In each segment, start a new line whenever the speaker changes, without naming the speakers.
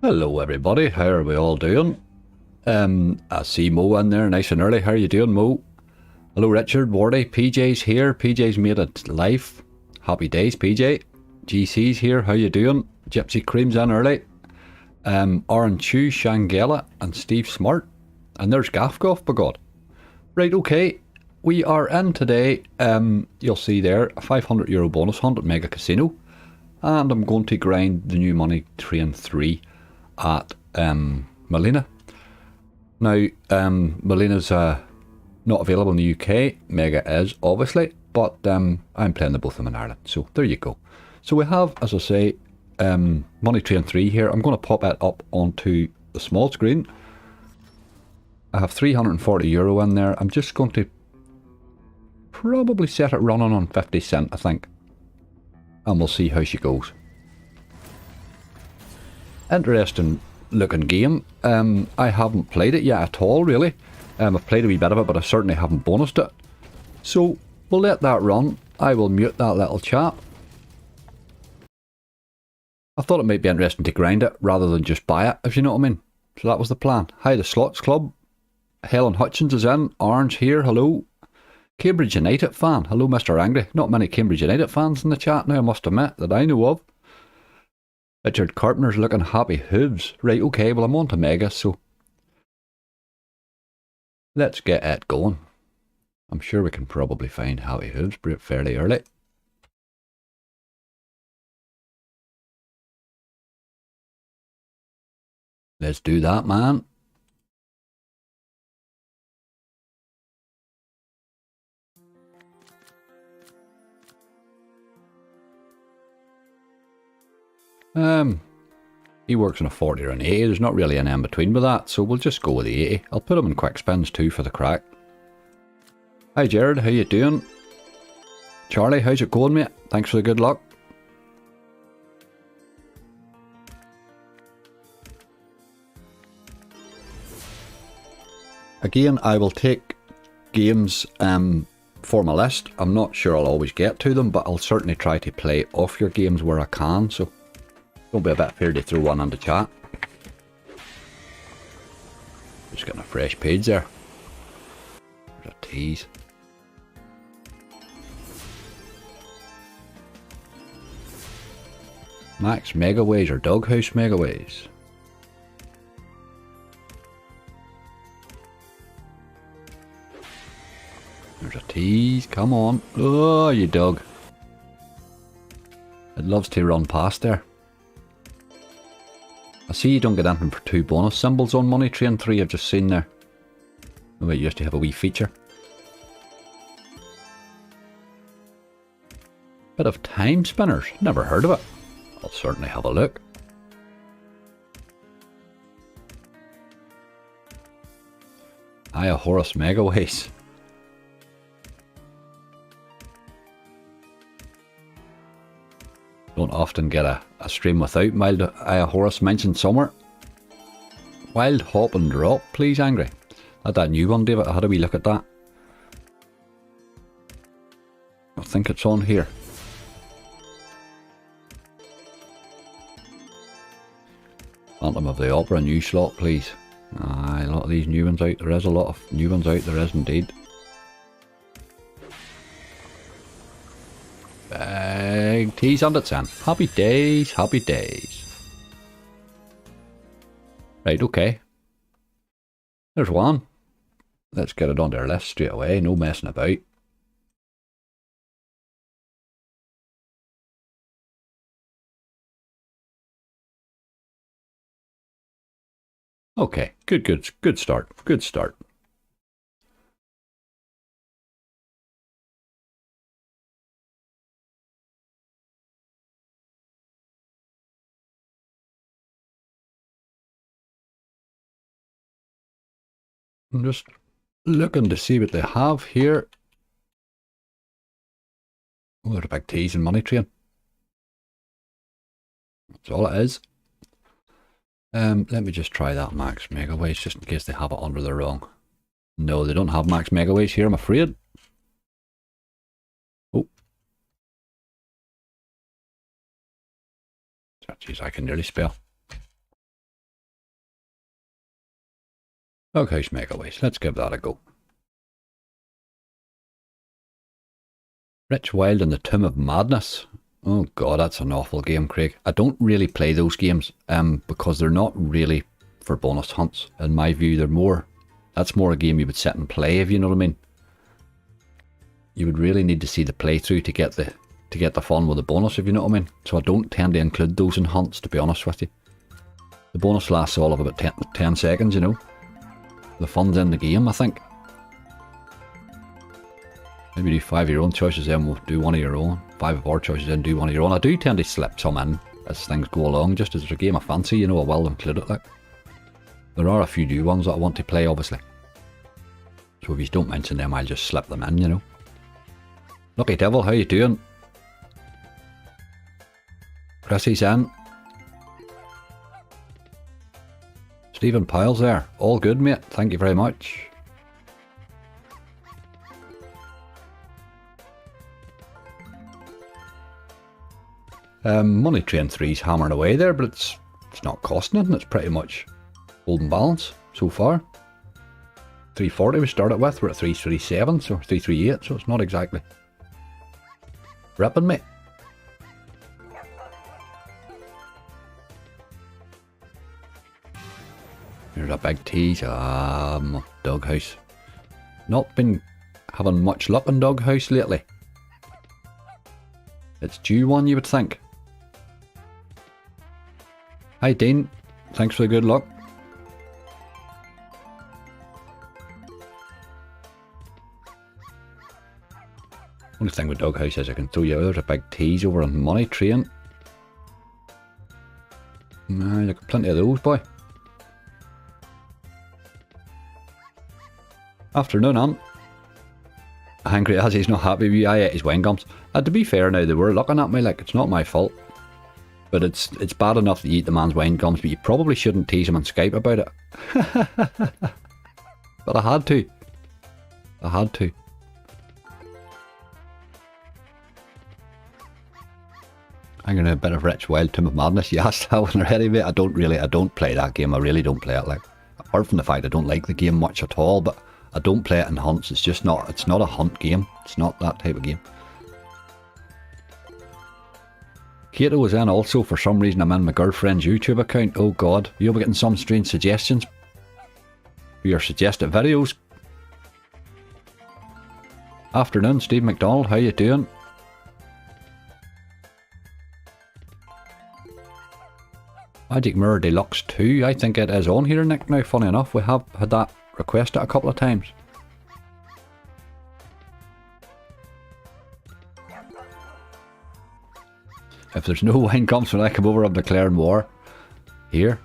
Hello everybody, how are we all doing? I see Mo in there nice and early. How are you doing, Mo? Hello Richard, Wardy, PJ's here. PJ's made it live. Happy days, PJ. GC's here, how you doing? Gypsy Cream's in early. Aaron Chu, Shangela and Steve Smart. And there's Gaffgoff, by God. Right, okay. We are in today, you'll see there, a €500 bonus hunt at Mega Casino. And I'm going to grind the new money train 3 at Molina. Now, Molina's not available in the UK. Mega is, obviously, but I'm playing the both of them in Ireland. So there you go. So we have, as I say, money train 3 here. I'm going to pop it up onto the small screen. I have €340 in there. I'm just going to probably set it running on 50 cent, I think. And we'll see how she goes. Interesting looking game. I haven't played it yet at all, really. I've played a wee bit of it, but I certainly haven't bonused it. So we'll let that run. I will mute that little chap. I thought it might be interesting to grind it rather than just buy it, if you know what I mean. So that was the plan. Hi, the Slots Club. Helen Hutchins is in. Orange here. Hello. Cambridge United fan. Hello, Mr. Angry. Not many Cambridge United fans in the chat now, I must admit, that I know of. Richard Carpenter's looking happy hooves. Right, okay, well I'm on to Mega, so let's get it going. I'm sure we can probably find happy hooves fairly early. Let's do that, man. He works on a 40 or an 80. There's not really an in between with that, so we'll just go with the 80. I'll put him in quick spins too for the crack. Hi Jared, how you doing? Charlie, how's it going, mate? Thanks for the good luck. Again, I will take games for my list. I'm not sure I'll always get to them, but I'll certainly try to play off your games where I can, so don't be a bit fair to throw one on the chat. Just getting a fresh page there. There's a tease. Max Megaways or Doghouse Megaways? There's a tease, come on. Oh, you dog. It loves to run past there. I see you don't get anything for 2 bonus symbols on Money Train 3, I've just seen there. Maybe it used to have a wee feature. Bit of Time Spinners, never heard of it. I'll certainly have a look. Hiya Horus Megaways. Don't often get a stream without Mild Horus mentioned somewhere. Wild Hop and Drop, please, Angry. That new one, David. I had a wee look at that. I think it's on here. Phantom of the Opera, new slot, please. Aye, a lot of these new ones out. There is a lot of new ones out. There is indeed. Big tease and it's in. Happy days, happy days. Right, okay. There's one. Let's get it onto our list straight away, no messing about. Okay, good start, good start. I'm just looking to see what they have here. Oh, there's a big tease in Money Train. That's all it is. Let me just try that Max Megaways just in case they have it under the wrong. No, they don't have Max Megaways here, I'm afraid. Oh. Jeez, I can nearly spell. Doghouse Makeaways. Let's give that a go. Rich Wild and the Tomb of Madness. Oh god, that's an awful game, Craig. I don't really play those games because they're not really for bonus hunts. In my view, that's more a game you would sit and play, if you know what I mean. You would really need to see the playthrough to get the fun with the bonus, if you know what I mean. So I don't tend to include those in hunts, to be honest with you. The bonus lasts all of about 10 seconds, you know. The fun's in the game, I think. Maybe do 5 of your own choices, then we'll do one of your own. 5 of our choices, then do one of your own. I do tend to slip some in as things go along, just as a game I fancy, you know, I will include it, like. There are a few new ones that I want to play, obviously. So if you don't mention them, I'll just slip them in, you know. Lucky Devil, how you doing? Chrissy's in. Stephen Pyle's there. All good, mate. Thank you very much. Money Train 3's hammering away there, but it's not costing it, and it's pretty much holding balance so far. 340 we started with, we're at 337, so 338, so it's not exactly ripping, mate. Here's a big tease. Doghouse. Not been having much luck in Doghouse lately. It's due one, you would think. Hi Dean, thanks for the good luck. Only thing with Doghouse is I can throw you out. There's a big tease over on Money Train. Nah, you got plenty of those, boy. Afternoon, Ant. Angry as he's not happy with you. I ate his wine gums. To be fair now, they were looking at me like it's not my fault. But it's bad enough that you eat the man's wine gums, but you probably shouldn't tease him on Skype about it. But I had to. I had to. I'm gonna a bit of Rich Wild Tomb of Madness. You asked that one already, mate. I don't play that game. I really don't play it. Like, apart from the fact I don't like the game much at all, but I don't play it in hunts. It's not a hunt game. It's not that type of game. Kato was in also. For some reason I'm in my girlfriend's YouTube account. Oh god, you'll be getting some strange suggestions for your suggested videos. Afternoon, Steve McDonald, how you doing? Magic Mirror Deluxe 2, I think it is on here, Nick, now. Funny enough, we have had that requested a couple of times. If there's no wine comes when I come over, I'm declaring war. Here.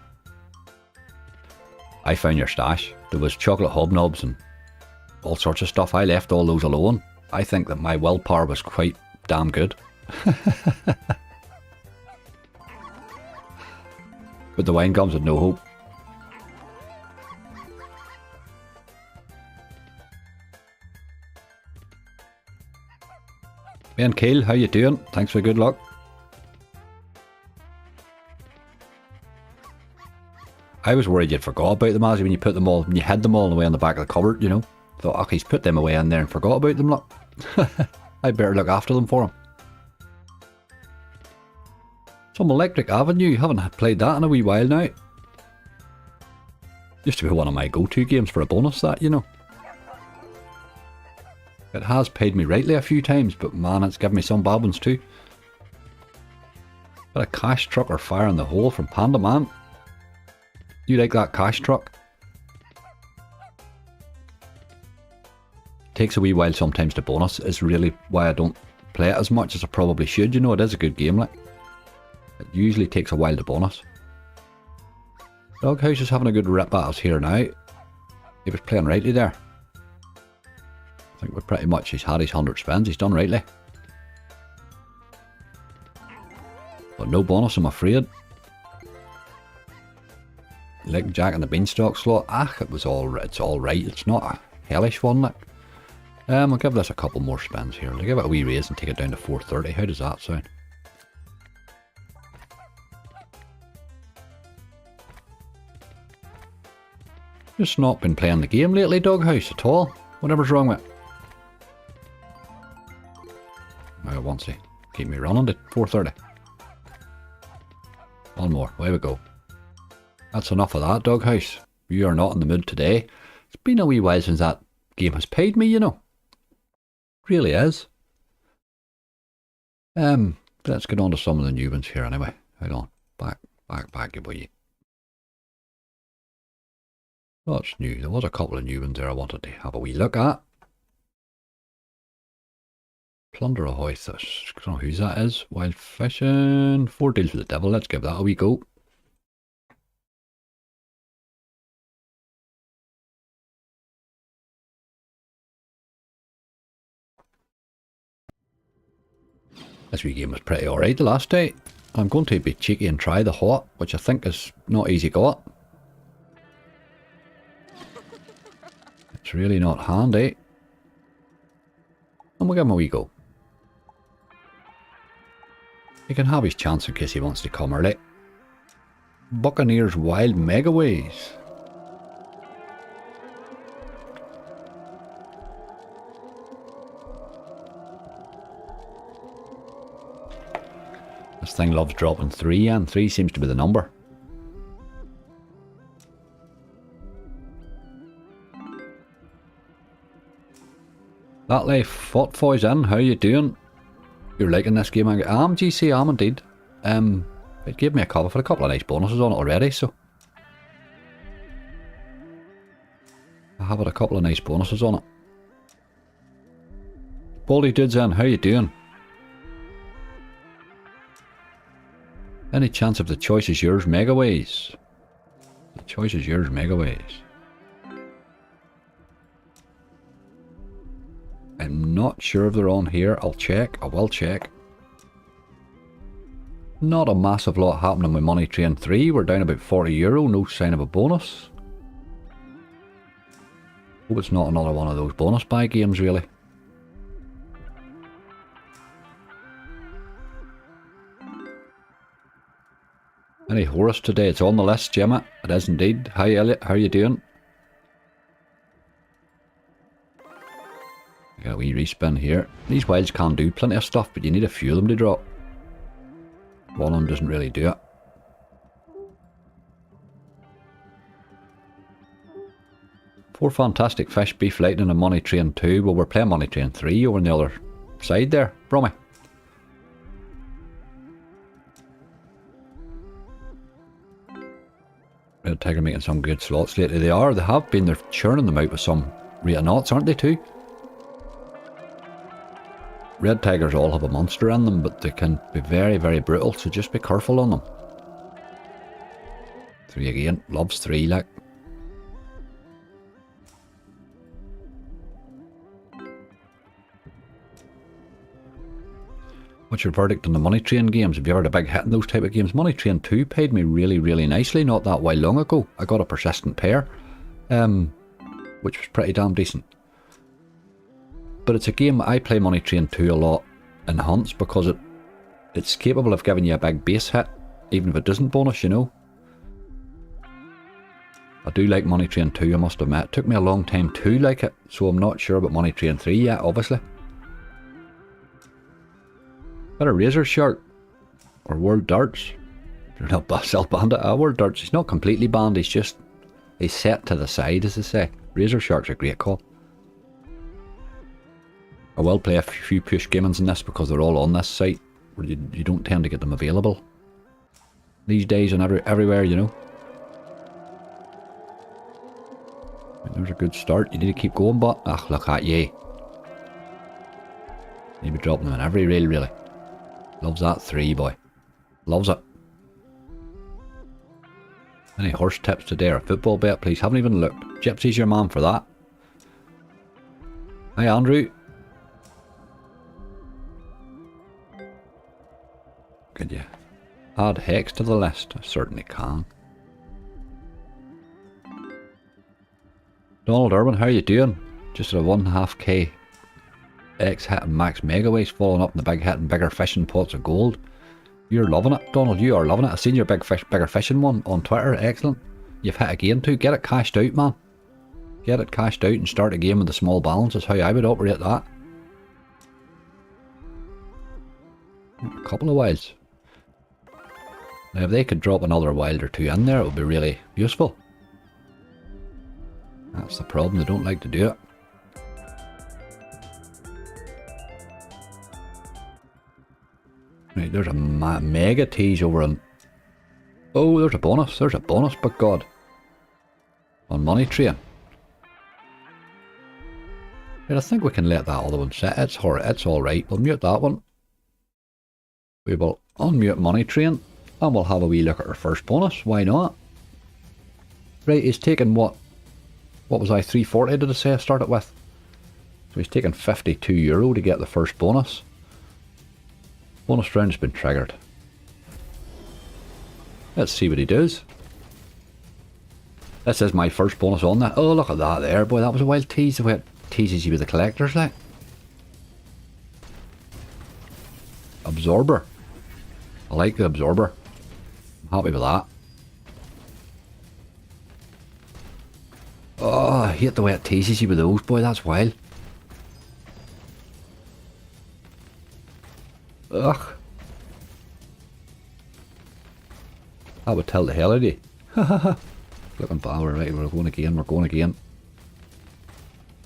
I found your stash. There was chocolate hobnobs and all sorts of stuff. I left all those alone. I think that my willpower was quite damn good. But the wine gums had no hope. Ben Keel, how you doing? Thanks for good luck. I was worried you'd forgot about them, as when you put them all, when you hid them all away on the back of the cupboard, you know. Thought, oh, he's put them away in there and forgot about them, look. I better look after them for him. Some Electric Avenue, haven't played that in a wee while now. Used to be one of my go-to games for a bonus, that, you know. It has paid me rightly a few times, but man, it's given me some bad ones too. Bit of Cash Truck or Fire in the Hole from Panda Man. You like that Cash Truck? Takes a wee while sometimes to bonus, is really why I don't play it as much as I probably should. You know, it is a good game, like. It usually takes a while to bonus. Doghouse is having a good rip at us here now. He was playing rightly there. I think we're pretty much, he's had his 100 spins, he's done rightly. But no bonus, I'm afraid. Like Jack and the Beanstalk slot, it's alright, it's not a hellish one, like. I'll give this a couple more spins here. I'll give it a wee raise and take it down to 430, how does that sound? Just not been playing the game lately, Doghouse, at all. Whatever's wrong with it. I want to keep me running to 4:30. One more. Away we go. That's enough of that, Doghouse. You are not in the mood today. It's been a wee while since that game has paid me, you know. It really is. Let's get on to some of the new ones here anyway. Hold on. Back, you boy. What's new? There was a couple of new ones there I wanted to have a wee look at. Plunder a hoist. I don't know whose that is. Wild fishing. 4 deals with the devil. Let's give that a wee go. This wee game was pretty alright the last day. I'm going to be cheeky and try the hot, which I think is not easy got. It's really not handy. And we'll give him a wee go. He can have his chance in case he wants to come early. Buccaneers Wild Megaways. This thing loves dropping 3, and 3 seems to be the number. That lay Footfoy's in. How you doing? You're liking this game? I'm GC, I'm indeed. It gave me a couple of nice bonuses on it already, so I have a couple of nice bonuses on it. Baldy Dudes in, how you doing? Any chance of the choice is yours, Megaways? The choice is yours, Megaways. I'm not sure if they're on here. I'll check. I will check. Not a massive lot happening with Money Train 3. We're down about €40. No sign of a bonus. Hope it's not another one of those bonus buy games, really. Any Horus today? It's on the list, Gemma. It is indeed. Hi Elliot, how are you doing? Got a wee respin here. These wilds can do plenty of stuff, but you need a few of them to drop. One of them doesn't really do it. Four fantastic fish, beef lightning and Money Train 2. Well, we're playing Money Train 3 over on the other side there, Brummy. Red Tiger making some good slots lately. They have been. They're churning them out with some rate of knots, aren't they too? Red Tigers all have a monster in them, but they can be very, very brutal, so just be careful on them. 3 again. Loves 3, like. What's your verdict on the Money Train games? Have you ever had a big hit in those type of games? Money Train 2 paid me really, really nicely not that while long ago. I got a persistent pair, which was pretty damn decent. But it's a game I play Money Train 2 a lot in hunts because it's capable of giving you a big base hit, even if it doesn't bonus, you know. I do like Money Train 2, I must admit. It took me a long time to like it, so I'm not sure about Money Train 3 yet, obviously. Got a Razor Shark or World Darts. You're not Self Bandit. World Darts, he's not completely banned, he's set to the side, as they say. Razor Shark's a great call. I will play a few push gamings in this because they're all on this site where you don't tend to get them available these days and everywhere, you know. There's a good start. You need to keep going, but look at you. You need to be dropping them in every reel, really. Loves that 3, boy. Loves it. Any horse tips today or a football bet, please? Haven't even looked. Gypsy's your man for that. Hi, Andrew. Could you add Hex to the list? I certainly can. Donald Irwin, how are you doing? Just at a 1.5k X hit and max megaways, following up in the big hit and bigger fishing pots of gold. You're loving it, Donald. You are loving it. I've seen your bigger fishing one on Twitter. Excellent. You've hit again too. Get it cashed out, man. Get it cashed out and start a game with a small balance is how I would operate that. A couple of wilds. Now if they could drop another wild or two in there, it would be really useful. That's the problem, they don't like to do it. Right, there's a mega tease over on... Oh, there's a bonus, but God. On Money Train. Right, I think we can let that other one sit, it's alright, we'll mute that one. We will unmute Money Train, and we'll have a wee look at our first bonus, why not? Right, he's taken what was I, 340 did I say I started with? So he's taken €52 to get the first bonus. Bonus round's been triggered. Let's see what he does. This is my first bonus on that. Oh, look at that there. Boy, that was a wild tease. The way it teases you with the collectors, like. Absorber. I like the absorber. I'm happy with that. Oh, I hate the way it teases you with those, boy. That's wild. Ugh. That would tell the hell out of you. Looking power, right, we're going again.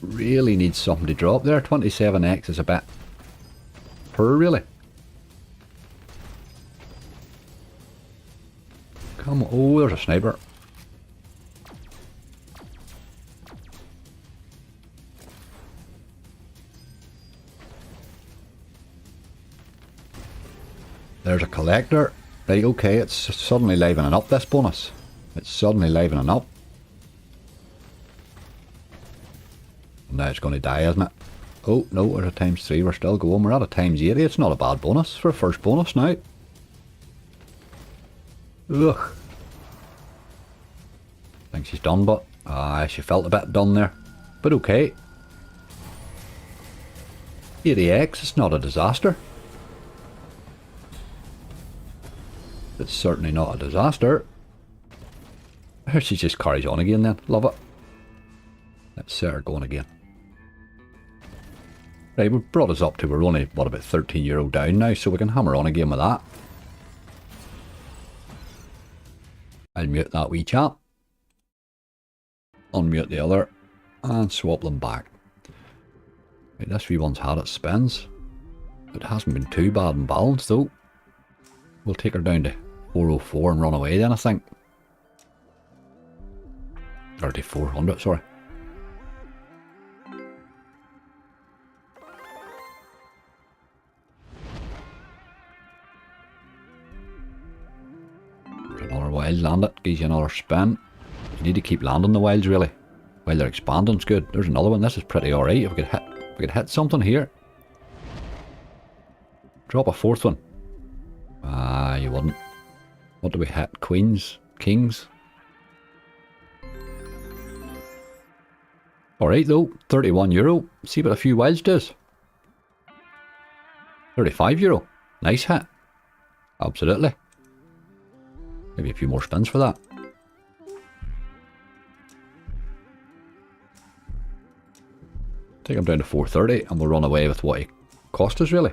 Really needs something to drop there. 27x is a bit poor, really. Come on, oh, there's a sniper. There's a collector. Right, okay, it's suddenly livening up, this bonus. It's suddenly livening up. Now it's going to die, isn't it? Oh, no, we're at ×3. We're still going. We're at a ×80. It's not a bad bonus for a first bonus now. Ugh. Think she's done, but... she felt a bit done there. But okay. 80x, it's not a disaster. It's certainly not a disaster. Here she just carries on again then. Love it. Let's set her going again. Right, we've brought us up to, we're only, what, about €13 down now, so we can hammer on again with that. I'll mute that wee chap. Unmute the other. And swap them back. Right, this wee one's had its spins. It hasn't been too bad in balance though. We'll take her down to 404 and run away then, I think. 3400, sorry. Another wild, land it, gives you another spin. You need to keep landing the wilds really. While they're expanding, it's good. There's another one, this is pretty alright. If we could hit something here. Drop a fourth one. Ah, you wouldn't. What do we hit? Queens? Kings? Alright though, €31. See what a few wilds does. €35. Nice hit. Absolutely. Maybe a few more spins for that. Take him down to 430 and we'll run away with what he cost us really.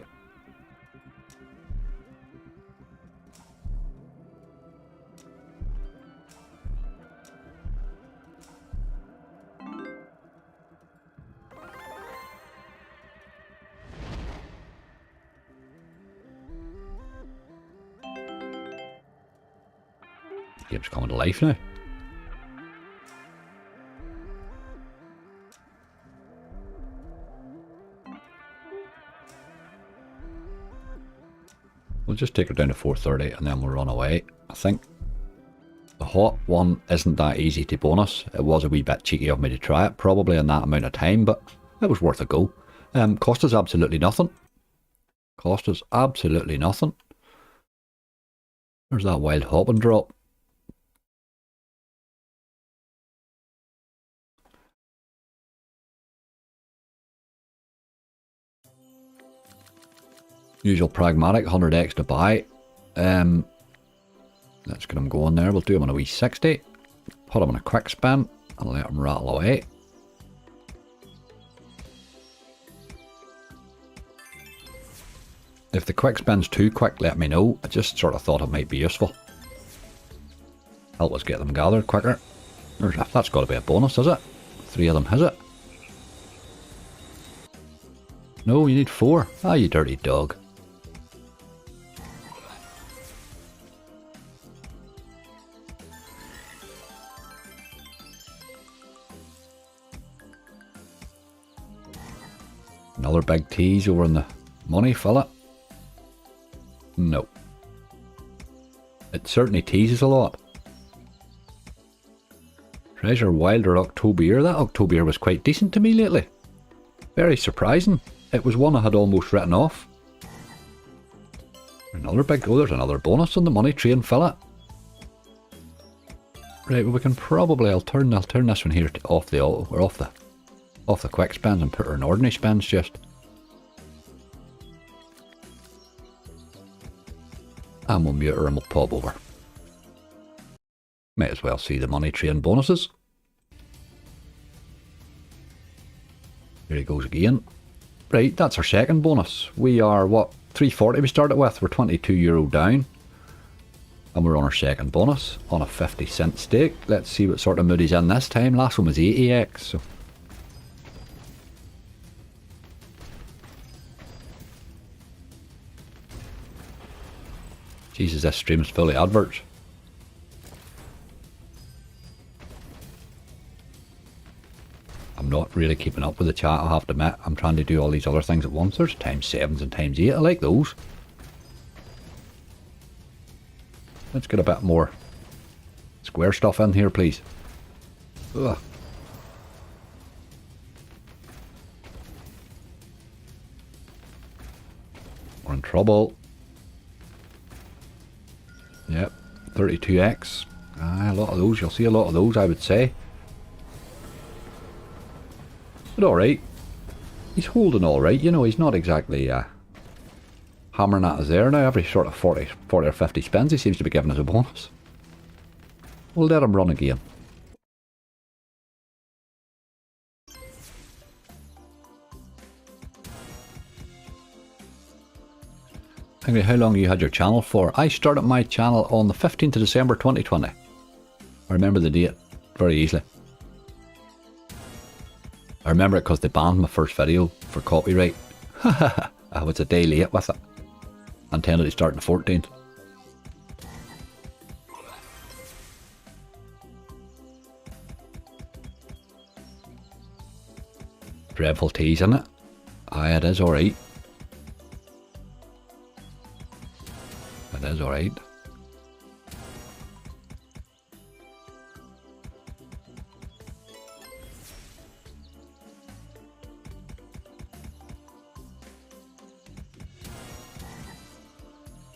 Game's coming to life now. We'll just take her down to 430 and then we'll run away. I think the hot one isn't that easy to bonus. It was a wee bit cheeky of me to try it, probably in that amount of time, but it was worth a go. Cost us absolutely nothing. Cost us absolutely nothing. There's that wild hop and drop. Usual pragmatic, 100x to buy. Let's get him going there. We'll do him on a wee 60. Put him on a quick spin and let him rattle away. If the quick spin's too quick, let me know. I just sort of thought it might be useful. Help us get them gathered quicker. That's got to be a bonus, is it? 3 of them, is it? No, you need 4. Ah, you dirty dog. Another big tease over in the money, fella. No. It certainly teases a lot. Treasure Wilder October. That October was quite decent to me lately. Very surprising. It was one I had almost written off. Another big... Oh, there's another bonus on the money train, fella. Right, well we can probably... I'll turn this one here off the auto. We're off the quick spends and put her in ordinary spends just. And we'll mute her and we'll pop over. Might as well see the money train bonuses. Here he goes again. Right, that's our second bonus. We are, what, 340 we started with. We're €22 down. And we're on our second bonus on a 50-cent stake. Let's see what sort of mood he's in this time. Last one was 80x, so... Jesus, this stream is full of adverts. I'm not really keeping up with the chat, I'll have to admit. I'm trying to do all these other things at once. There's ×7s and ×8. I like those. Let's get a bit more square stuff in here, please. Ugh. We're in trouble. Yep, 32x. A lot of those. You'll see a lot of those, I would say. But alright. He's holding alright. You know, he's not exactly hammering at us there now. Every sort of 40 or 50 spins he seems to be giving us a bonus. We'll let him run again. Anyway, how long you had your channel for? I started my channel on the 15th of December 2020. I remember the date very easily. I remember it because they banned my first video for copyright. I was a day late with it. Intended to start on the 14th. Dreadful tease, isn't it? Aye, it is alright. It is alright.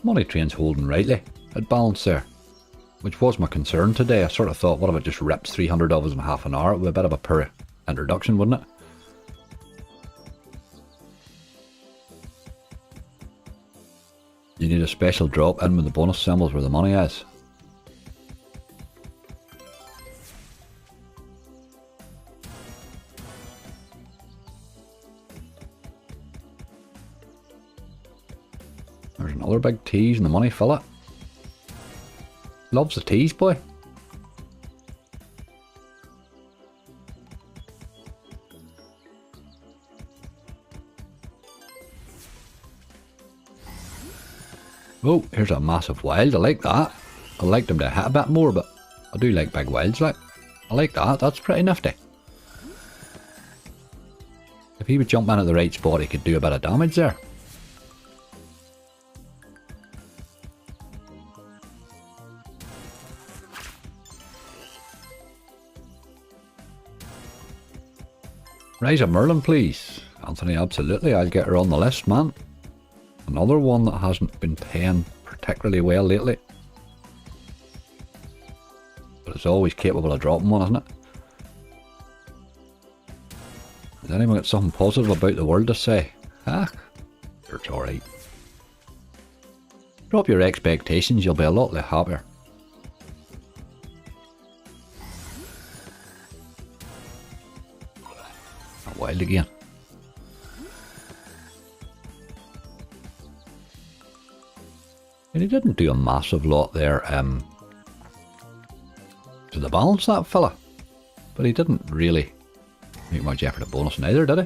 Money train's holding rightly at balance there, which was my concern today. I sort of thought, what if it just rips 300 of us in half an hour? It would be a bit of a poor introduction, wouldn't it? You need a special drop in with the bonus symbols where the money is. There's another big tease in the money, fella. Loves the tease, boy. Oh, here's a massive wild. I like that. I like them to hit a bit more, but I do like big wilds, like. I like that. That's pretty nifty. If he would jump in at the right spot, he could do a bit of damage there. Rise of Merlin, please. Anthony, absolutely. I'll get her on the list, man. Another one that hasn't been paying particularly well lately. But it's always capable of dropping one, isn't it? Has anyone got something positive about the world to say? Ah, it's alright. Drop your expectations, you'll be a lot happier. Wild again. And he didn't do a massive lot there to the balance, that fella. But he didn't really make much effort at bonus neither, did he?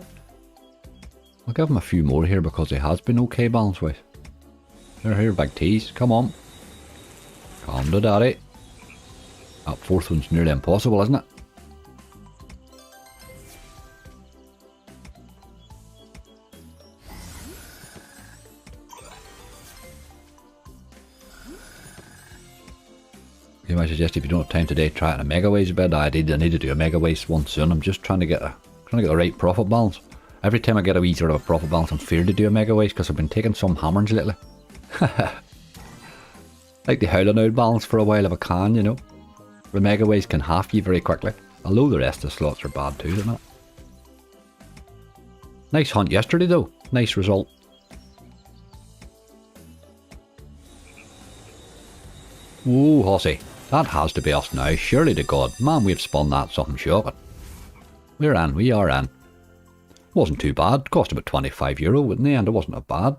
I'll give him a few more here because he has been okay balance-wise. Here, big tease. Come on. Come to daddy. That fourth one's nearly impossible, isn't it? You might suggest if you don't have time today, try it in a mega waste bid. I need to do a mega waste one soon. I'm just trying to get the right profit balance. Every time I get a wee sort of a profit balance, I'm feared to do a mega waste because I've been taking some hammers lately. Like the howling out balance for a while if I can, you know. The mega waste can half you very quickly. Although the rest of the slots are bad too, isn't it? Nice hunt yesterday though. Nice result. Whoa, Hossy. That has to be us now. Surely to God. Man, we've spun that something shocking. We are in. Wasn't too bad. Cost about €25 in the end. It wasn't bad.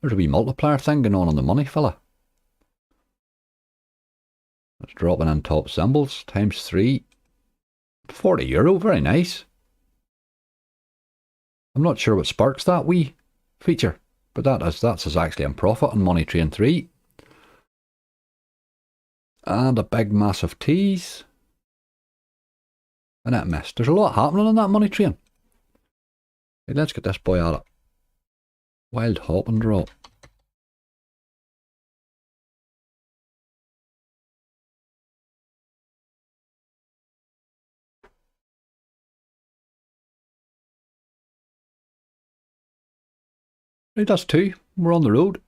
There's a wee multiplier thing going on the money, fella. That's dropping in top symbols. Times 3. €40. Very nice. I'm not sure what sparks that wee feature. But that's actually in profit on Money Train 3. And a big massive tease. And that missed. There's a lot happening on that money train. Hey, let's get this boy at it. Wild hop and drop. Right, that's 2. We're on the road.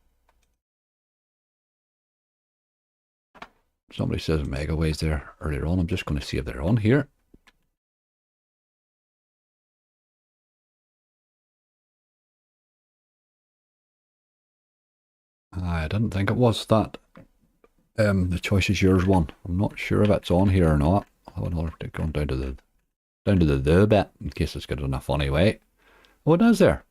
Somebody says mega waves there earlier on. I'm just going to see if they're on here. I didn't think it was that. The choice is yours one. I'm not sure if it's on here or not. I'll have to go down to the bit in case it's got in a funny way. Oh, it is there.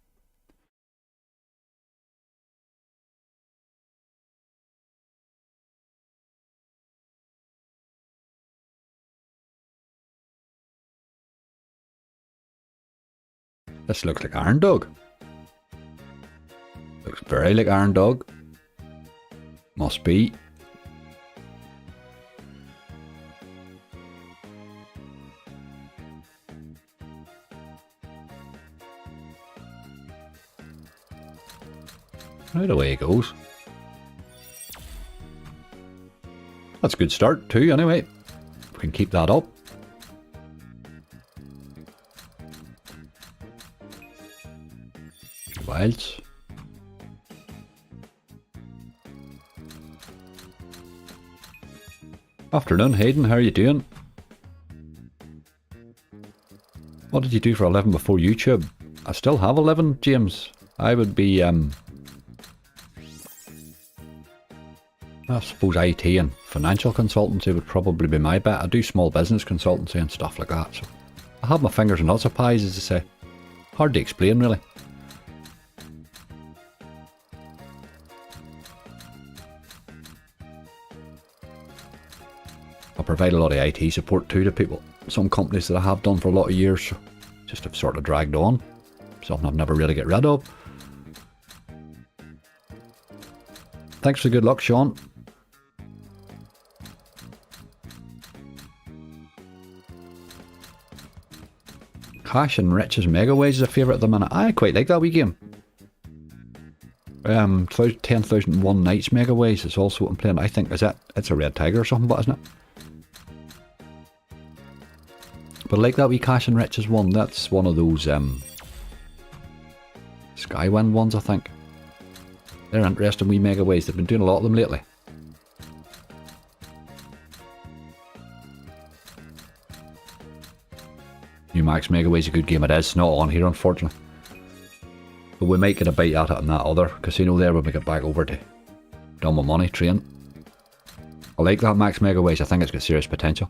This looks like Iron Dog. Looks very like Iron Dog. Must be. Right away it goes. That's a good start too, anyway. We can keep that up. Wilds. Afternoon, Hayden. How are you doing? What did you do for a living before YouTube? I still have a living, James. I would be, I suppose IT and financial consultancy would probably be my bet. I do small business consultancy and stuff like that, so I have my fingers in lots of pies, as I say. Hard to explain, really. I provide a lot of IT support too to people. Some companies that I have done for a lot of years, so just have sort of dragged on. Something I've never really get rid of. Thanks for the good luck, Sean. Cash and Rich's Megaways is a favourite at the minute. I quite like that wee game. 10,001 Nights Megaways is also what I'm playing. I think it's a Red Tiger or something, but isn't it? But I like that wee Cash and Rich's one. That's one of those Skywind ones, I think. They're interesting wee Megaways. They've been doing a lot of them lately. New Max Megaway is a good game. It is not on here, unfortunately. But we might get a bite at it in that other casino there when we get back over to Done With Money Train. I like that Max Megaways. I think it's got serious potential.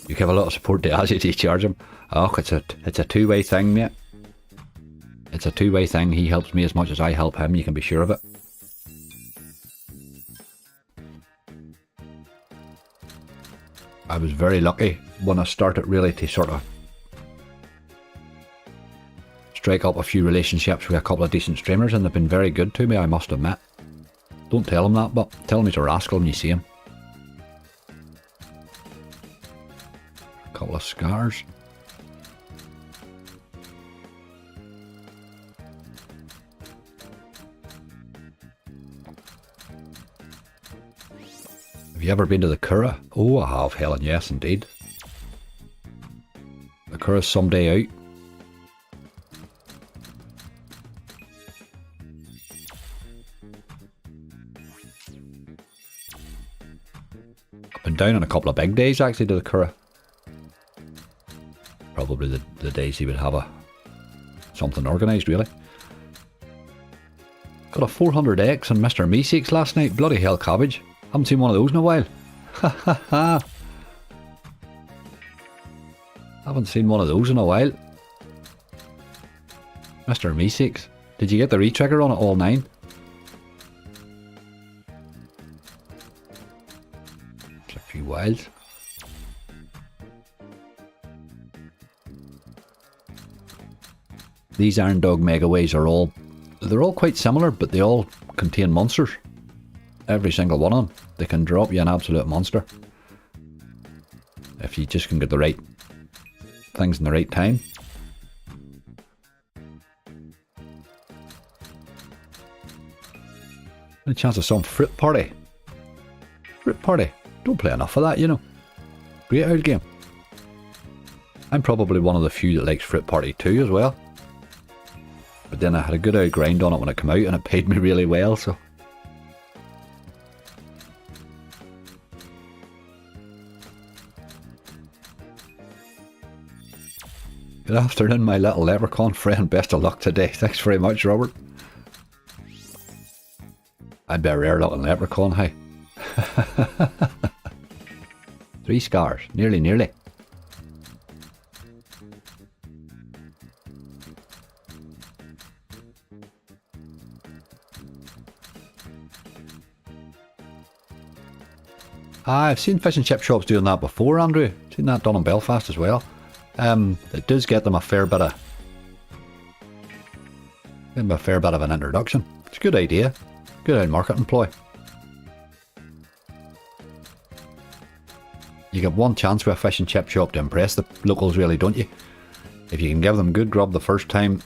You give a lot of support to as you discharge him. Oh, it's a two-way thing, mate. It's a two-way thing. He helps me as much as I help him, you can be sure of it. I was very lucky when I started really to sort of strike up a few relationships with a couple of decent streamers, and they've been very good to me, I must admit. Don't tell him that, but tell him he's a rascal when you see him. A couple of scars. Have you ever been to the Curragh? Oh, I have, Helen, yes indeed. The Curragh's someday out. I've been down on a couple of big days actually to the Curragh. Probably the days he would have something organised really. Got a 400X on Mr. Meeseeks last night, bloody hell cabbage. Haven't seen one of those in a while. Ha ha ha. Haven't seen one of those in a while. Mr. Meeseeks. Did you get the re-trigger on it all 9? There's a few wilds. These Iron Dog Megaways are they're all quite similar, but they all contain monsters. Every single one of them. They can drop you an absolute monster. If you just can get the right things in the right time. Any chance of some Fruit Party? Fruit Party. Don't play enough of that, you know. Great old game. I'm probably one of the few that likes Fruit Party 2 as well. But then I had a good old grind on it when it came out and it paid me really well, so. Good afternoon, my little leprechaun friend. Best of luck today. Thanks very much, Robert. I'd be a rare looking leprechaun, hey. 3 scars. Nearly. I've seen fish and chip shops doing that before, Andrew. Seen that done in Belfast as well. It does get them a fair bit of an introduction. It's a good idea. Good old marketing ploy. You get one chance with a fish and chip shop to impress the locals really, don't you? If you can give them good grub the first time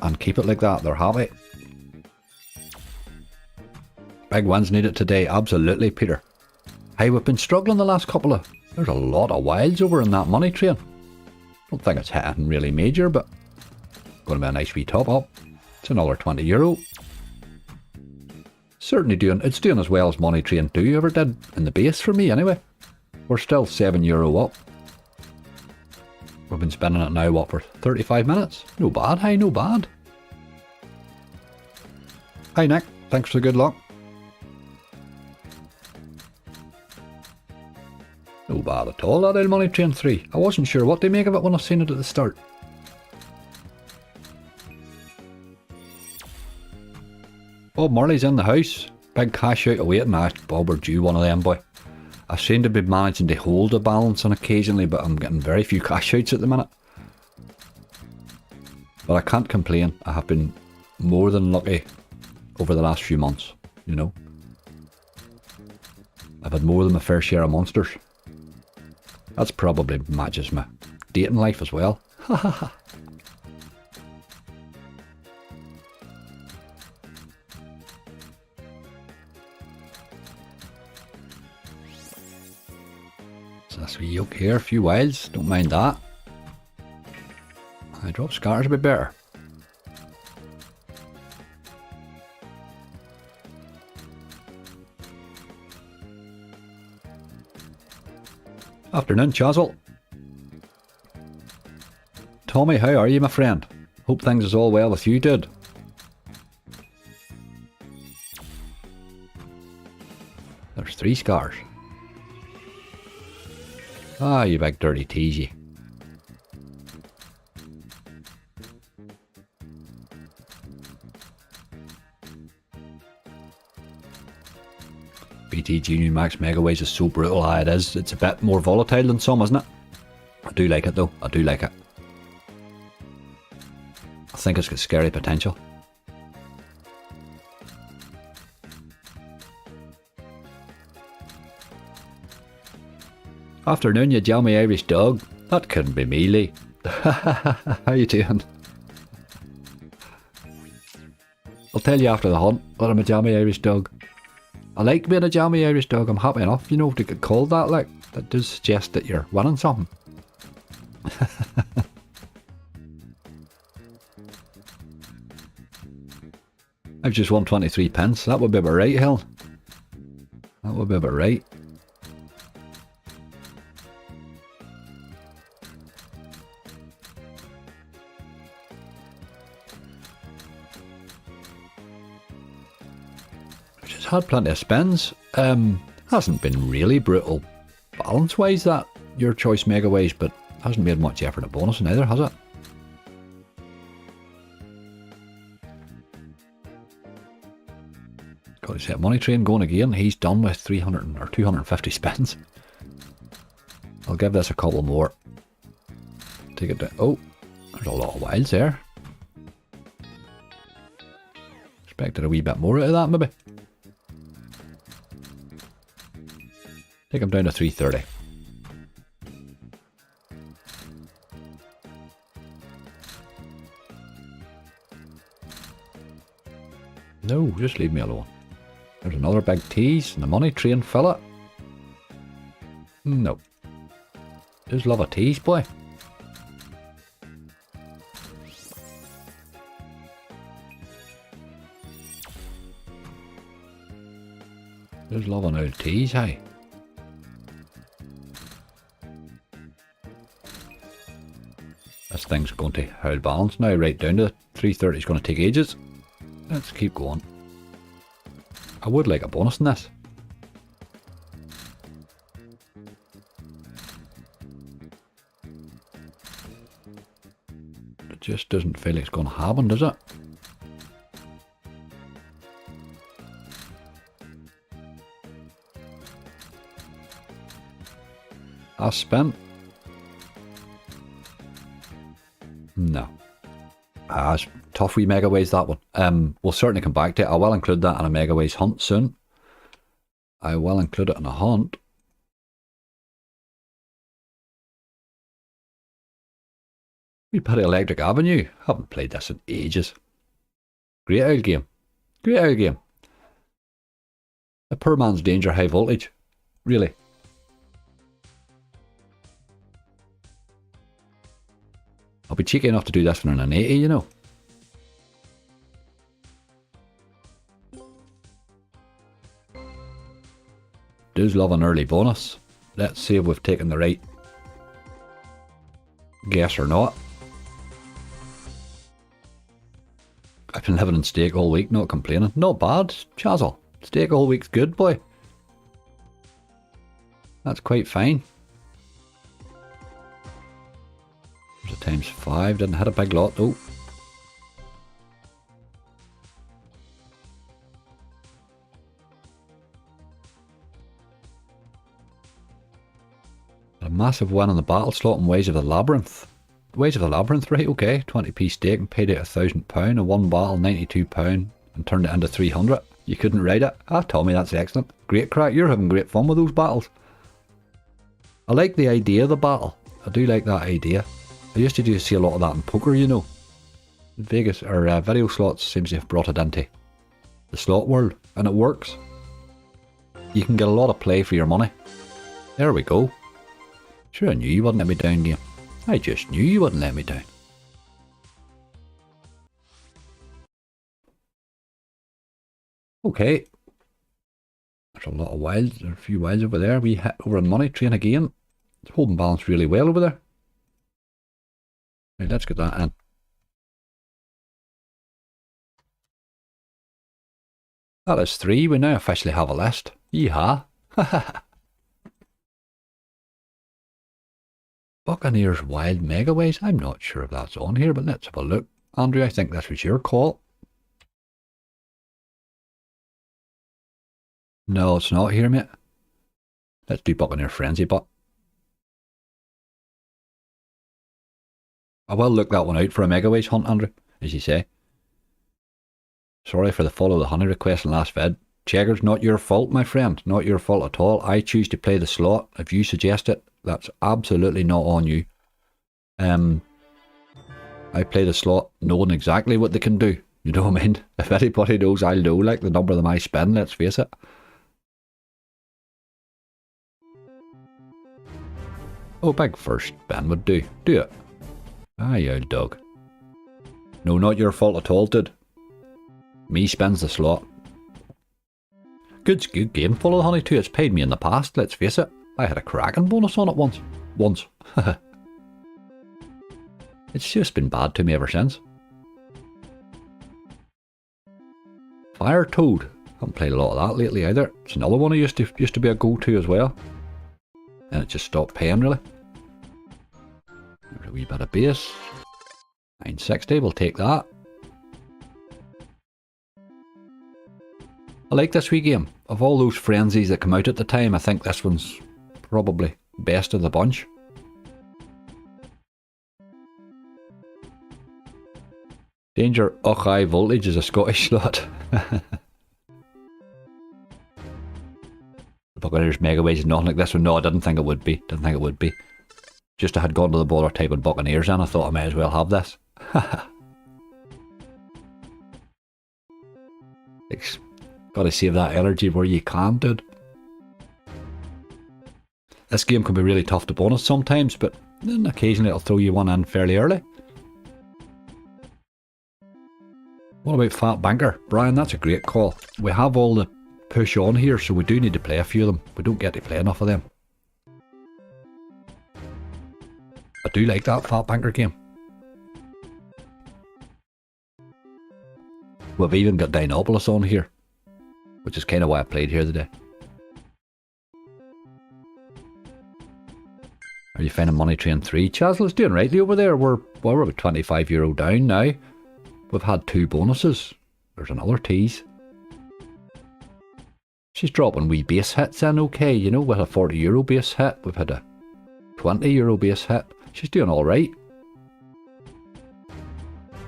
and keep it like that, they're happy. Big wins needed today, absolutely, Peter. Hey, we've been struggling the last couple of... There's a lot of wilds over in that money train. Don't think it's hitting really major, but going to be a nice wee top up. It's another €20. Certainly it's doing as well as Money Train 2 ever did in the base for me anyway. We're still €7 up. We've been spinning it now, what, for 35 minutes? No bad, hey, no bad. Hi Nick, thanks for the good luck. No bad at all, that old Money Train 3. I wasn't sure what they make of it when I seen it at the start. Bob Marley's in the house. Big cash out awaiting. Bob, we're due one of them, boy. I seem to be managing to hold a balance on occasionally, but I'm getting very few cash outs at the minute. But I can't complain. I have been more than lucky over the last few months, you know. I've had more than my fair share of monsters. That's probably matches my dating life as well. Ha ha ha. So that's wee yoke here, a few wilds, don't mind that. I drop scars a bit better. Afternoon, Chazzel. Tommy, how are you, my friend? Hope things is all well with you, dude. There's 3 scars. Ah, you big dirty tease you. BTG New Max Megaways is so brutal. Ah, it is. It's a bit more volatile than some, isn't it? I do like it though. I do like it. I think it's got scary potential. Afternoon, you jammy Irish dog. That couldn't be me, Lee. How you doing? I'll tell you after the hunt that I'm a jammy Irish dog. I like being a jammy Irish dog. I'm happy enough, you know, to get called that. Like, that does suggest that you're winning something. I've just won 23 pence. That would be about right, Hill. That would be about right. Just had plenty of spins. Hasn't been really brutal balance-wise, that your choice Megaways, but hasn't made much effort at bonusing either, has it? Got to set Money Train going again. He's done with 300 or 250 spins. I'll give this a couple more. Take it down. Oh, there's a lot of wilds there. Expected a wee bit more out of that, maybe. Take him down to 330. No, just leave me alone. There's another big tease and the Money Train fella. No. Just love a tease, boy. Just love an old tease, hey. This thing's going to hold balance now, right down to 330 is going to take ages. Let's keep going. I would like a bonus in this. It just doesn't feel like it's going to happen, does it? Last spin. No. It's tough wee Megaways, that one. We'll certainly come back to it. I will include that in a Megaways hunt soon. I will include it in a hunt. We put Electric Avenue. Haven't played this in ages. Great old game. Great old game. A poor man's danger high voltage. Really. I'll be cheeky enough to do this one in an 80, you know. Does love an early bonus. Let's see if we've taken the right guess or not. I've been living in steak all week, not complaining. Not bad, Chazzle. Steak all week's good, boy. That's quite fine. There's a times 5, didn't hit a big lot though. A massive win on the battle slot in Ways of the Labyrinth. Ways of the Labyrinth, right, okay. 20p stake and paid out £1,000 and one battle, £92 and turned it into 300. You couldn't write it. Ah, Tommy, that's excellent. Great crack, you're having great fun with those battles. I like the idea of the battle. I do like that idea. I used to see a lot of that in poker, you know. Vegas, or video slots seems to have brought it into the slot world, and it works. You can get a lot of play for your money. There we go. Sure, I knew you wouldn't let me down, game. I just knew you wouldn't let me down. Okay. There's a lot of wilds, there's a few wilds over there. We hit over on Money Train again. It's holding balance really well over there. Right, let's get that in. That is 3. We now officially have a list. Yeehaw. Buccaneers Wild Megaways. I'm not sure if that's on here, but let's have a look. Andrew, I think this was your call. No, it's not here, mate. Let's do Buccaneer Frenzy, but I will look that one out for a Megaways hunt, Andrew, as you say. Sorry for the follow the honey request in last vid. Checkers, not your fault, my friend. Not your fault at all. I choose to play the slot. If you suggest it, that's absolutely not on you. I play the slot knowing exactly what they can do. You know what I mean? If anybody knows, I'll know, like, the number of them I spend, let's face it. Oh, big first spin would do. Do it. Aye, old dog. No, not your fault at all, dude. Me spends the slot. Good game, follow the honey too. It's paid me in the past, let's face it. I had a cracking bonus on it once. It's just been bad to me ever since. Fire Toad. Haven't played a lot of that lately either. It's another one I used to be a go-to as well. And it just stopped paying really. There's a wee bit of base. 960, we'll take that. I like this wee game. Of all those frenzies that come out at the time, I think this one's probably best of the bunch. Danger, high voltage is a Scottish slot. The Buccaneers Megaways is nothing like this one. No, I didn't think it would be. Just I had gone to the bowler typing Buccaneers and I thought I may as well have this. Gotta save that energy where you can, dude. This game can be really tough to bonus sometimes, but then occasionally it'll throw you one in fairly early. What about Fat Banker? Brian, that's a great call. We have all the push on here, so we do need to play a few of them. We don't get to play enough of them. I do like that Fat Banker game. We've even got Dinopolis on here, which is kind of why I played here today. Are you finding Money Train 3? Chazel's doing rightly over there. We're about €25 down now. We've had 2 bonuses. There's another tease. She's dropping wee base hits in okay, you know, with a €40 base hit. We've had a €20 base hit. She's doing alright.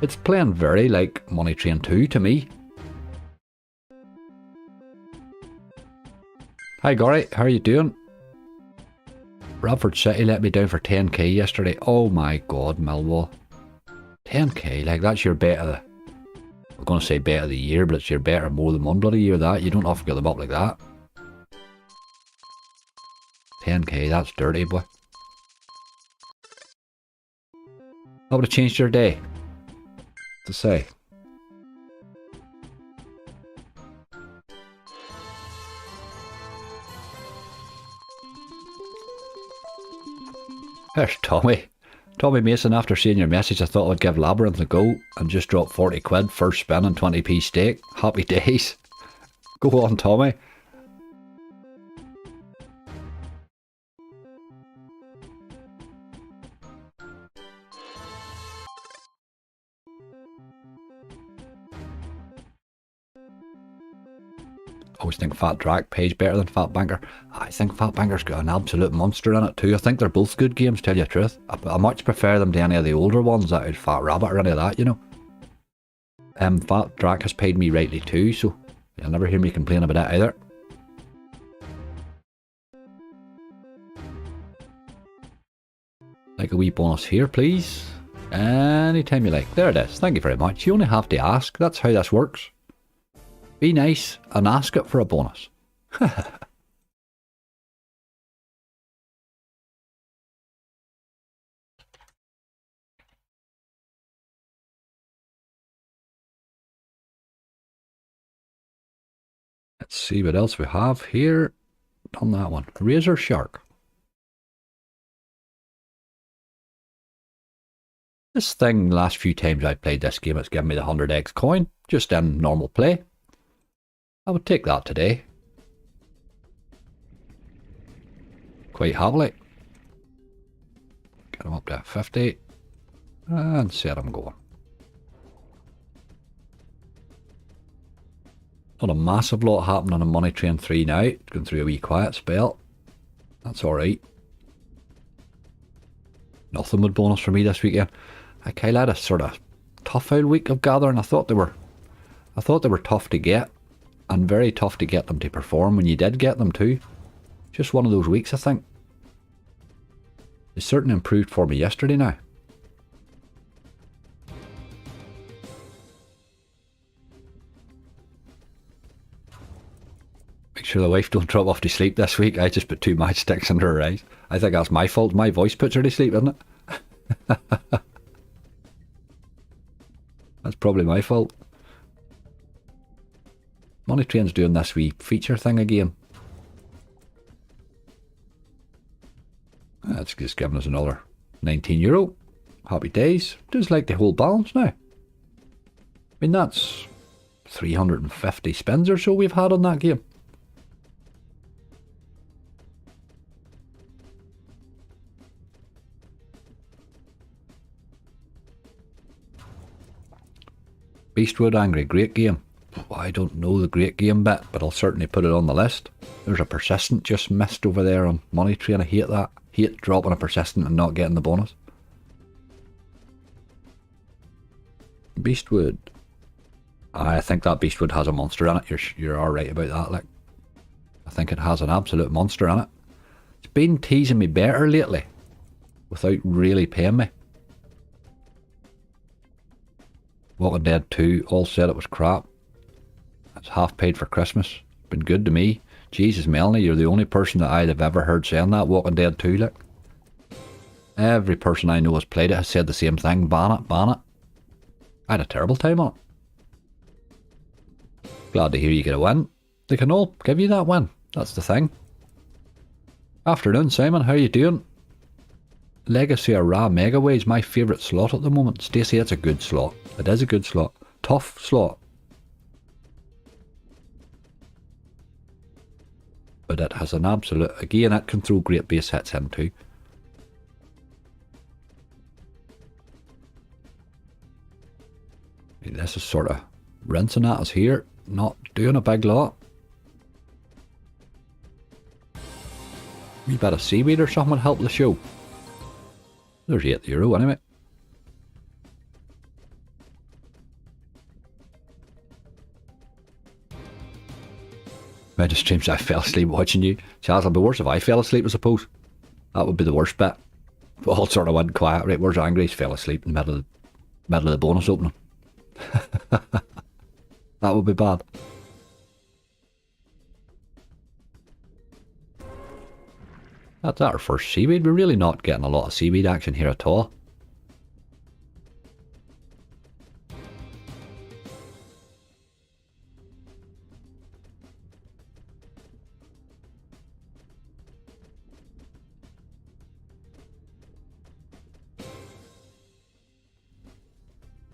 It's playing very like Money Train 2 to me. Hi Gary, how are you doing? Bradford City let me down for 10k yesterday. Oh my god, Millwall. 10k, like that's your bet of the... I'm going to say bet of the year, but it's your bet of more than one bloody year that. You don't often get them up like that. 10k, that's dirty, boy. That would have changed your day. To say. There's Tommy. Tommy Mason, after seeing your message, I thought I'd give Labyrinth a go and just drop 40 quid first spin and 20p stake. Happy days. Go on, Tommy. I always think Fat Drac pays better than Fat Banker. I think Fat Banker's got an absolute monster in it too. I think they're both good games, tell you the truth. I much prefer them to any of the older ones, that Fat Rabbit or any of that, you know. Fat Drac has paid me rightly too, so you'll never hear me complain about it either. Like a wee bonus here, please. Anytime you like. There it is. Thank you very much. You only have to ask. That's how this works. Be nice and ask it for a bonus. Let's see what else we have here. Done that one. Razor Shark. This thing, last few times I played this game, it's given me the 100x coin, just in normal play. I would take that today. Quite happily. Get him up to 50. And set him going. Not a massive lot happening on Money Train 3 now. It's going through a wee quiet spell. That's alright. Nothing would bonus for me this weekend. Kyle had a sort of tough old week of gathering. I thought they were tough to get, and very tough to get them to perform when you did get them too. Just one of those weeks, I think. It certainly improved for me yesterday now. Make sure the wife don't drop off to sleep this week. I just put 2 matchsticks under her eyes. I think that's my fault. My voice puts her to sleep, isn't it? That's probably my fault. Money Train's doing this wee feature thing again. That's just giving us another €19. Happy days. Just like the whole balance now. I mean, that's 350 spins or so we've had on that game. Beastwood Angry, great game. I don't know the great game bit, but I'll certainly put it on the list. There's a persistent just missed over there on Money Train. I hate that. Hate dropping a persistent and not getting the bonus. Beastwood. I think that Beastwood has a monster in it. You're alright about that. Like, I think it has an absolute monster in it. It's been teasing me better lately without really paying me. Walking Dead 2, all said it was crap. It's half paid for Christmas. Been good to me. Jesus, Melanie, you're the only person that I'd have ever heard saying that. Walking Dead 2, look. Every person I know has played it has said the same thing. Ban it, ban it. I had a terrible time on it. Glad to hear you get a win. They can all give you that win. That's the thing. Afternoon, Simon. How you doing? Legacy of Ra Megaway is my favourite slot at the moment. Stacey, it's a good slot. It is a good slot. Tough slot. But it has an absolute... Again, it can throw great base hits in too. This is sort of rinsing at us here. Not doing a big lot. Wee bit of seaweed or something would help the show. There's €8 anyway. Mega streams, I fell asleep watching you. Charles, it'll be worse if I fell asleep, I suppose. That would be the worst bit. All sort of went quiet. Right, where's Angry? He fell asleep in the middle of the bonus opening. That would be bad. That's our first seaweed. We're really not getting a lot of seaweed action here at all.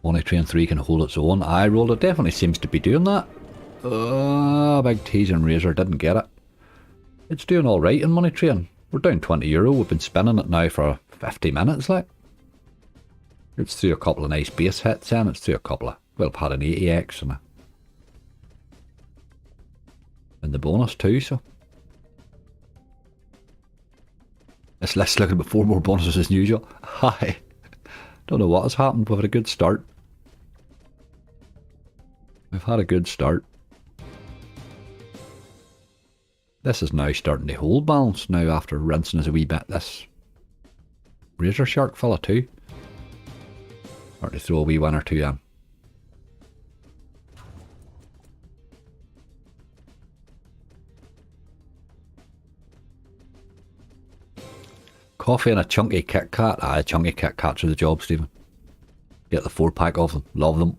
Money Train 3 can hold its own. I rolled it. Definitely seems to be doing that. Big tease and razor didn't get it. It's doing alright in Money Train. We're down €20. We've been spinning it now for 50 minutes, like. It's through a couple of nice base hits and it's through a couple of... Well, I've had an 80x and the bonus too, so... This list's looking at 4 more bonuses as usual. Hi. Don't know what has happened. We've had a good start. We've had a good start. This is now starting to hold balance now after rinsing us a wee bit. This razor shark fella too. Starting to throw a wee one or two in. Coffee and a chunky Kit Kat. Aye, chunky Kit Kats are the job, Stephen. Get the 4-pack of them. Love them.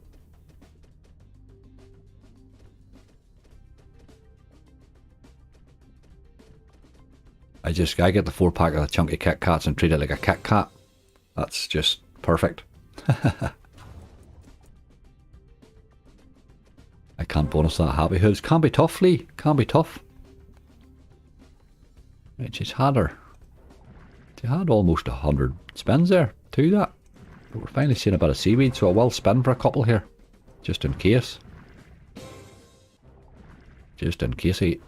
I get the 4-pack of the chunky Kit Kats and treat it like a Kit Kat. That's just perfect. I can't bonus that Happy Hoods. Can be tough, Lee. Can be tough. Right, she's had her They had almost 100 spins there to that. But we're finally seeing a bit of seaweed, so I will spin for a couple here. Just in case. Just in case he...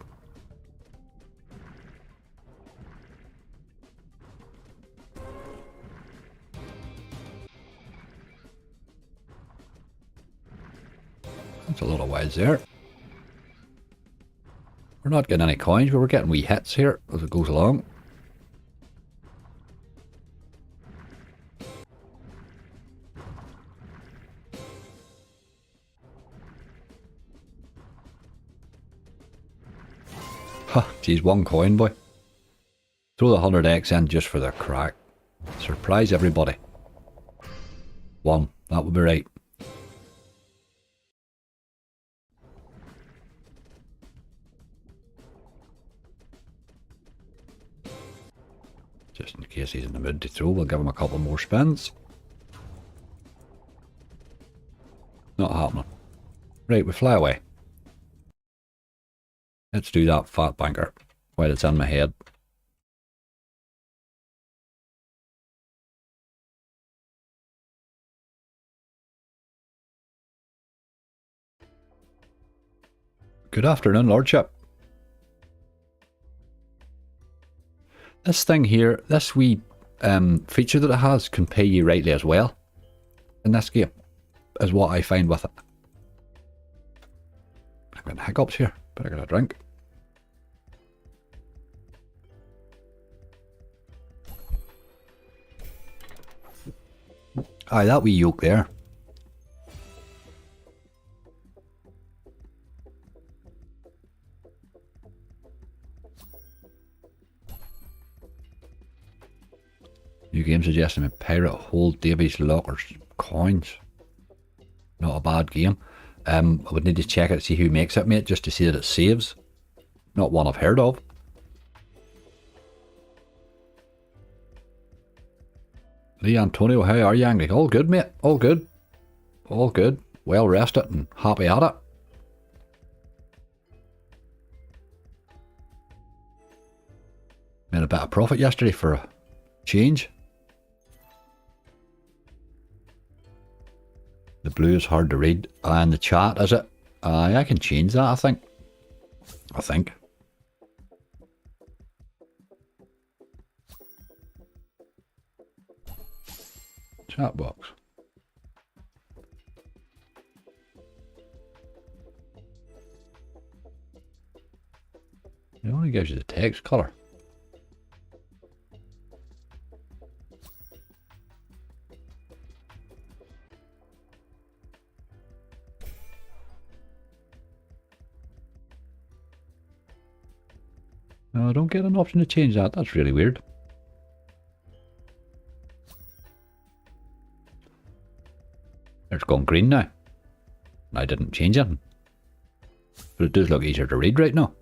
That's a lot of wilds there. We're not getting any coins, but we're getting wee hits here as it goes along. Huh, geez, 1 coin, boy. Throw the 100x in just for the crack. Surprise everybody. 1, that would be right. Just in case he's in the mood to throw, we'll give him a couple more spins. Not happening. Right, we fly away. Let's do that fat banker while it's in my head. Good afternoon, Lordship. This thing here, this wee feature that it has can pay you rightly as well in this game, is what I find with it. I'm getting hiccups here, but I got a drink. Aye, that wee yoke there. New game suggesting a pirate hold Davy's lockers coins. Not a bad game. I would need to check it to see who makes it, mate, just to see that it saves. Not one I've heard of. Lee Antonio, how are you, Angry? All good, mate. All good. All good. Well rested and happy at it. Made a bit of profit yesterday for a change. The blue is hard to read. And the chat, is it? I can change that, I think. Chat box. It only gives you the text colour. No, I don't get an option to change that. That's really weird. It's gone green now. I didn't change it. But it does look easier to read right now.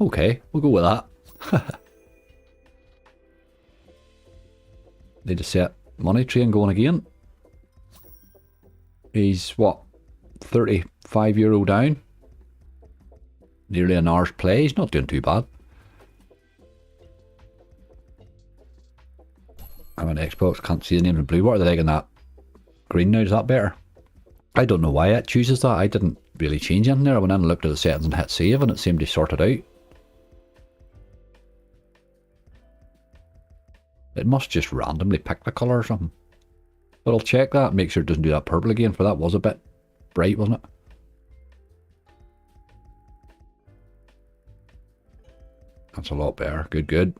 Okay, we'll go with that. Need to set money train going again. He's what? €35 down. Nearly an hour's play. He's not doing too bad. I'm on Xbox, can't see the name of blue. What are they liking that? Green now, is that better? I don't know why it chooses that. I didn't really change anything there. I went in and looked at the settings and hit save and it seemed to sort it out. It must just randomly pick the colour or something. But I'll check that and make sure it doesn't do that purple again, for that was a bit bright, wasn't it? That's a lot better. Good, good.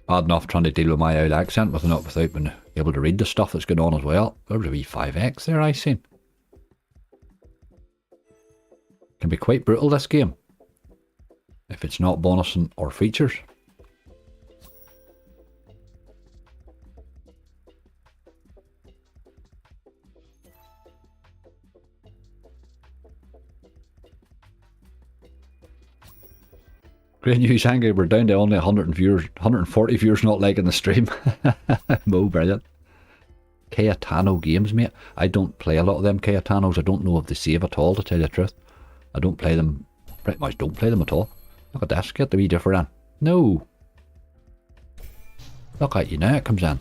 Bad enough trying to deal with my old accent without being able to read the stuff that's going on as well. There's a wee 5x there I seen. Can be quite brutal, this game, if it's not bonusing or features. Great news, Angry. We're down to only 140 viewers not liking the stream. Mo, brilliant. Cayetano games, mate. I don't play a lot of them Cayetanos. I don't know if they save at all, to tell you the truth. I don't play them Pretty much don't play them at all. Look at this, get the wee different. No. Look at you now, it comes in.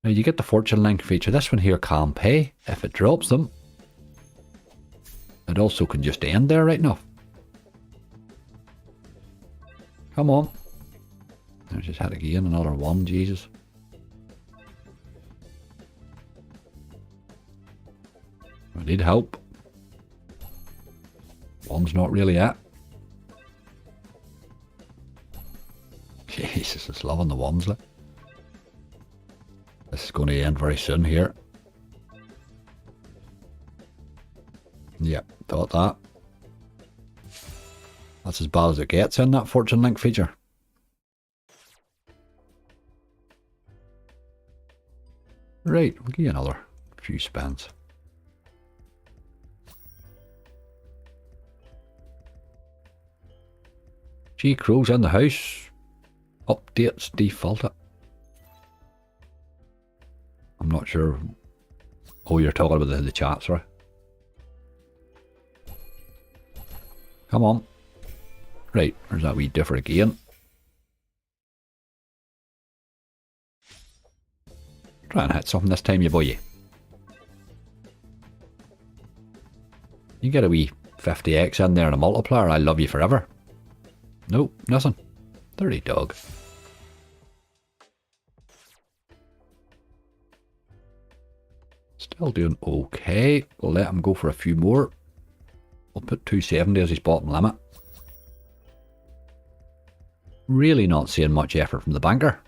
Now you get the fortune link feature. This one here can pay if it drops them. It also can just end there right enough. Come on. I just had again another one, Jesus. I need help. One's not really it. Jesus, it's loving the ones, like. This is going to end very soon here. Yep, thought that. That's as bad as it gets in that fortune link feature. Right, we'll give you another few spins. G Crow's in the house. Updates default it. I'm not sure. Oh, you're talking about the chat, sorry. Come on. Right, there's that wee differ again. Try and hit something this time, you boy. You get a wee 50x in there and a multiplier, I love you forever. Nope, nothing. Dirty dog. Still doing okay. We'll let him go for a few more. We'll put 270 as his bottom limit. Really not seeing much effort from the banker.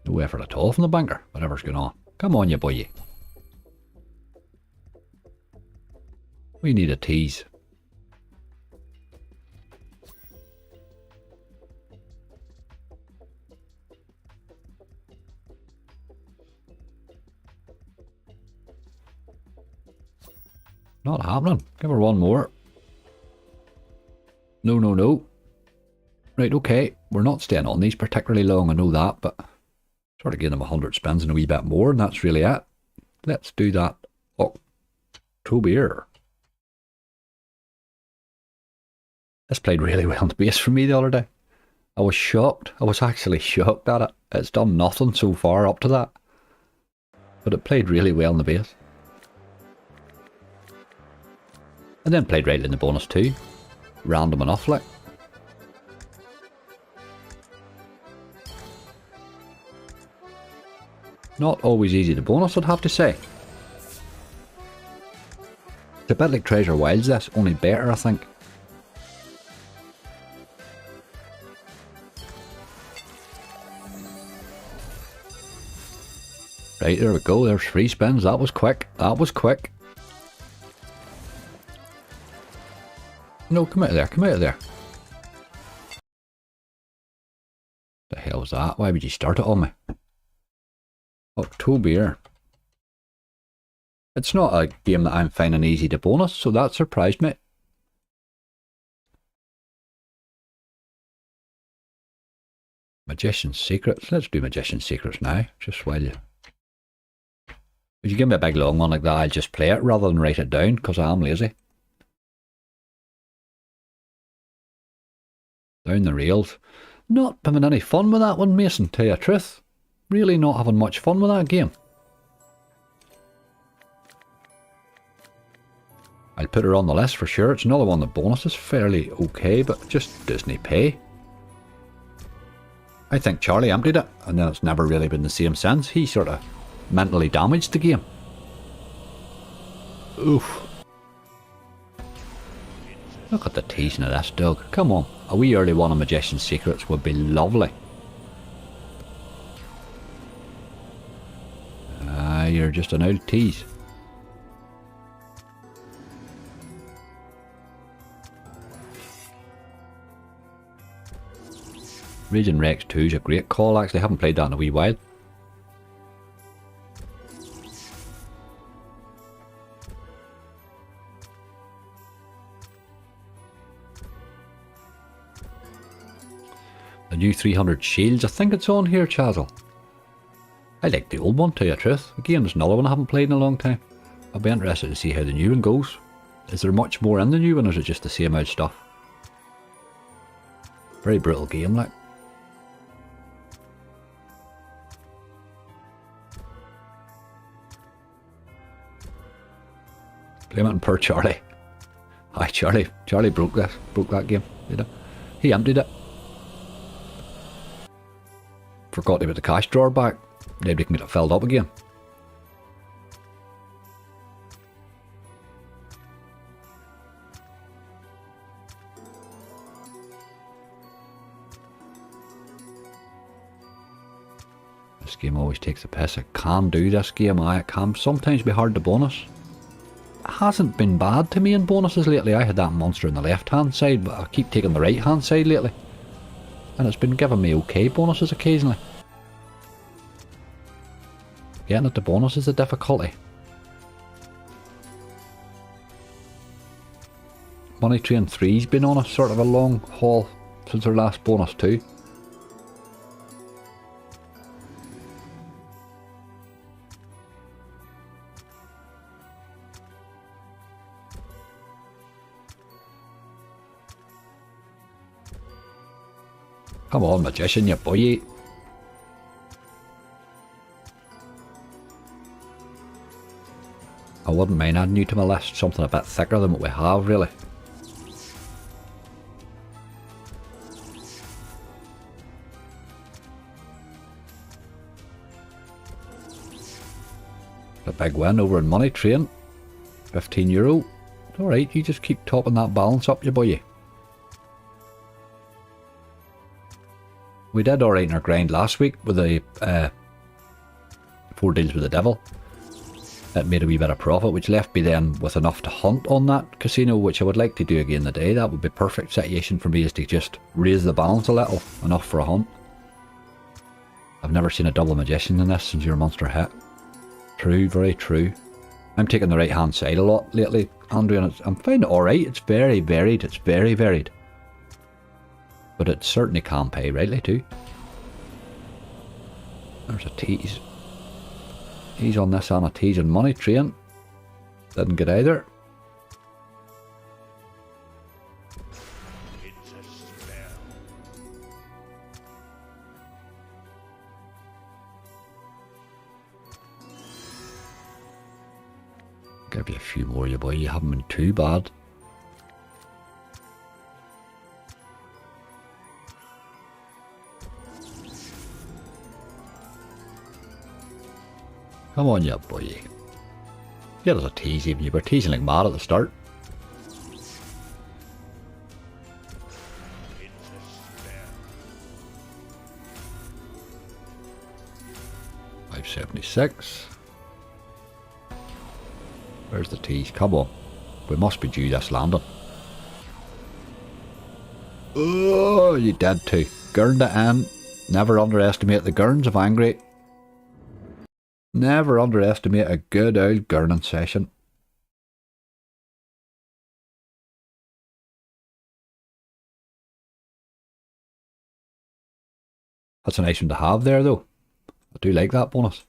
No effort at all from the banker, whatever's going on. Come on, you boy. We need a tease. Not happening. Give her one more. No, no, no. Right, okay. We're not staying on these particularly long, I know that, but sort of give them 100 spins and a wee bit more, and that's really it. Let's do that. October. This played really well on the base for me the other day. I was shocked. I was actually shocked at it. It's done nothing so far up to that. But it played really well on the base. And then played right in the bonus too. Random enough, like. Not always easy to bonus, I'd have to say. It's a bit like Treasure Wilds, this, only better, I think. Right, there we go, there's 3 spins, that was quick, that was quick. No, come out of there, come out of there. The hell was that? Why would you start it on me? October. It's not a game that I'm finding easy to bonus, so that surprised me. Magician's Secrets. Let's do Magician's Secrets now, just while you... If you give me a big long one like that, I'll just play it rather than write it down, because I am lazy. Down the rails. Not having any fun with that one, Mason, tell you the truth. Really not having much fun with that game. I'll put her on the list for sure. It's another one that bonus is fairly okay, but just Disney pay. I think Charlie emptied it, and then it's never really been the same since. He sort of mentally damaged the game. Oof. Look at the teasing of this dog. Come on, a wee early one of Magician's Secrets would be lovely. You're just an old tease. Raging Rex 2 is a great call, actually. I haven't played that in a wee while. The new 300 shields, I think it's on here, Chazzel. I like the old one, to tell you the truth. Again, there's another one I haven't played in a long time. I'll be interested to see how the new one goes. Is there much more in the new one, or is it just the same old stuff? Very brutal game, like. Blame it on poor Charlie. Aye, Charlie broke that game. You know? He emptied it. Forgot to put the cash drawer back. Nobody can get it filled up again. This game always takes a piss. I can do this game. It can sometimes be hard to bonus. It hasn't been bad to me in bonuses lately. I had that monster on the left hand side, but I keep taking the right hand side lately. And it's been giving me okay bonuses occasionally. Getting at the bonus is the difficulty. Money Train 3's been on a sort of a long haul since our last bonus too. Come on, Magician, you boy. I wouldn't mind adding you to my list, something a bit thicker than what we have, really. A big win over in Money Train. €15. Alright, you just keep topping that balance up, you boy. We did alright in our grind last week with the 4 deals with the devil. It made a wee bit of profit, which left me then with enough to hunt on that casino, which I would like to do again today. That would be a perfect situation for me, is to just raise the balance a little, enough for a hunt. I've never seen a double magician in this since your monster hit. True, very true. I'm taking the right hand side a lot lately, Andrew, and I'm finding it alright. It's very varied, it's very varied. But it certainly can pay rightly too. There's a tease. He's on this and a tease and Money Train. Didn't get either. Give you a few more, you boy. You haven't been too bad. Come on, you boy. Yeah, there's a tease even. You were teasing like mad at the start. $5.76. Where's the tease? Come on. We must be due this landing. Oh, you did too. Gurned it in. Never underestimate the gurns of Angry. Never underestimate a good old gurning session. That's a nice one to have there though. I do like that bonus.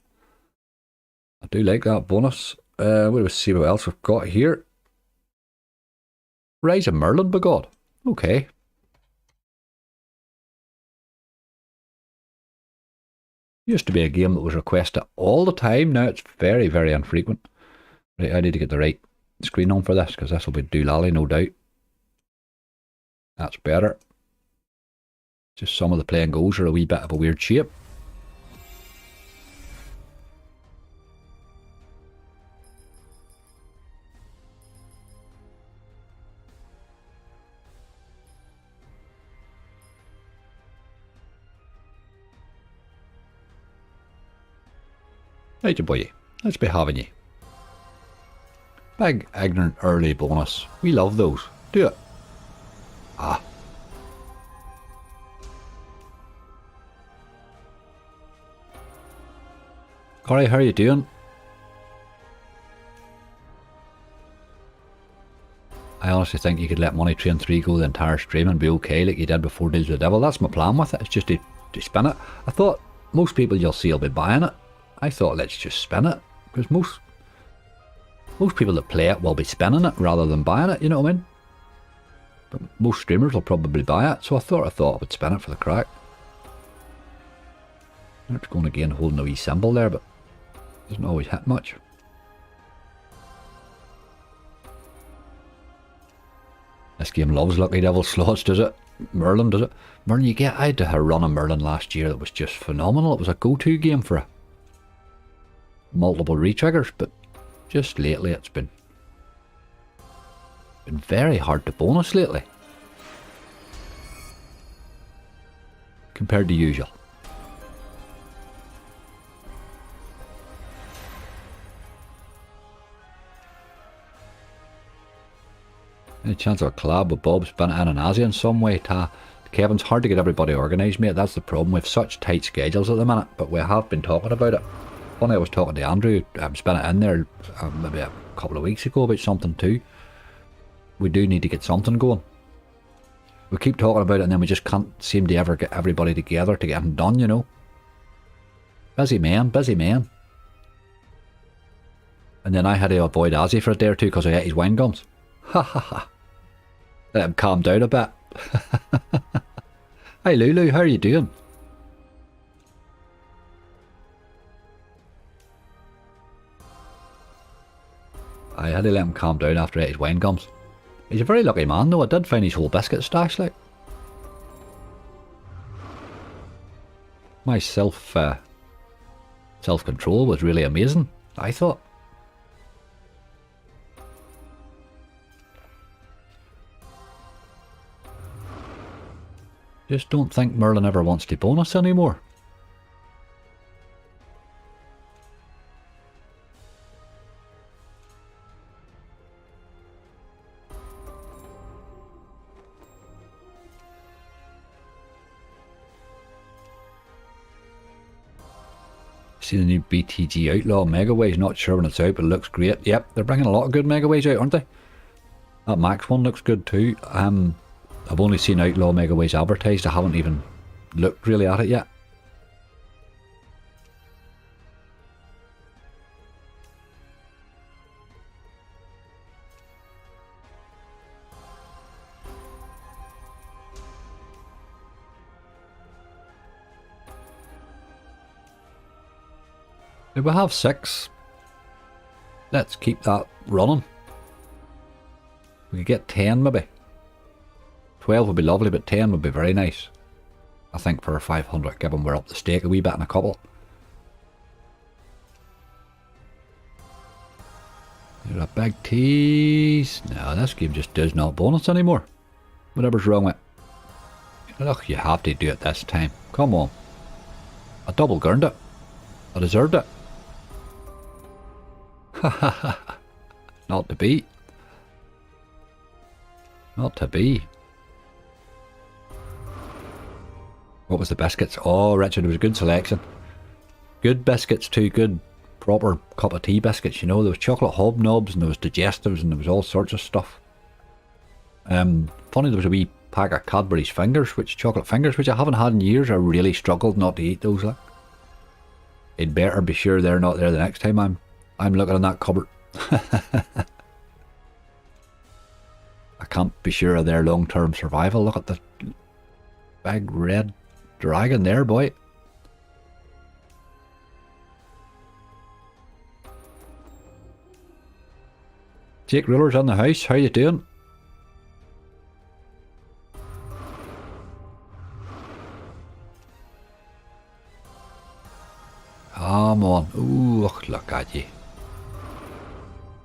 I do like that bonus. We'll see what else we've got here. Rise of Merlin, by God. Okay. Used to be a game that was requested all the time. Now it's very, very infrequent. Right, I need to get the right screen on for this, because this will be doolally, no doubt. That's better. Just some of the play and goes are a wee bit of a weird shape. Right, you boy. Let's be having you. Big, ignorant, early bonus. We love those. Do it. Ah. Corey, how are you doing? I honestly think you could let Money Train 3 go the entire stream and be okay like you did before Deals with the Devil. That's my plan with it. It's just to spin it. I thought most people you'll see will be buying it. I thought let's just spin it. Because most people that play it will be spinning it rather than buying it, you know what I mean? But most streamers will probably buy it, so I thought I would spin it for the crack. It's going again holding a wee symbol there, but doesn't always hit much. This game loves Lucky Devil slots, does it? Merlin, does it? Merlin, I had a run of Merlin last year that was just phenomenal. It was a go-to game for multiple retriggers, but just lately it's been very hard to bonus lately. Compared to usual. Any chance of a collab with Bob, Spinnet and Asia in some way? Kevin's hard to get everybody organised, mate. That's the problem. We have such tight schedules at the minute, but we have been talking about it. Funny, I was talking to Andrew, Spinnet in there maybe a couple of weeks ago about something too. We do need to get something going. We keep talking about it and then we just can't seem to ever get everybody together to get it done, you know. Busy man, busy man. And then I had to avoid Azzy for a day or two because I ate his wine gums. Ha ha ha. Let him calm down a bit. Hi Lulu, how are you doing? I had to let him calm down after he ate his wine gums. He's a very lucky man though. I did find his whole biscuit stash, like. My self-control was really amazing, I thought. Just don't think Merlin ever wants to bonus anymore. See the new BTG Outlaw Megaways, not sure when it's out, but it looks great. Yep, they're bringing a lot of good Megaways out, aren't they? That Max one looks good too. I've only seen Outlaw Megaways advertised, I haven't even looked really at it yet. We have 6. Let's keep that running. We could get 10 maybe. 12 would be lovely, but 10 would be very nice. I think for 500, given we're up the stake a wee bit in a couple. There's a big tease. No, this game just does not bonus anymore. Whatever's wrong with it. Look, you have to do it this time. Come on. I double gurned it. I deserved it. Not to be. Not to be. What was the biscuits? Oh, Richard, it was a good selection. Good biscuits too, good proper cup of tea biscuits, you know. There was chocolate hobnobs and there was digestives and there was all sorts of stuff. Funny, there was a wee pack of Cadbury's fingers, chocolate fingers, which I haven't had in years. I really struggled not to eat those, like. I'd better be sure they're not there the next time I'm looking in that cupboard. I can't be sure of their long-term survival. Look at the big red dragon there, boy. Jake Ruler's in the house. How you doing? Come on. Ooh, look at you.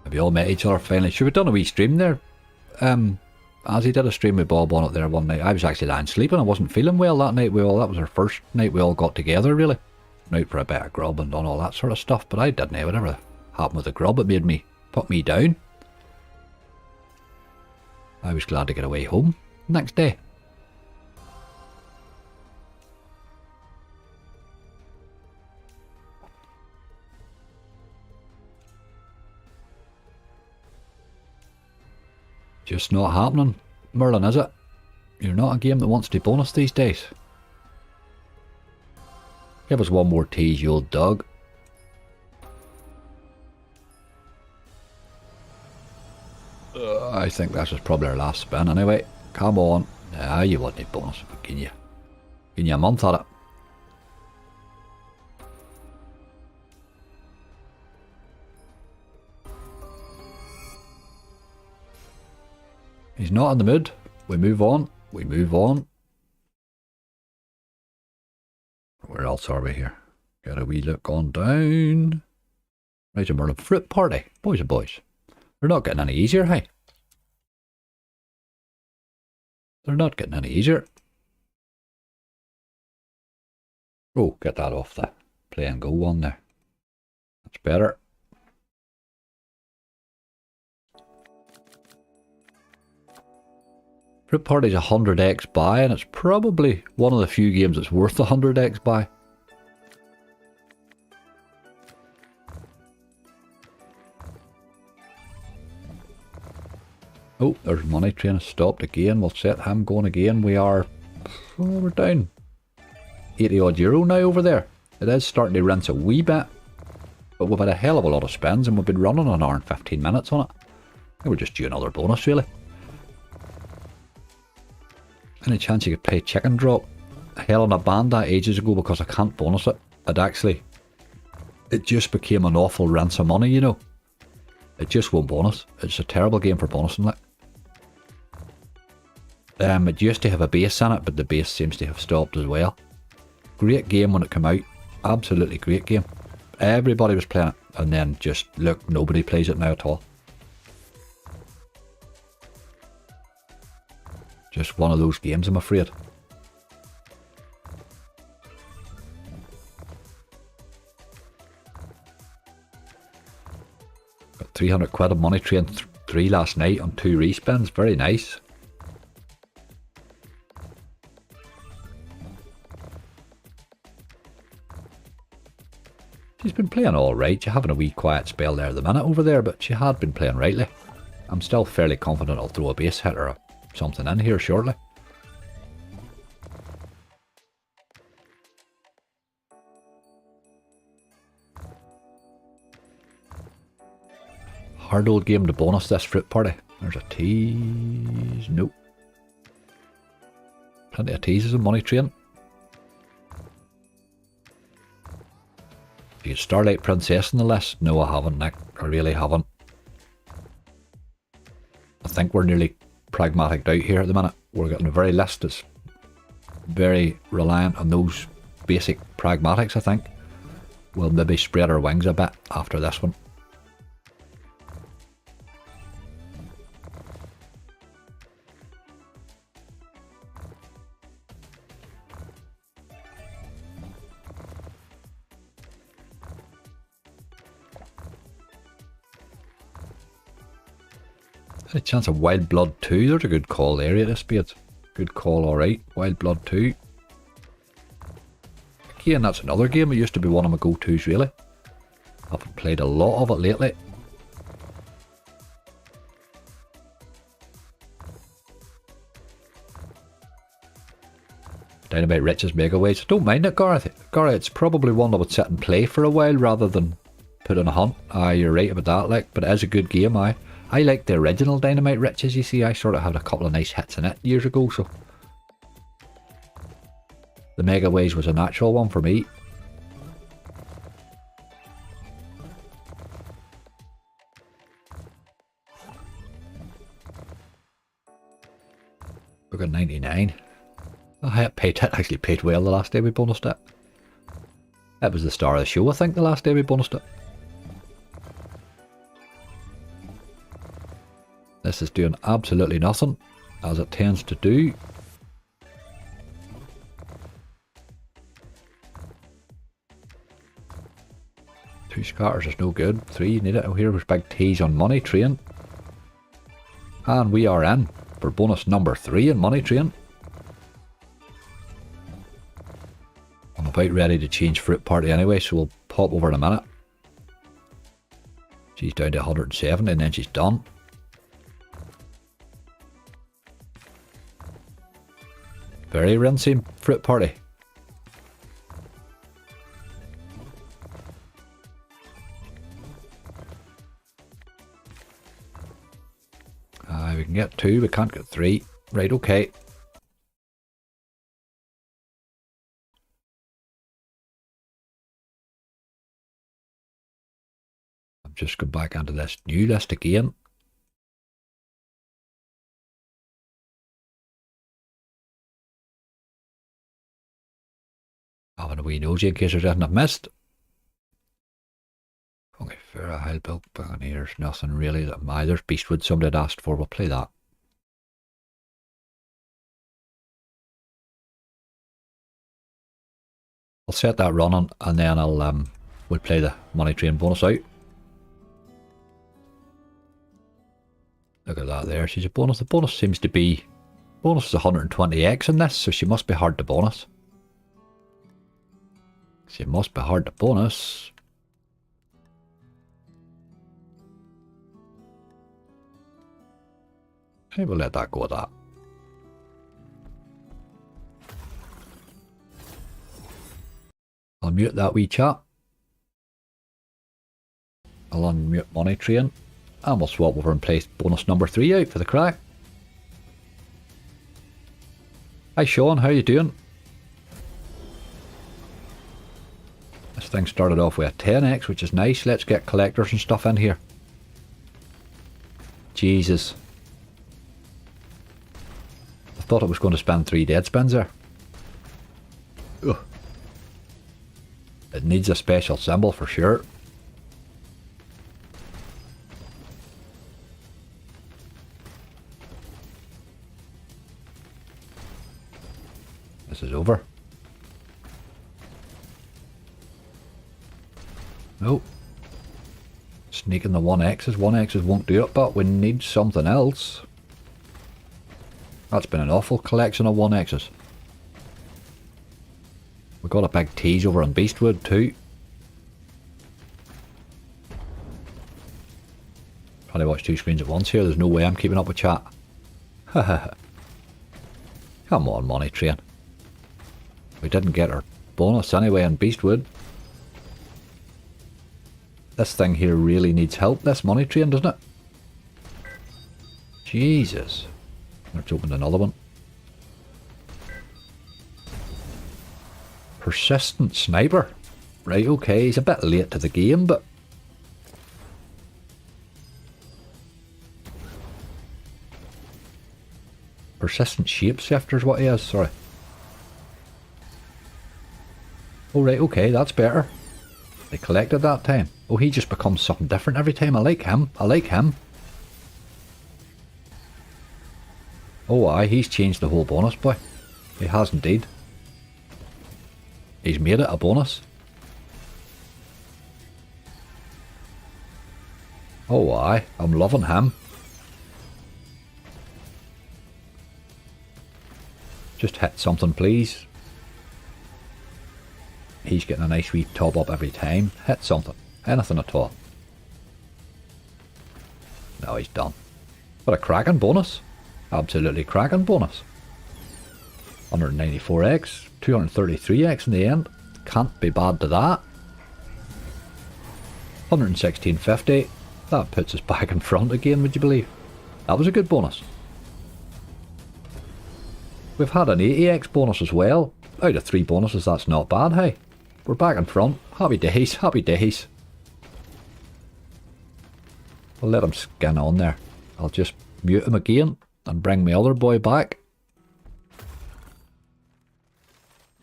Have you all met each other finally? Should we done a wee stream there? As he did a stream with Bob on it there one night. I was actually lying sleeping. I wasn't feeling well that night. That was our first night we all got together, really. Went out for a bit of grub and done all that sort of stuff. But I didn't know whatever happened with the grub. It put me down. I was glad to get away home next day. just not happening, Merlin, is it? You're not a game that wants to bonus these days. Give us one more tease, you old dog. I think this is probably our last spin anyway. Come on. Nah, you wouldn't need bonus. Can you? Can you a month at it? He's not in the mood. We move on. We move on. Where else are we here? Get a wee look on down. Right, a Merlin fruit party. Boys and boys. They're not getting any easier, hey? They're not getting any easier. Oh, get that off the play and go one there. That's better. Fruit Party's 100x buy, and it's probably one of the few games that's worth 100x buy. Oh, there's Money Train stopped again. We'll set him going again. We're down 80 odd euro now over there. It is starting to rinse a wee bit, but we've had a hell of a lot of spins and we've been running an hour and 15 minutes on it. I think we're just due another bonus really. Any chance you could play Chicken Drop? Hell, on a banned that ages ago because I can't bonus it. It just became an awful rinse of money, you know. It just won't bonus. It's a terrible game for bonusing, like. It used to have a base in it, but the base seems to have stopped as well. Great game when it came out. Absolutely great game. Everybody was playing it, and then just, look, nobody plays it now at all. Just one of those games, I'm afraid. Got 300 quid of Money Train 3 last night on 2 respins. Very nice. She's been playing alright. She's having a wee quiet spell there at the minute over there, but she had been playing rightly. I'm still fairly confident I'll throw a base hit or something in here shortly. Hard old game to bonus this Fruit Party. There's a tease. Nope. Plenty of teases in Money Train. Do you Starlight Princess on the list? No, I haven't, Nick. I really haven't. I think we're nearly pragmatic out here at the minute. We're getting a very list that's very reliant on those basic pragmatics, I think. We'll maybe spread our wings a bit after this one. Had a chance of Wild Blood 2. There's a good call there at this spade. Good call, alright. Wild Blood 2. Again, that's another game. It used to be one of my go-tos, really. Haven't played a lot of it lately. Dynamite Riches Mega Waves. I don't mind it, Gareth. Gareth, it's probably one I would sit and play for a while rather than put on a hunt. Aye, you're right about that, like, but it is a good game, aye. I like the original Dynamite Riches, you see. I sort of had a couple of nice hits in it years ago, so the Mega Waves was a natural one for me. Look at 99. Oh, it actually paid well the last day we bonused it. That was the star of the show, I think, the last day we bonused it. This is doing absolutely nothing, as it tends to do. Two scatters is no good. 3, need it. Oh, here was big tease on Money Train. And we are in for bonus number 3 in Money Train. I'm about ready to change Fruit Party anyway, so we'll pop over in a minute. She's down to 170 and then she's done. Very rinsy fruit party. We can get 2, we can't get 3. Right, okay. I'm just going back into this new list again. Having a wee nosy in case there's anything I've missed. Okay, fair I'll build Buccaneers. Nothing really that there's Beastwood somebody had asked for. We'll play that. I'll set that running and then we'll play the money train bonus out. Look at that there. She's a bonus. The bonus seems to be bonus is 120x in this, so she must be hard to bonus. She must be hard to bonus. Okay, we'll let that go at that. I'll mute that wee chat. I'll unmute money train. And we'll swap over and place bonus number 3 out for the crack. Hi Sean, how you doing? This thing started off with a 10x, which is nice. Let's get collectors and stuff in here. Jesus. I thought it was going to spend 3 dead spins there. Ugh. It needs a special symbol for sure. This is over. Nope. Sneaking the 1x's. 1x's won't do it, but we need something else. That's been an awful collection of 1x's. We've got a big tease over on Beastwood too. Probably watch 2 screens at once here. There's no way I'm keeping up with chat. Come on, money train. We didn't get our bonus anyway on Beastwood. This thing here really needs help, this money train, doesn't it? Jesus. Let's open another one. Persistent sniper. Right, okay, he's a bit late to the game, but... Persistent shapeshifter's what he is, sorry. Oh right, okay, that's better. They collected that time. Oh, he just becomes something different every time. I like him. I like him. Oh aye, he's changed the whole bonus, boy. He has indeed. He's made it a bonus. Oh aye, I'm loving him. Just hit something, please. He's getting a nice wee top up every time. Hit something. Anything at all. Now he's done. What a cracking bonus. Absolutely cracking bonus. 194x. 233x in the end. Can't be bad to that. 116.50. That puts us back in front again, would you believe? That was a good bonus. We've had an 80x bonus as well. Out of 3 bonuses, that's not bad, hey? We're back in front. Happy days, happy days. I'll let him scan on there. I'll just mute him again and bring my other boy back.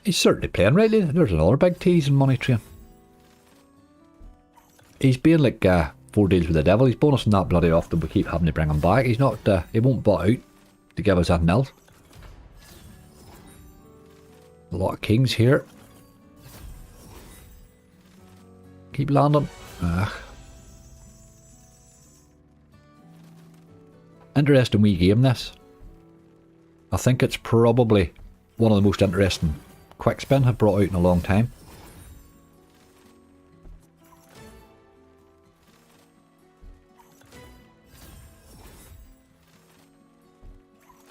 He's certainly playing rightly. There's another big tease in money train. He's being like 4 deals with the devil. He's bonusing that bloody often. We keep having to bring him back. He's not. He won't butt out to give us anything else. A lot of kings here. Keep landing. Ugh. Interesting wee game this. I think it's probably one of the most interesting quick spin I've brought out in a long time.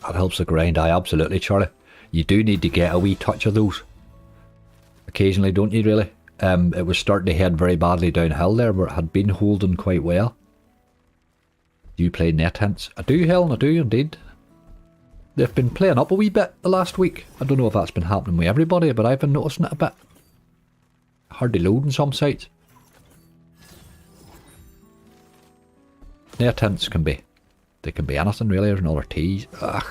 That helps the grind, aye, absolutely, Charlie. You do need to get a wee touch of those occasionally, don't you, really? It was starting to head very badly downhill there, but it had been holding quite well. Do you play net hints? I do, Helen, I do indeed. They've been playing up a wee bit the last week. I don't know if that's been happening with everybody, but I've been noticing it a bit. Hard to load on some sites. Net hints can be, they can be anything really. There's another tease. Ugh.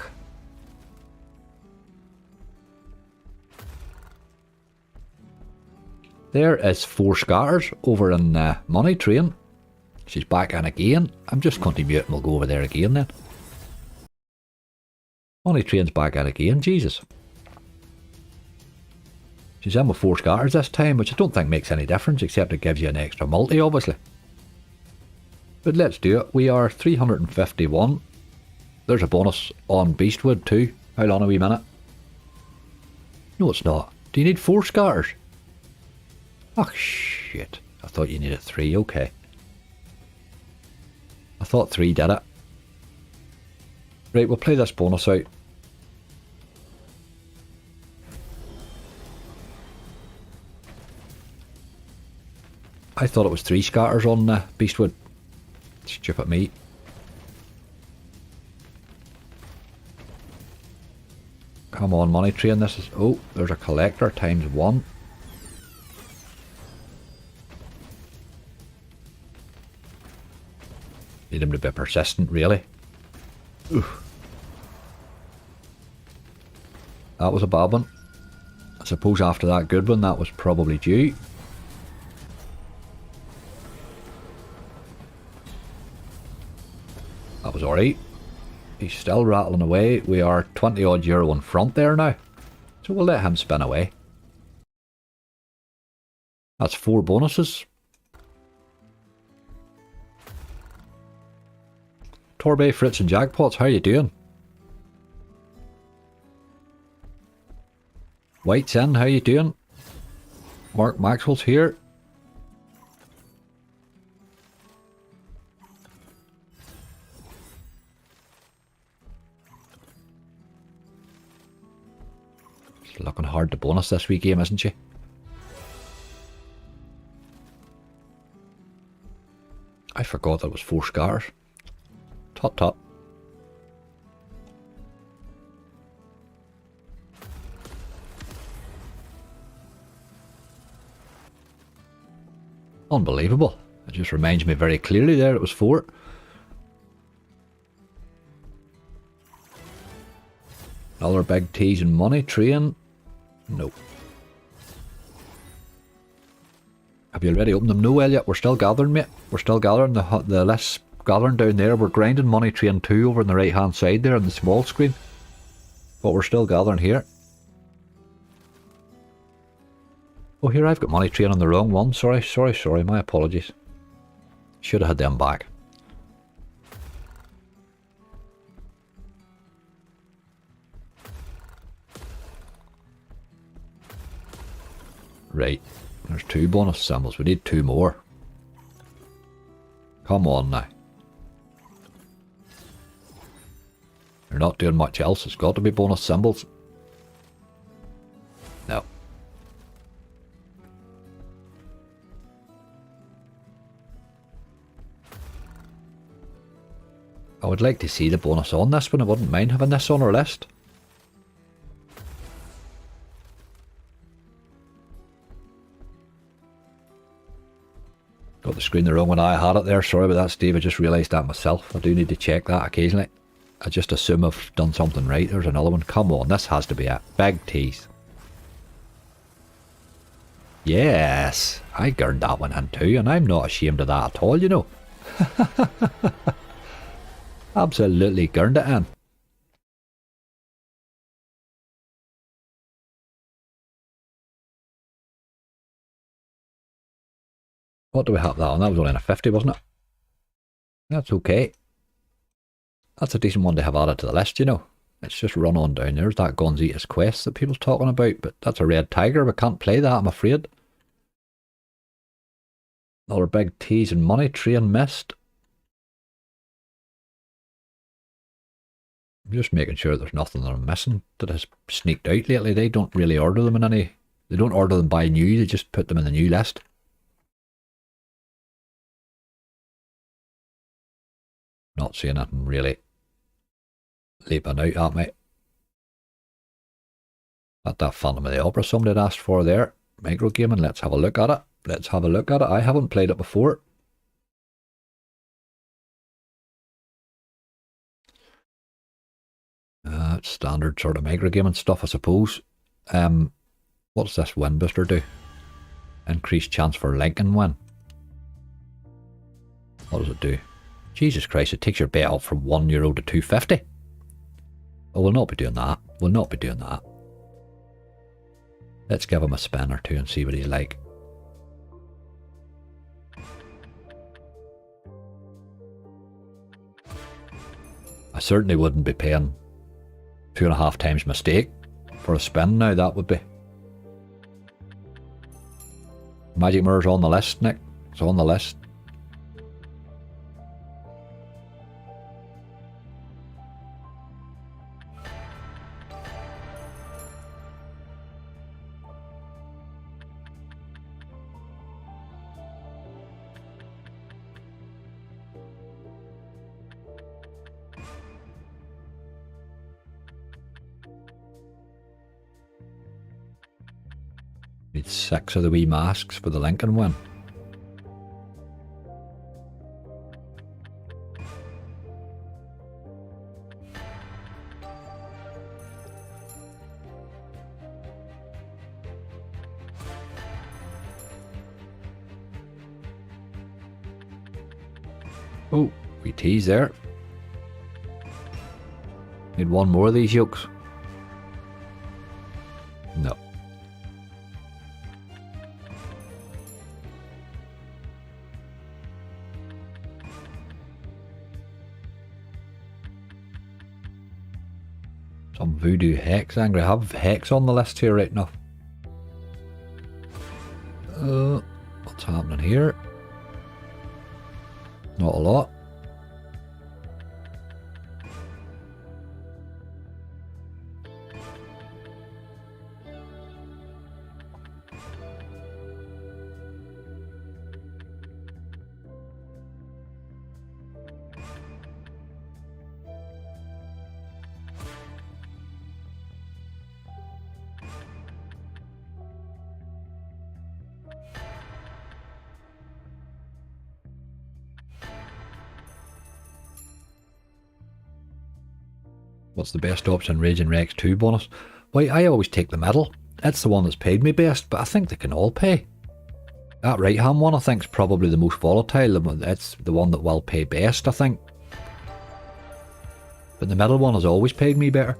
There is 4 scatters over in Money Train. She's back in again. I'm just going to mute and we'll go over there again then. Money Train's back in again, Jesus. She's in with 4 scatters this time, which I don't think makes any difference, except it gives you an extra multi, obviously. But let's do it. We are 351. There's a bonus on Beastwood too. Hold on a wee minute. No, it's not. Do you need 4 scatters? Oh, shit. I thought you needed 3. Okay. I thought 3 did it. Right, we'll play this bonus out. I thought it was 3 scatters on Beastwood. Stupid me. Come on, Money Train, this is... Oh, there's a collector times 1. Need him to be persistent, really. Oof. That was a bad one. I suppose after that good one, that was probably due. That was alright. He's still rattling away. We are 20 odd euro in front there now. So we'll let him spin away. That's 4 bonuses. Torbay, Fritz and Jackpots, how you doing? White's in, how you doing? Mark Maxwell's here. She's looking hard to bonus this wee game, isn't she? I forgot that was 4 scatters. Tut tut. Unbelievable. It just reminds me very clearly there it was 4. Another big tease and Money Train. No. Have you already opened them? No, Elliot. We're still gathering, mate. We're still gathering. The list's gathering down there. We're grinding Money Train 2 over on the right hand side there on the small screen. But we're still gathering here. Oh, here I've got Money Train on the wrong one. Sorry. My apologies. Should have had them back. Right. There's 2 bonus symbols. We need 2 more. Come on now. You're not doing much else. It's got to be bonus symbols. No. I would like to see the bonus on this one. I wouldn't mind having this on our list. Got the screen the wrong when I had it there. Sorry about that, Steve. I just realised that myself. I do need to check that occasionally. I just assume I've done something right. There's another one. Come on, this has to be it. Big tease. Yes, I gurned that one in too, and I'm not ashamed of that at all, you know. Absolutely gurned it in. What do we have that on? That was only in a 50, wasn't it? That's okay. That's a decent one to have added to the list, you know. Let's just run on down. There's that Gonzita's quest that people's talking about, but that's a red tiger. We can't play that, I'm afraid. Another big tease and Money Train missed. I'm just making sure there's nothing that I'm missing that has sneaked out lately. They don't really order them in any... They don't order them by new, they just put them in the new list. Not seeing anything really leaping out at me. At that Phantom of the Opera somebody had asked for there. Micro gaming, let's have a look at it. Let's have a look at it. I haven't played it before. Standard sort of micro gaming stuff, I suppose. What does this win booster do? Increased chance for Lincoln win. What does it do? Jesus Christ, it takes your bet up from €1 to 250. Oh, we'll not be doing that. We'll not be doing that. Let's give him a spin or two and see what he's like. I certainly wouldn't be paying 2.5 times mistake for a spin now, that would be. Magic Mirror's on the list, Nick. It's on the list. Need 6 of the wee masks for the Lincoln win. Oh, we tease there. Need one more of these yolks. No. Some voodoo hex angry. I have hex on the list here right now. What's happening here? Not a lot. What's the best option? Raging Rex 2 bonus? Why, I always take the middle. It's the one that's paid me best, but I think they can all pay. That right hand one I think is probably the most volatile. It's the one that will pay best, I think. But the middle one has always paid me better.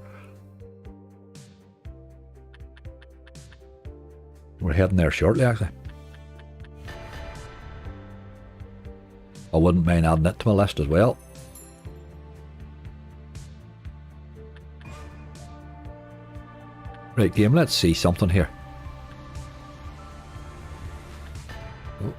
We're heading there shortly, actually. I wouldn't mind adding it to my list as well. Right, game, let's see something here. Oh.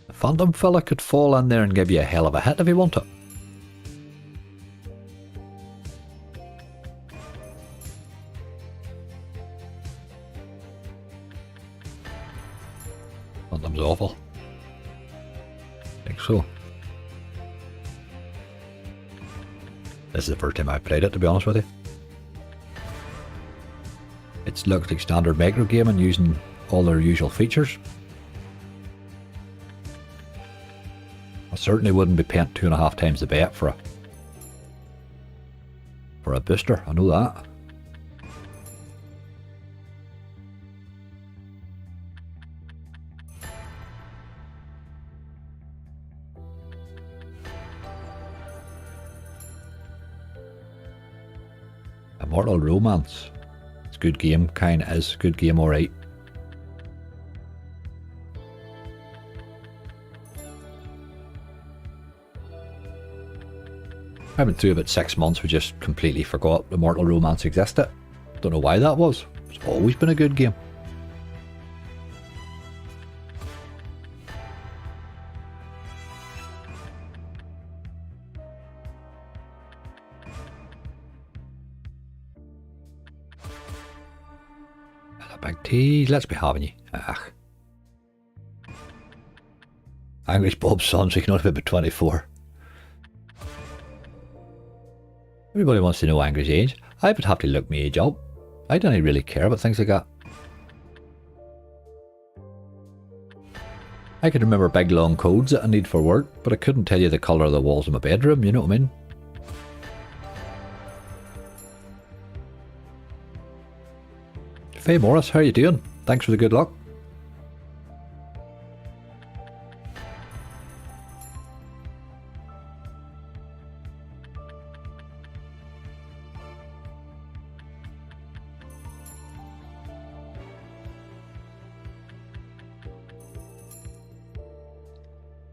The Phantom fella could fall in there and give you a hell of a hit if he wanted. Phantom's awful. I think so. This is the first time I've played it, to be honest with you. It looks like standard micro gaming using all their usual features. I certainly wouldn't be paying 2.5 times the bet for a booster, I know that. Immortal Romance. It's a good game, kinda is. Good game, alright. I've been through about 6 months. We just completely forgot Immortal Romance existed. Don't know why that was. It's always been a good game. A big tease. Let's be having you. Ach. Angry Bob's son, so you can only be about 24. Everybody wants to know Angry's age. I would have to look my age up. I don't really care about things like that. I could remember big long codes that I need for work, but I couldn't tell you the colour of the walls in my bedroom, you know what I mean? Faye Morris, how are you doing? Thanks for the good luck.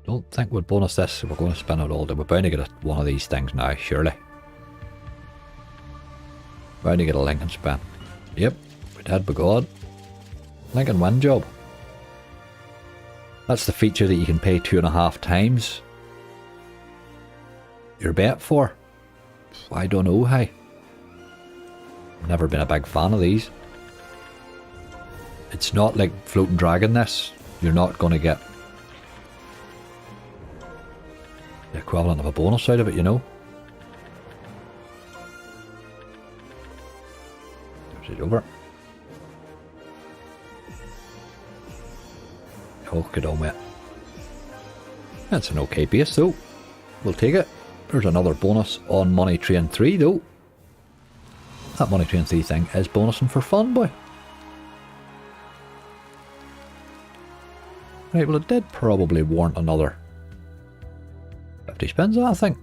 Don't think we'll bonus this. We're going to spin it all day. We're bound to get one of these things now, surely. Bound to get a Lincoln spin. Yep, we did, by God. Lincoln win job. That's the feature that you can pay 2.5 times your bet for. I don't know, hey. Never been a big fan of these. It's not like Floating Dragon this. You're not going to get the equivalent of a bonus out of it, you know. There's it over. Oh, get on with it. That's an okay base though. We'll take it. There's another bonus on Money Train 3 though. That Money Train 3 thing is bonusing for fun, boy. Right, well it did probably warrant another 50 spins, I think.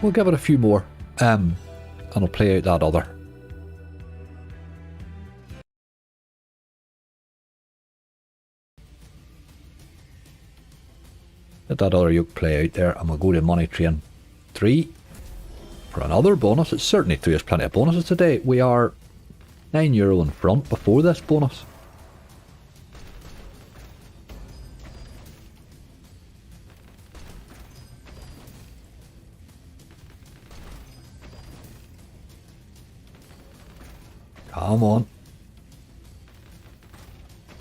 We'll give it a few more, and I'll play out that other. Let that other yoke play out there, and we'll go to Money Train 3 for another bonus. It certainly threw us plenty of bonuses today. We are €9 in front before this bonus. Come on.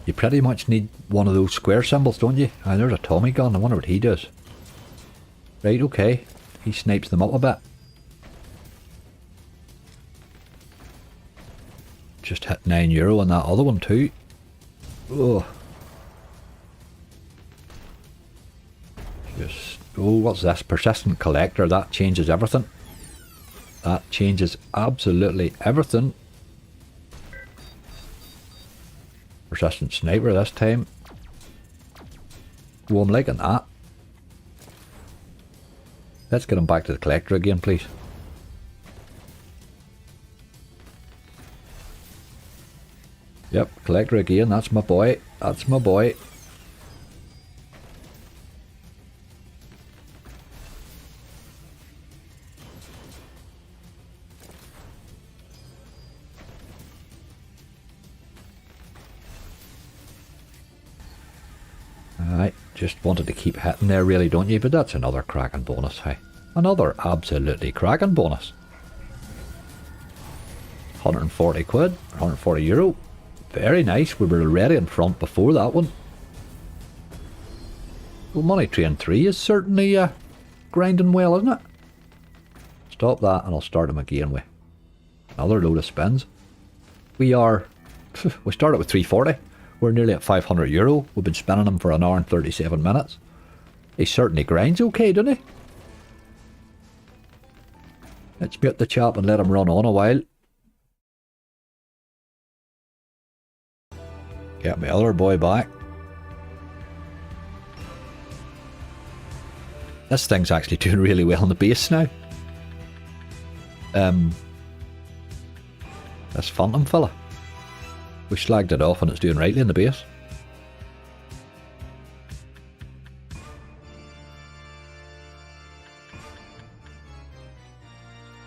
You pretty much need one of those square symbols, don't you? And there's a Tommy gun. I wonder what he does. Right, okay. He snipes them up a bit. Just hit €9 on that other one too. Oh. Just, oh, what's this? Persistent Collector. That changes everything. That changes absolutely everything. Persistent Sniper this time. Oh, I'm liking that. Let's get him back to the Collector again, please. Yep, Collector again. That's my boy. That's my boy. Alright, just wanted to keep hitting there really, don't you? But that's another cracking bonus, hey. Another absolutely cracking bonus. 140 quid, €140. Very nice, we were already in front before that one. Well, Money Train 3 is certainly grinding well, isn't it? Stop that and I'll start him again with another load of spins. We started with 340. We're nearly at €500. We've been spinning him for 1 hour and 37 minutes. He certainly grinds okay, doesn't he? Let's mute the chap and let him run on a while. Get my other boy back. This thing's actually doing really well on the base now. This Phantom fella. We slagged it off and it's doing rightly in the base.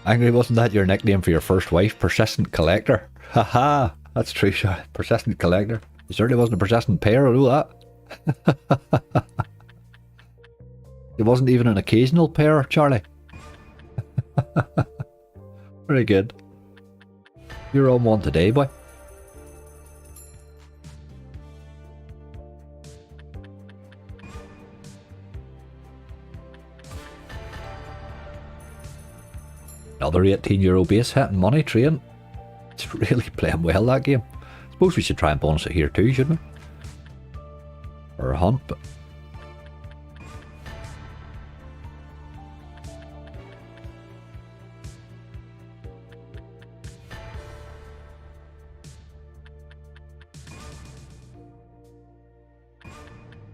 Angry, wasn't that your nickname for your first wife? Persistent collector. Haha, that's true, sure. Persistent collector. You certainly wasn't a persistent payer, I know that. It wasn't even an occasional pair, Charlie. Very good. You're on one today, boy. Another €18 base hit and money train. It's really playing well, that game. I suppose we should try and bonus it here too, shouldn't we? Or a hunt, but...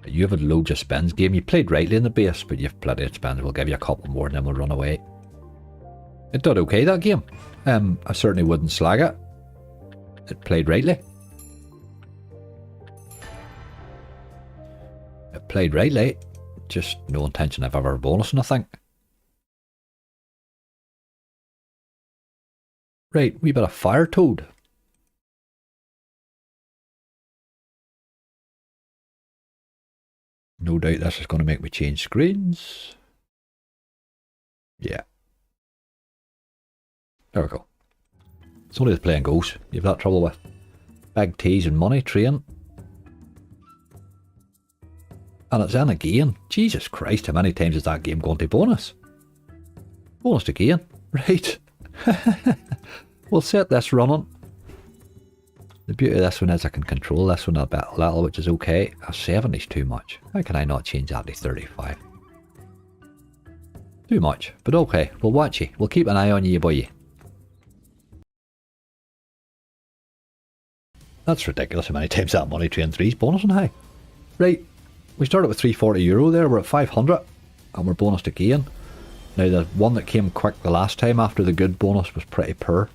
You have loads of spins, game. You played rightly in the base, but you've plenty of spins. We'll give you a couple more and then we'll run away. It did okay, that game. I certainly wouldn't slag it. It played rightly. It played rightly. Just no intention of ever bonusing, I think. Right, wee bit of fire toad. No doubt this is going to make me change screens. Yeah. There we go. It's only the playing goes you've got trouble with. Big T's and money train. And it's in again. Jesus Christ, how many times is that game going to bonus? Bonus again. Right. We'll set this running. The beauty of this one is I can control this one a bit little, which is okay. A 70's too much. How can I not change that to 35? Too much, but okay. We'll watch you. We'll keep an eye on you, boy. That's ridiculous how many times that money train 3's bonusing high. Right, we started with €340 there, we're at 500 and we're bonused again. Now the one that came quick the last time after the good bonus was pretty poor.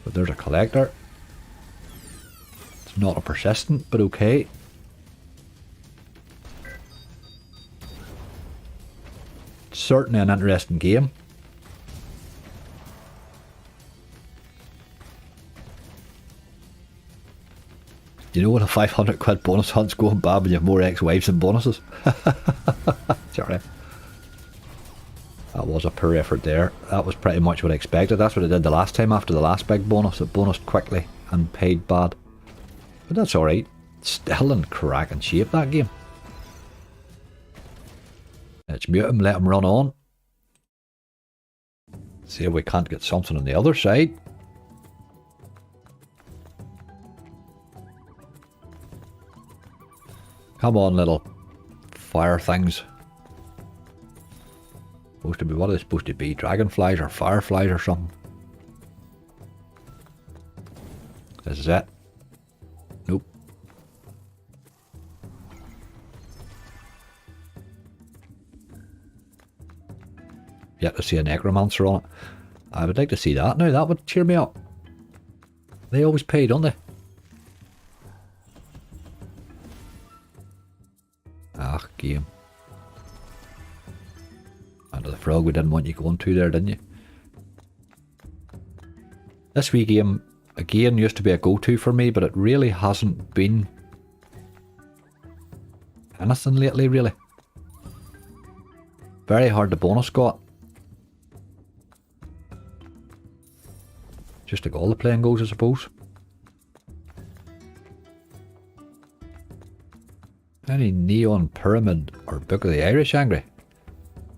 But there's a collector. It's not a persistent, but okay. Certainly an interesting game. You know when a 500 quid bonus hunt's going bad when you have more ex-wives than bonuses? Sorry. That was a poor effort there. That was pretty much what I expected. That's what I did the last time after the last big bonus. It bonused quickly and paid bad. But that's alright. Still in cracking shape, that game. Let's mute him, let him run on. See if we can't get something on the other side. Come on, little fire things. Supposed to be, what are they supposed to be? Dragonflies or fireflies or something? This is it. Nope. Yet to see a necromancer on it. I would like to see that now. That would cheer me up. They always pay, don't they? Ah, game. Under the frog we didn't want you going to there, didn't you? This wee game, again, used to be a go-to for me, but it really hasn't been anything lately, really. Very hard to bonus got. Just like all the playing goes, I suppose. Any Neon Pyramid or Book of the Irish, Angry?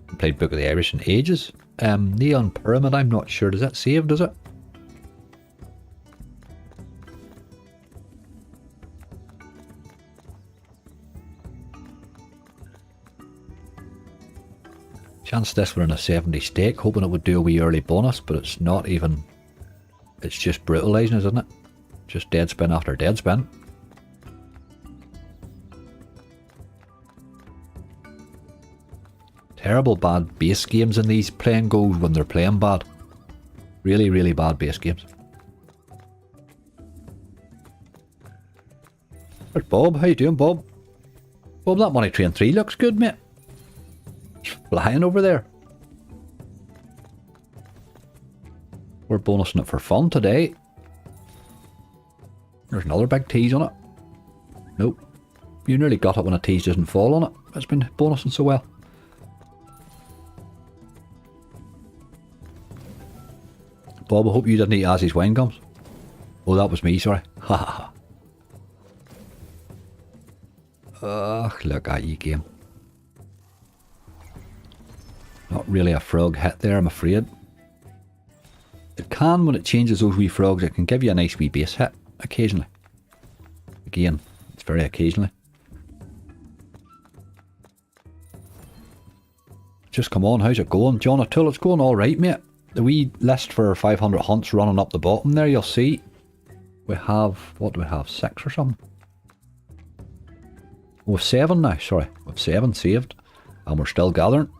I played Book of the Irish in ages. Neon Pyramid, I'm not sure. Does that save, does it? Chance this one in a 70 stake, hoping it would do a wee early bonus, but it's not even. It's just brutalising, isn't it? Just dead spin after dead spin. Terrible bad base games in these playing goes when they're playing bad. Really, really bad base games. There's Bob. How you doing, Bob? Bob, that Money Train 3 looks good, mate. He's flying over there. We're bonusing it for fun today. There's another big tease on it. Nope. You nearly got it when a tease doesn't fall on it. It's been bonusing so well. Bob, I hope you didn't eat Azzy's wine gums. Oh, that was me, sorry. Ha ha ha. Ugh, look at you, game. Not really a frog hit there, I'm afraid. It can, when it changes those wee frogs, it can give you a nice wee base hit, occasionally. Again, it's very occasionally. Just come on, how's it going? John O'Toole, it's going alright, mate. The wee list for 500 hunts running up the bottom there, you'll see. We have, what do we have, 6 or something? We have 7 now, sorry. We have 7 saved. And we're still gathering.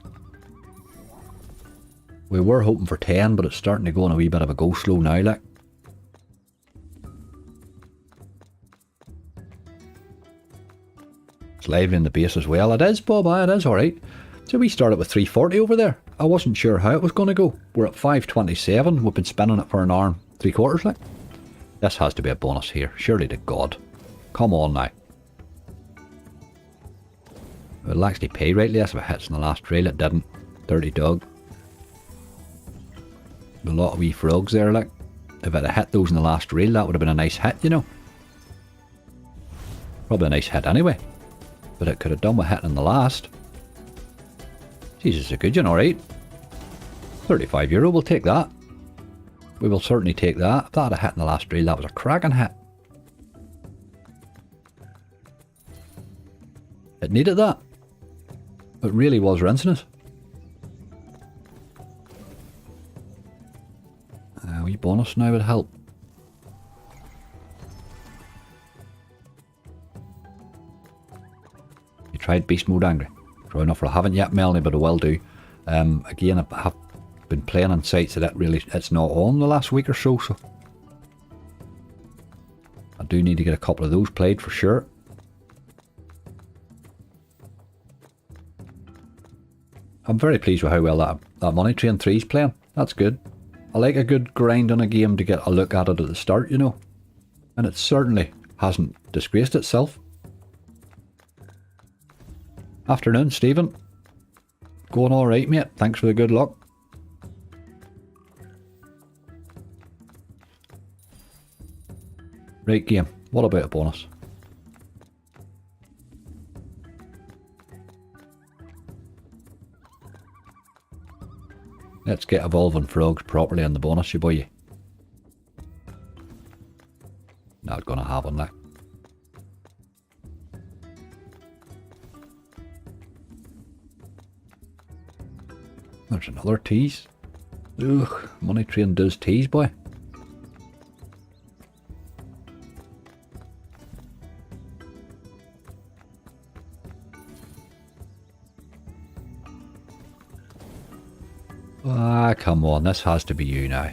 We were hoping for 10, but it's starting to go on a wee bit of a go slow now, like. It's lively in the base as well. It is, Bob, it is alright. So we started with 340 over there. I wasn't sure how it was going to go. We're at 527. We've been spinning it for an hour and 3/4, like. This has to be a bonus here. Surely to God. Come on now. It'll actually pay rightly if it hits in the last rail. It didn't. Dirty dog. A lot of wee frogs there, like. If it had hit those in the last rail, that would have been a nice hit, you know. Probably a nice hit anyway. But it could have done with hitting in the last. Jesus, it's a good one, alright. €35, we'll take that. We will certainly take that. If that had hit in the last reel, that was a cracking hit. It needed that. It really was rinsing it. A wee bonus now would help. You tried beast mode angry? True enough, I haven't yet, Melanie, but I will do. Again, I have been playing on sites that it's not on the last week or so, so I do need to get a couple of those played for sure. I'm very pleased with how well that Money Train 3 is playing. That's good. I like a good grind on a game to get a look at it at the start, you know. And it certainly hasn't disgraced itself. Afternoon, Stephen. Going alright, mate. Thanks for the good luck. Right, game. What about a bonus? Let's get evolving frogs properly on the bonus, you boy. Not gonna have one, like. There's another tease. Ugh, Money Train does tease, boy. Ah, come on, this has to be you now.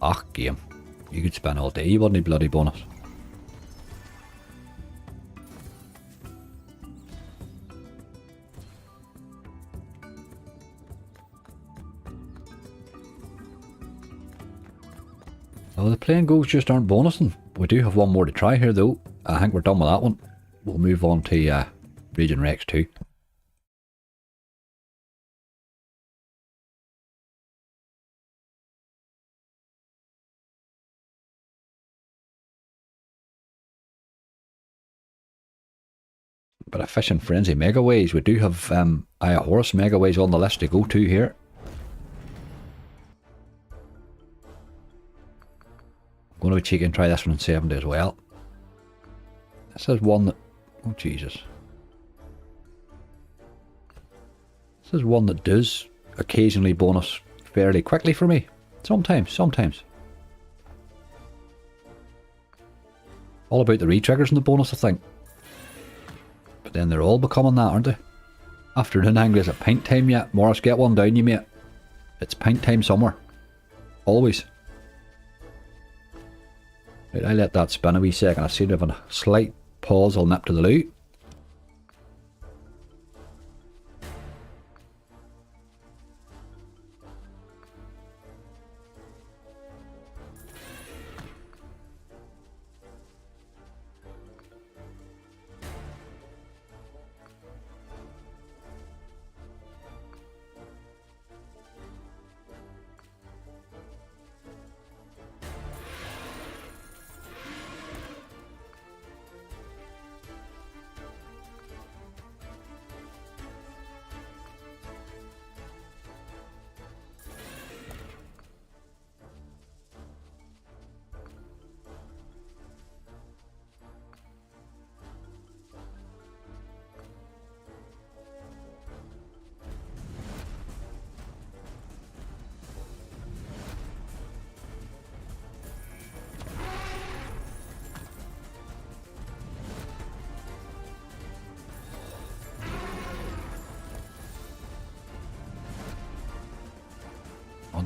Ach, game. You could spend all day, wouldn't you, bloody bonus? Oh, the playing goals just aren't bonusing. We do have one more to try here, though. I think we're done with that one. We'll move on to Region Rex 2. But a Fishing Frenzy Megaways. We do have Aya Horse Megaways on the list to go to here. I'm going to be cheeky and try this one in 70 as well. This is one that... Oh, Jesus. This is one that does occasionally bonus fairly quickly for me. Sometimes. All about the re-triggers and the bonus, I think. But then they're all becoming that, aren't they? Afternoon angry, is it pint time yet? Morris, get one down you, mate. It's pint time somewhere. Always. Right, I let that spin a wee second. I seem to have a slight pause. I'll nip to the loo.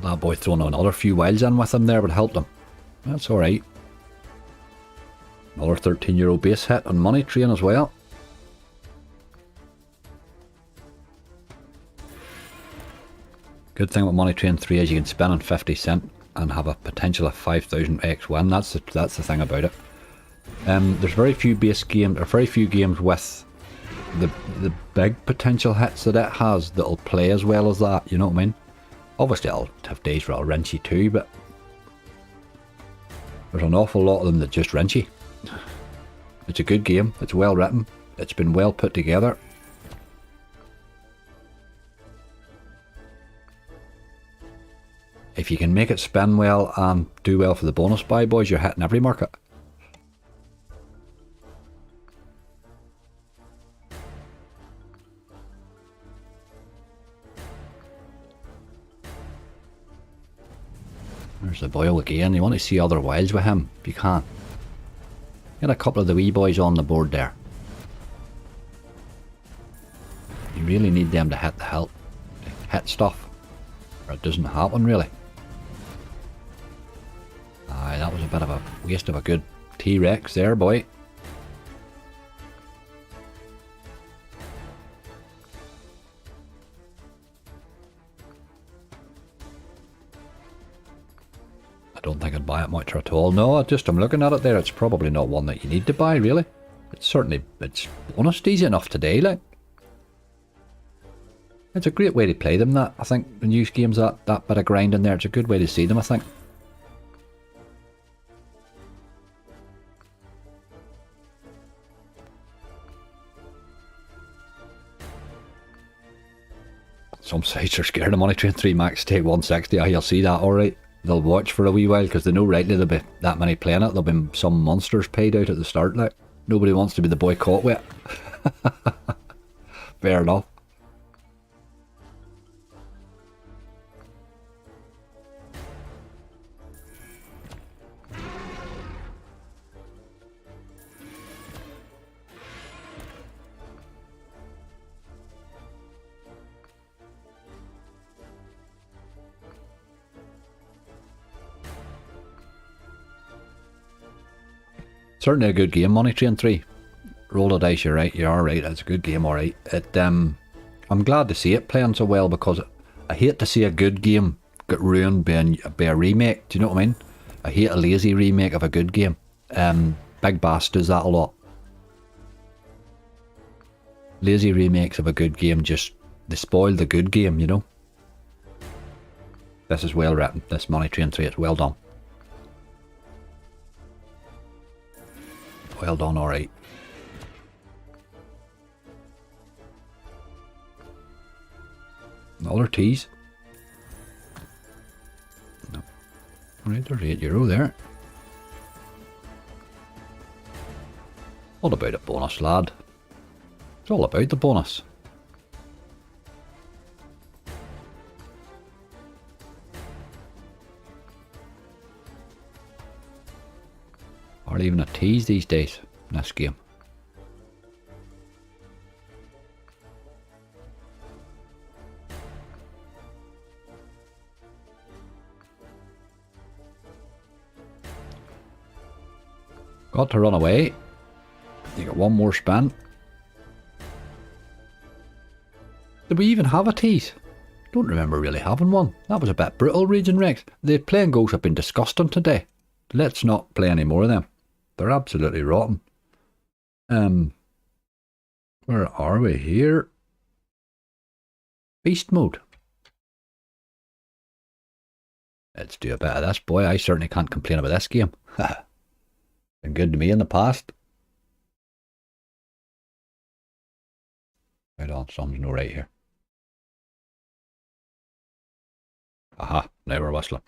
That boy throwing another few wilds in with him there would help them. That's alright. Another €13 base hit on money train as well. Good thing with money train 3 is you can spend on 50 cent and have a potential of 5,000x win. That's the thing about it. There's very few base games, or very few games with the big potential hits that it has that'll play as well as that, you know what I mean? Obviously I'll have days where I'll wrench you too, but there's an awful lot of them that just wrench you. It's a good game, it's well written, it's been well put together. If you can make it spin well and do well for the bonus buy, boys, you're hitting every market. There's the boil again. You want to see other wilds with him if you can. Get a couple of the wee boys on the board there. You really need them to hit stuff, or it doesn't happen really. Aye, that was a bit of a waste of a good T-Rex there, boy. I don't think I'd buy it much at all. No, I'm looking at it there. It's probably not one that you need to buy, really. It's bonus easy enough today, like. It's a great way to play them, that. I think the new games, that bit of grind in there, it's a good way to see them, I think. Some sites are scared of Money Train 3 Max take 160. You'll see that, alright. They'll watch for a wee while because they know rightly there'll be that many playing it. There'll be some monsters paid out at the start, like. Nobody wants to be the boy caught with it. Fair enough. Certainly a good game, Money Train 3. Roll the dice, you're right, you are right, it's a good game, alright. I'm glad to see it playing so well because I hate to see a good game get ruined by a remake, do you know what I mean? I hate a lazy remake of a good game. Big Bass does that a lot. Lazy remakes of a good game they spoil the good game, you know? This is well written, this Money Train 3, it's well done. Well done, alright. Another tease. No. Alright, there's €8 there. What about a bonus, lad? It's all about the bonus. Hardly even a tease these days in this game. Got to run away. You got one more spin. Did we even have a tease? Don't remember really having one. That was a bit brutal, Region Rex. The playing goals have been disgusting today. Let's not play any more of them. They're absolutely rotten. Where are we here? Beast mode. Let's do a bit of this, boy. I certainly can't complain about this game. Been good to me in the past. Right on, something's no right here. Aha, now we're whistling.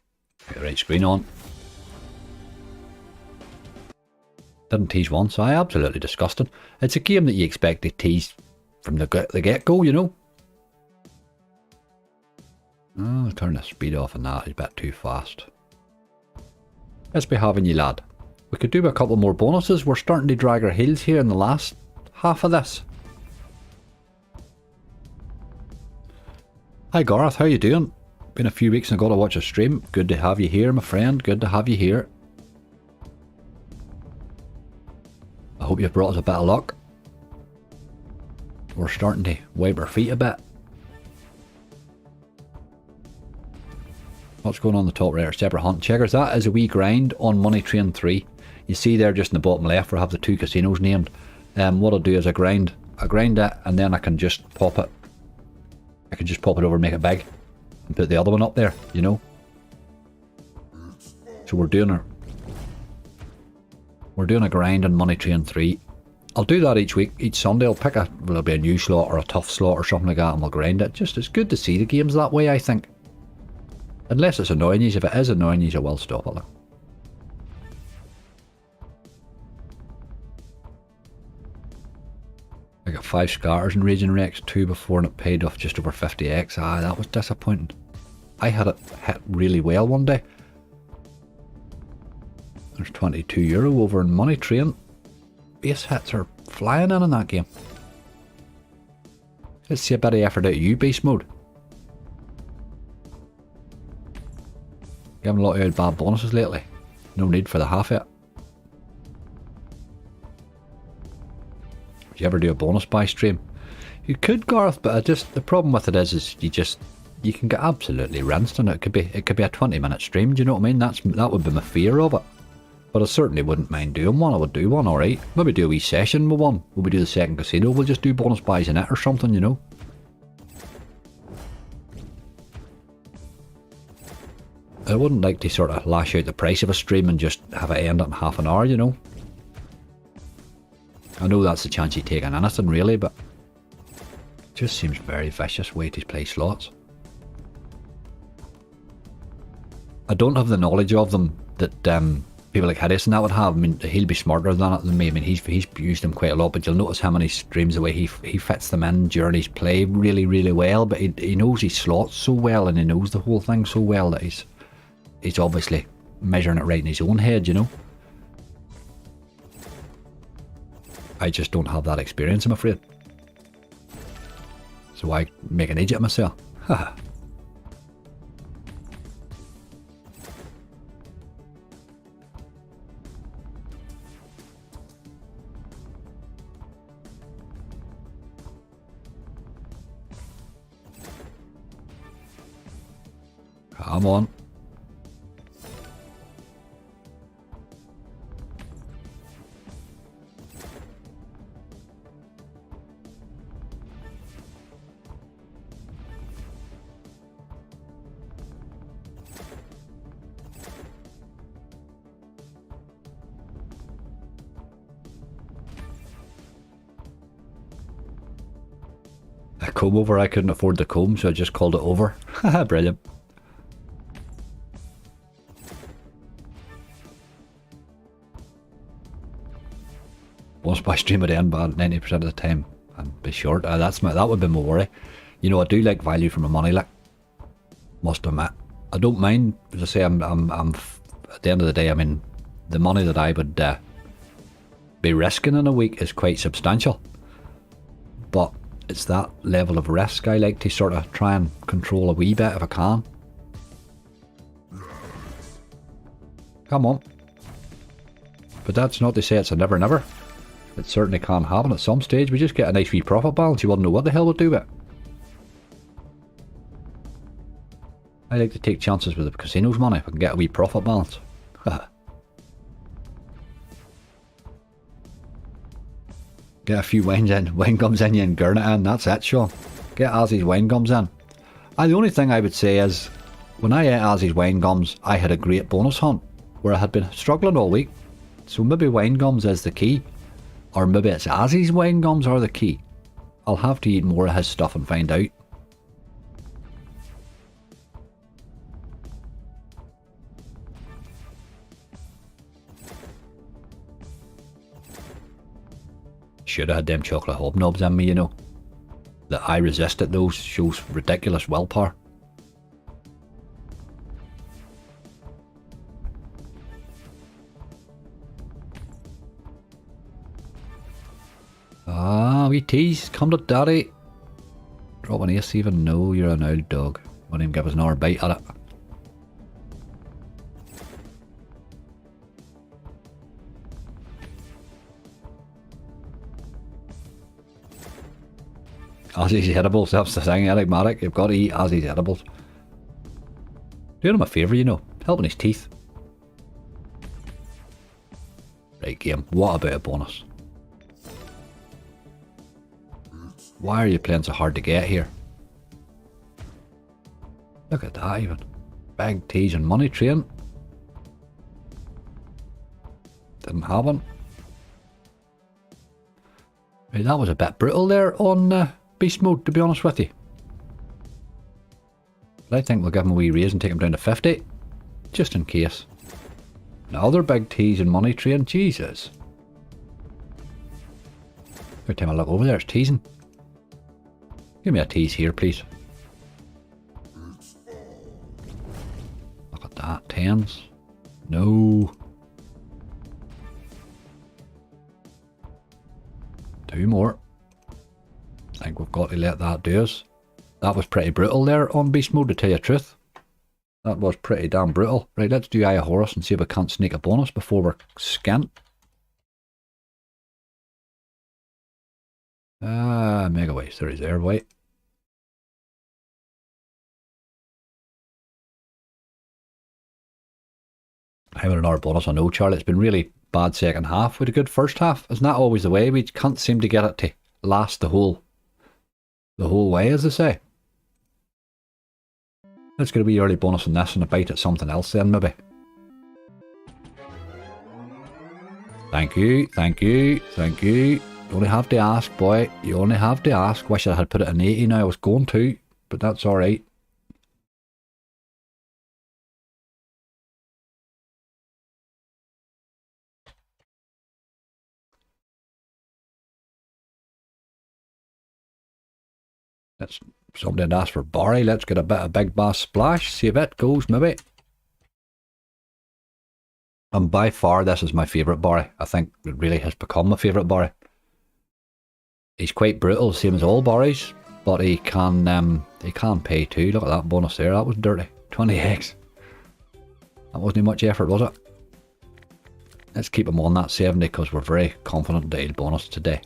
Get the right screen on. Didn't tease once. Absolutely disgusting. It's a game that you expect to tease from the get-go, you know. Oh, I'll turn the speed off on that. It's a bit too fast. Let's be having you, lad. We could do a couple more bonuses. We're starting to drag our heels here in the last half of this. Hi Gareth, how you doing? Been a few weeks and I got to watch a stream. Good to have you here, my friend. Good to have you here. I hope you've brought us a bit of luck. We're starting to wipe our feet a bit. What's going on the top right? Separate hunt checkers. That is a wee grind on Money Train 3. You see there just in the bottom left where I have the 2 casinos named. What I'll do is I grind it and then I can just pop it. I can just pop it over and make it big. And put the other one up there, you know. So we're doing a grind on Money Train 3. I'll do that each week, each Sunday. I'll pick will it be a new slot or a tough slot or something like that and we'll grind it. Just, it's good to see the games that way, I think. Unless it's annoying you. If it is annoying you, I will stop it. I got 5 scatters in Raging Rex, 2 before and it paid off just over 50x. Ah, that was disappointing. I had it hit really well one day. There's €22 over in Money Train. Base hits are flying in that game. Let's see a bit of effort out of you, beast mode. You haven't a lot of bad bonuses lately. No need for the half yet. Would you ever do a bonus buy stream? You could, Garth, but the problem with it is you can get absolutely rinsed on it. It could be a 20-minute stream. Do you know what I mean? That would be my fear of it. But I certainly wouldn't mind doing one. I would do one, alright. Maybe do a wee session with one. When we do the second casino, we'll just do bonus buys in it or something, you know. I wouldn't like to sort of lash out the price of a stream and just have it end in half an hour, you know. I know that's the chance you take on anything really, but it just seems very vicious way to play slots. I don't have the knowledge of them that people like Hideous and that would have. I mean, he'll be smarter than me. I mean, he's used them quite a lot, but you'll notice how many streams the way he fits them in during his play really, really well. But he knows his slots so well and he knows the whole thing so well that he's obviously measuring it right in his own head, you know. I just don't have that experience, I'm afraid. So I make an idiot of myself. Haha. Come on. A comb over, I couldn't afford the comb, so I just called it over. Haha, brilliant. Once by stream at the end, but 90% of the time and be short. That would be my worry. You know, I do like value for my money, like, must admit. I don't mind, as I say, I'm at the end of the day, I mean, the money that I would be risking in a week is quite substantial. But it's that level of risk I like to sort of try and control a wee bit if I can. Come on. But that's not to say it's a never never. It certainly can happen at some stage. We just get a nice wee profit balance. You wouldn't know what the hell we'll do with it. I like to take chances with the casino's money if I can get a wee profit balance. Get a few wine gums in you and gurn it in. That's it, Sean. Get Ozzy's wine gums in. The only thing I would say is, when I ate Ozzy's wine gums, I had a great bonus hunt where I had been struggling all week. So maybe wine gums is the key. Or maybe it's Ozzy's wine gums are the key. I'll have to eat more of his stuff and find out. Should have had them chocolate hobnobs in me, you know. That I resisted those shows ridiculous willpower. Ah, we tease. Come to daddy. Drop an ace even? No, you're an old dog. Won't even give us another bite at it. Aussie's edibles, that's the thing, enigmatic. You've got to eat Aussie's edibles. Doing him a favour, you know. Helping his teeth. Right, game. What about a bonus? Why are you playing so hard to get here? Look at that even. Big teas and money train. Didn't happen. Right, that was a bit brutal there on beast mode, to be honest with you. But I think we'll give him a wee raise and take him down to 50. Just in case. Another big tease and money train. Jesus. Every time I look over there, it's teasing. Give me a tease here, please. Look at that. Tens. No. Two more. I think we've got to let that do us. That was pretty brutal there on beast mode, to tell you the truth. That was pretty damn brutal. Right, let's do Eye of Horus and see if we can't sneak a bonus before we're scant. Mega Waste, there is there, wait. Having another bonus, I know, Charlie. It's been really bad second half with a good first half. Isn't that always the way? We can't seem to get it to last the whole way, as they say. Let's get a wee early bonus on this and a bite at something else then, maybe. Thank you, thank you, thank you. You only have to ask, boy. You only have to ask. Wish I had put it in 80 now. I was going to, but that's alright. Let's, somebody had asked for Barry. Let's get a bit of Big Bass Splash. See if it goes, maybe. And by far, this is my favourite Barry. I think it really has become my favourite Barry. He's quite brutal, same as all Barrys, but he can pay too. Look at that bonus there. That was dirty. 20x. That wasn't much effort, was it? Let's keep him on that 70 because we're very confident that he'll bonus today.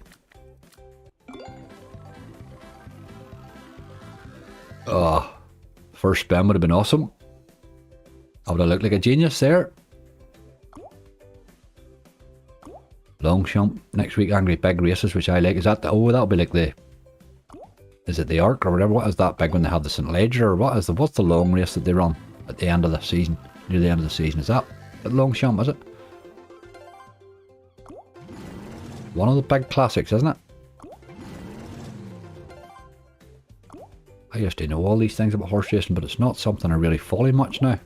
Oh, first spin would have been awesome. I would have looked like a genius there. Long jump. Next week, Angry Big Races, which I like. Is that the, oh, that'll be like the, is it the Arc or whatever? What is that big when they have the St. Ledger, or what is the, what's the long race that they run at the end of the season, near the end of the season? Is that the long jump, is it? One of the big classics, isn't it? I used to know all these things about horse racing, but it's not something I really follow much now.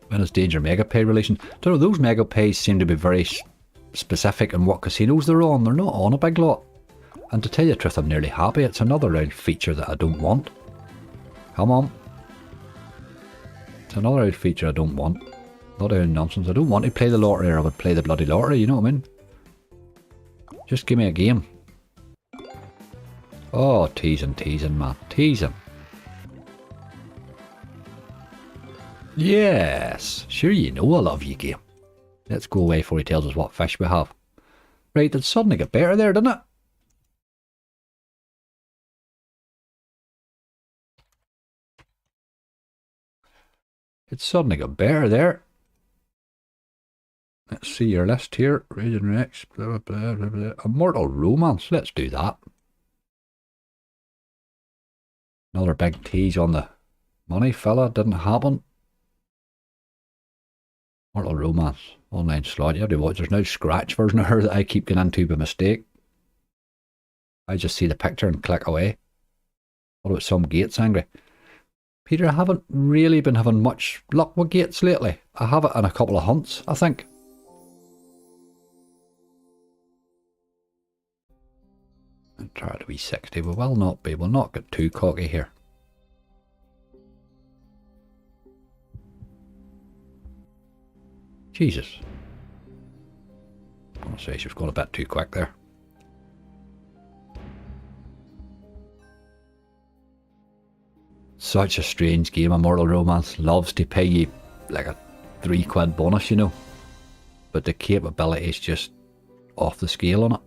When is Danger Mega Pay releasing? Don't know, those Mega Pays seem to be very specific in what casinos they're on. They're not on a big lot. And to tell you the truth, I'm nearly happy. It's another round feature that I don't want. Come on. It's another round feature I don't want. Not any nonsense. I don't want to play the lottery, or I would play the bloody lottery, you know what I mean? Just give me a game. Oh, teasing, man. Teasing. Yes. Sure, you know I love you, game. Let's go away before he tells us what fish we have. Right, it suddenly got better there, didn't it? It suddenly got better there. Let's see your list here. Raging Rex, blah, blah, blah, blah. Immortal Romance. Let's do that. Another big tease on the money fella. Didn't happen. Immortal Romance. Online slot. You have to watch. There's no scratch version of her that I keep getting into by mistake. I just see the picture and click away. What about some Gates Angry? Peter, I haven't really been having much luck with Gates lately. I have it in a couple of hunts, I think. And try to be 60. We will not be. We'll not get too cocky here. Jesus. I'm going to say she was going a bit too quick there. Such a strange game, Immortal Romance. Loves to pay you like a £3 bonus, you know. But the capability is just off the scale on it.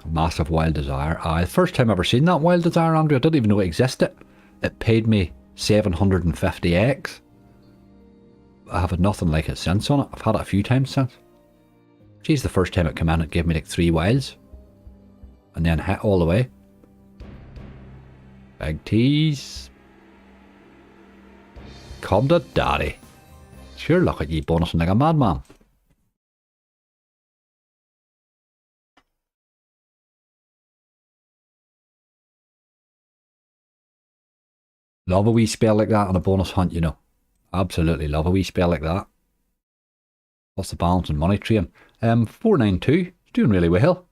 Massive Wild Desire. The first time I ever seen that Wild Desire, Andrew, I didn't even know it existed. It paid me 750x. I have had nothing like it since on it. I've had it a few times since. Geez, the first time it came in, it gave me like 3 wilds. And then hit all the way. Big tease. Come to daddy. Sure, look at you bonusing like a madman. Love a wee spell like that on a bonus hunt, you know. Absolutely love a wee spell like that. What's the balance in money train? 492. It's doing really well.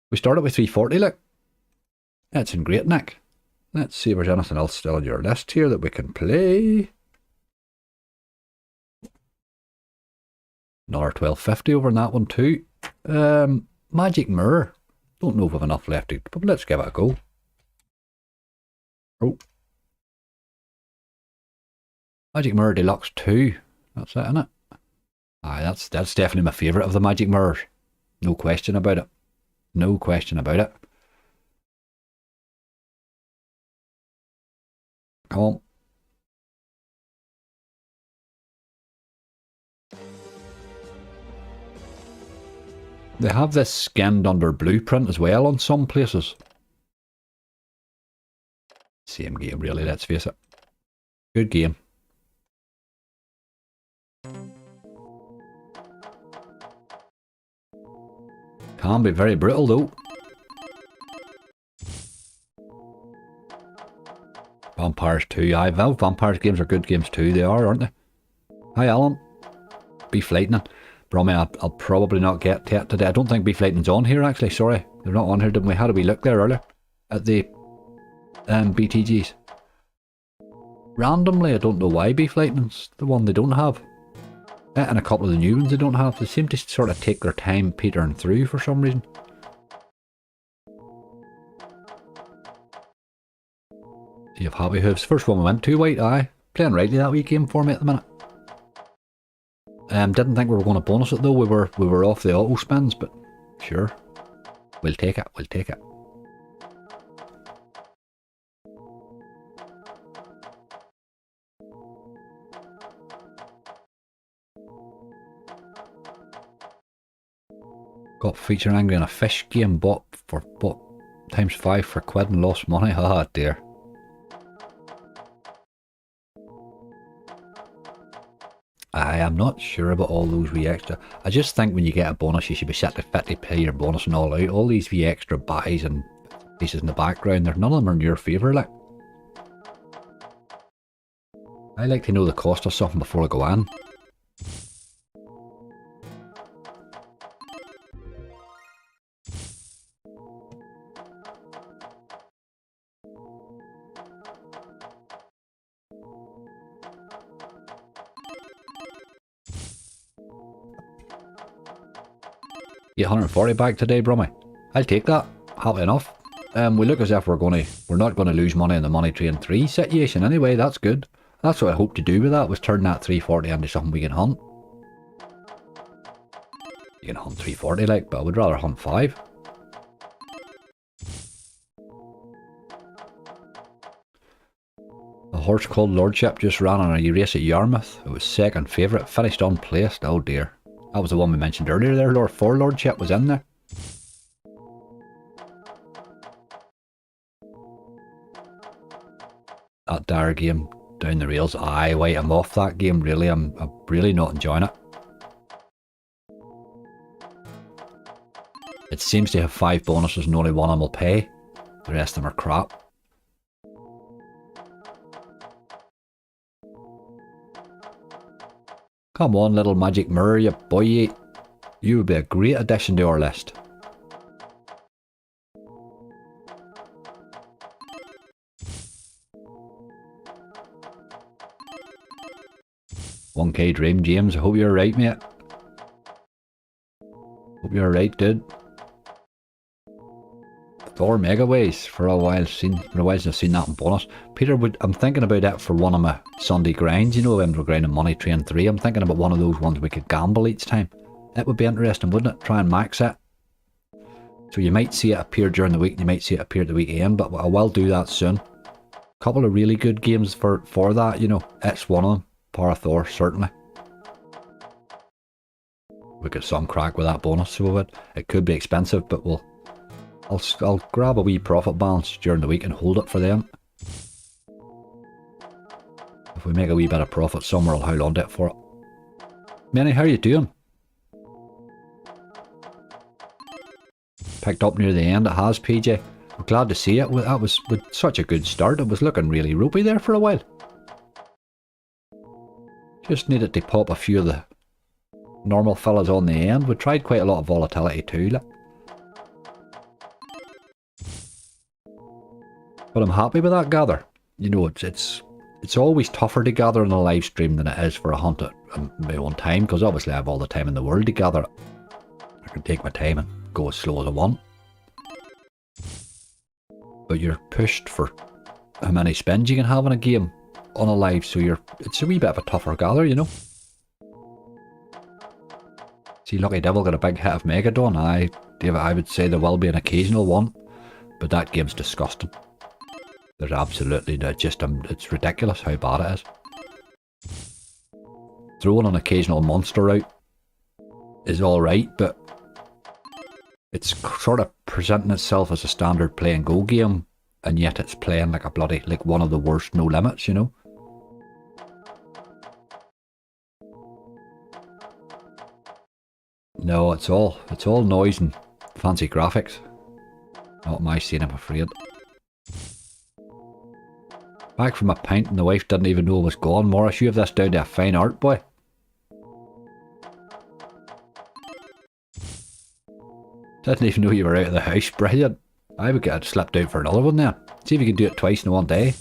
We started with 340, look. That's in great nick. Let's see if there's anything else still on your list here that we can play. Another 1250 over in that one too. Magic Mirror. Don't know if we have enough left, but let's give it a go. Oh. Magic Mirror Deluxe 2. That's it, isn't it? Aye, that's definitely my favourite of the Magic Mirrors. No question about it. No question about it. Come on. They have this skinned under blueprint as well on some places. Same game really, let's face it. Good game. Can be very brittle though. Vampires 2, aye. Vampires games are good games too, they are, aren't they? Hi Alan. Beef Lightning. Brommy, I'll probably not get to it today. I don't think Beef Lightning's on here actually, sorry. They're not on here, didn't we? Had a wee look there earlier at the BTGs. Randomly, I don't know why Beef Lightning's the one they don't have. And a couple of the new ones they don't have. They seem to sort of take their time petering through for some reason. See if Happy Hooves. First one we went to, White, aye. Playing rightly that wee game for me at the minute. Didn't think we were going to bonus it though. We were off the auto spins, but sure. We'll take it, we'll take it. Got feature angry in a fish game bought times 5 for £1 and lost money. Ah dear. I am not sure about all those wee extra. I just think when you get a bonus you should be set to fit to pay your bonus and all out. All these wee extra buys and pieces in the background, none of them are in your favour, like. I like to know the cost of something before I go in. $840 back today, Brummy. I'll take that. Happy enough. We look as if we're not gonna lose money in the Money Train 3 situation anyway. That's good. That's what I hope to do with that, was turn that 340 into something we can hunt. You can hunt 340 like, but I would rather hunt 5. A horse called Lordship just ran on a race at Yarmouth. It was second favourite, finished unplaced. Oh dear. That was the one we mentioned earlier there, Lordship was in there. That dire game down the rails. Aye, wait, I'm off that game really. I'm really not enjoying it. It seems to have 5 bonuses and only one of them will pay. The rest of them are crap. Come on, little Magic Mirror, you boy. You would be a great addition to our list. $1K Dream, James. I hope you're right, mate. Hope you're right, dude. or megaways for a while. For a while since I've seen that in bonus. Peter, I'm thinking about that for one of my Sunday grinds. You know, when we're grinding Money Train 3, I'm thinking about one of those ones we could gamble each time. It would be interesting, wouldn't it? Try and max it. So you might see it appear during the week, you might see it appear at the weekend, but I will do that soon. A couple of really good games for that, you know. It's one of them. Parathor, certainly. We get some crack with that bonus, so it could be expensive, but I'll grab a wee profit balance during the week and hold it for them. If we make a wee bit of profit somewhere, I'll hold on to it for it. Manny, how are you doing? Picked up near the end, it has, PJ. I'm glad to see it. That was with such a good start. It was looking really ropey there for a while. Just needed to pop a few of the normal fellas on the end. We tried quite a lot of volatility too. Like. But I'm happy with that gather. You know, it's always tougher to gather in a live stream than it is for a hunt at my own time, because obviously I have all the time in the world to gather it. I can take my time and go as slow as I want. But you're pushed for how many spins you can have in a game on a live, so it's a wee bit of a tougher gather, you know. See, Lucky Devil got a big hit of Megadon. I would say there will be an occasional one, but that game's disgusting. There's absolutely it's ridiculous how bad it is. Throwing an occasional monster out is alright, but it's sort of presenting itself as a standard play and go game, and yet it's playing like like one of the worst no limits, you know. No, it's all noise and fancy graphics. Not my scene, I'm afraid. Back from a pint and the wife didn't even know it was gone. Morris, you have this down to a fine art, boy. Didn't even know you were out of the house. Brilliant. I would get slipped out for another one then. See if you can do it twice in one day.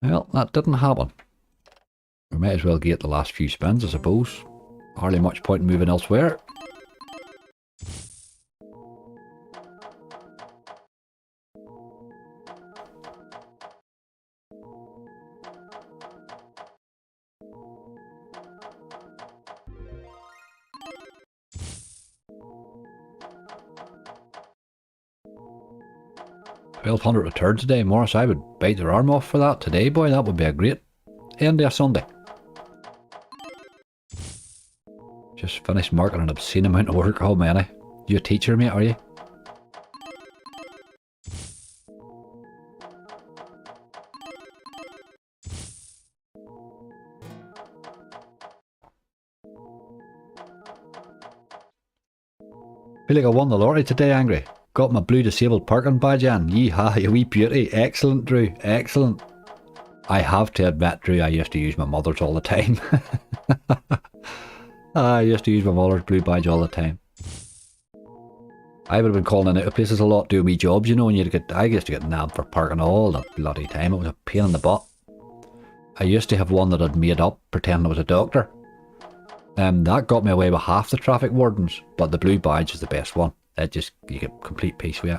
Well, that didn't happen. We might as well get the last few spins, I suppose. Hardly much point in moving elsewhere. $1,200 return today, Morris. I would bite their arm off for that today, boy. That would be a great end of a Sunday. Just finished marking an obscene amount of work. How many? You a teacher, mate, are you? Feel like I won the lottery today, Angry. Got my blue disabled parking badge in. Yeehaw, you wee beauty. Excellent, Drew. Excellent. I have to admit, Drew, I used to use my mother's all the time. I used to use my mother's blue badge all the time. I would have been calling in out of places a lot doing wee jobs, you know, and I used to get nabbed for parking all the bloody time. It was a pain in the butt. I used to have one that I'd made up pretending I was a doctor. That got me away with half the traffic wardens, but the blue badge is the best one. You get complete peace with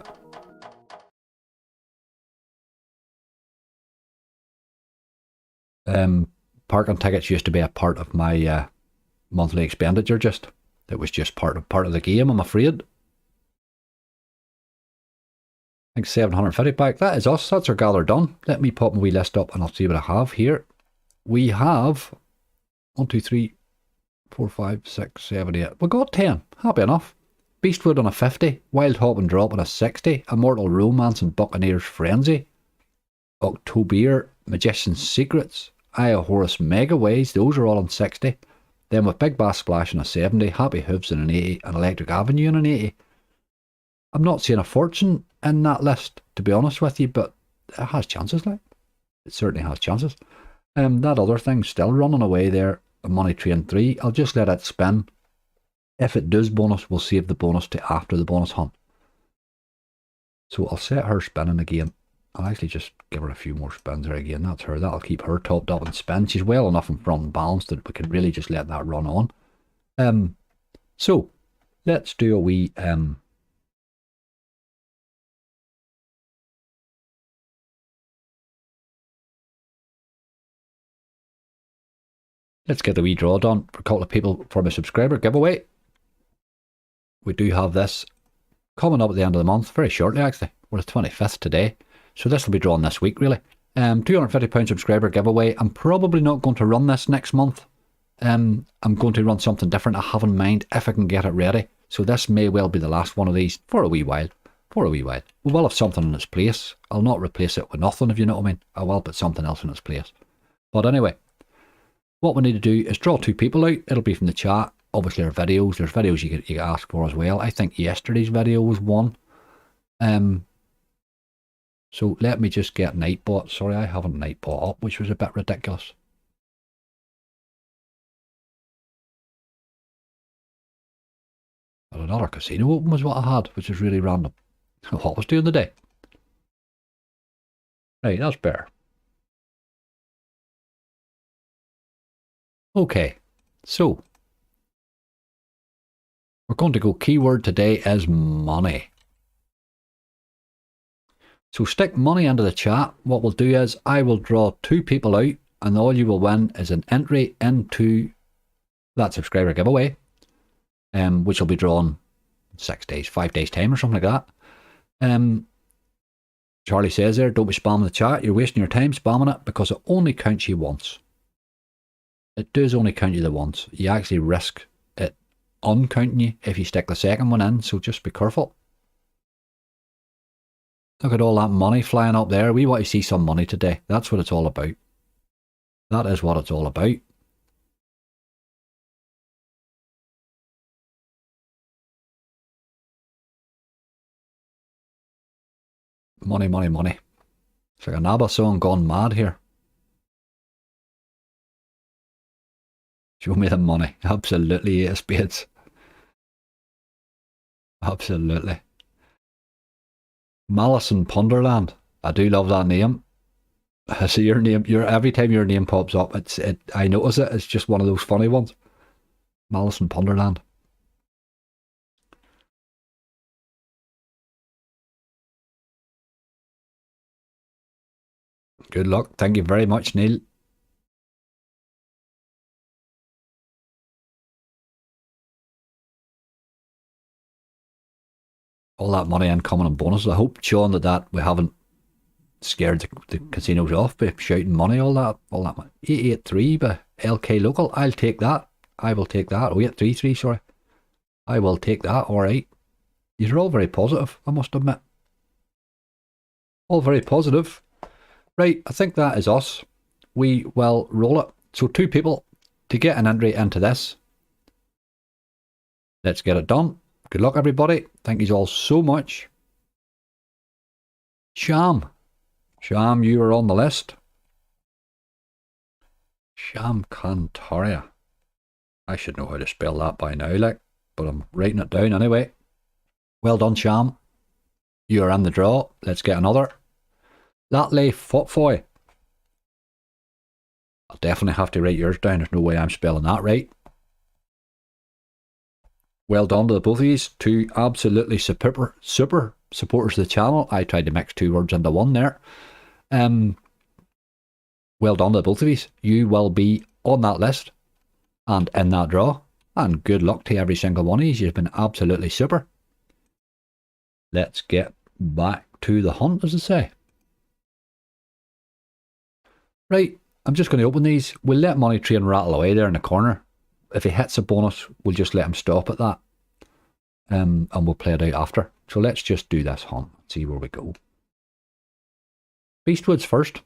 it. Parking tickets used to be a part of my monthly expenditure. It was just part of the game, I'm afraid. I think 750 back. That is us. That's our gather done. Let me pop my wee list up and I'll see what I have here. We have 1, 2, 3, 4, 5, 6, 7, 8. We got 10. Happy enough. Beastwood on a 50, Wild Hop and Drop on a 60, Immortal Romance and Buccaneer's Frenzy, October, Magician's Secrets, Aya Horus Megaways, those are all on 60. Then with Big Bass Splash on a 70, Happy Hooves on an 80, and Electric Avenue on an 80. I'm not seeing a fortune in that list, to be honest with you, but it has chances, like. It certainly has chances. That other thing's still running away there, Money Train 3. I'll just let it spin. If it does bonus, we'll save the bonus to after the bonus hunt. So I'll set her spinning again. I'll actually just give her a few more spins there again. That's her. That'll keep her topped up and spin. She's well enough in front and balanced that we can really just let that run on. So let's do a wee let's get the wee draw done for a couple of people for my subscriber giveaway. We do have this coming up at the end of the month, very shortly actually. We're the 25th today. So this will be drawn this week really. £250 subscriber giveaway. I'm probably not going to run this next month. I'm going to run something different I have in mind if I can get it ready. So this may well be the last one of these for a wee while. We will have something in its place. I'll not replace it with nothing, if you know what I mean. I will put something else in its place. But anyway, what we need to do is draw two people out. It'll be from the chat. Obviously there are videos. There's videos you can ask for as well. I think yesterday's video was one. So let me just get Nightbot. Sorry, I haven't Nightbot up, which was a bit ridiculous. But another casino open was what I had, which is really random. What was doing today? Right, that's better. Okay, so we're going to go keyword today is money. So stick money into the chat. What we'll do is I will draw two people out and all you will win is an entry into that subscriber giveaway, which will be drawn 6 days, 5 days time or something like that. Charlie says there, don't be spamming the chat. You're wasting your time spamming it because it only counts you once. It does only count you the once. You actually risk it uncounting you if you stick the second one in, so just be careful. Look at all that money flying up there. We want to see some money today. That's what it's all about. That is what it's all about. Money, money, money. It's like an ABBA song gone mad here. Show me the money. Absolutely, 8 of spades. Absolutely. Malice in Punderland. I do love that name. I see your name. Every time your name pops up, I notice it. It's just one of those funny ones. Malice in Punderland. Good luck. Thank you very much, Neil. All that money incoming and bonuses. I hope, Sean, that we haven't scared the casinos off by shouting money, all that money. 883 by LK Local. I'll take that. I will take that. Oh, 833, sorry. I will take that. All right. You're all very positive, I must admit. All very positive. Right, I think that is us. We will roll it. So 2 people to get an entry into this. Let's get it done. Good luck, everybody. Thank you all so much. Sham, you are on the list. Sham Cantaria. I should know how to spell that by now, like, but I'm writing it down anyway. Well done, Sham. You are in the draw. Let's get another. Latley Footfoy. I'll definitely have to write yours down. There's no way I'm spelling that right. Well done to the both of you. 2 absolutely super supporters of the channel. I tried to mix 2 words into one there. Well done to both of you. You will be on that list and in that draw. And good luck to every single one of you. You've been absolutely super. Let's get back to the hunt, as I say. Right, I'm just going to open these. We'll let Money Train rattle away there in the corner. If he hits a bonus, we'll just let him stop at that. And we'll play it out after. So let's just do this hunt. See where we go. Beastwoods first.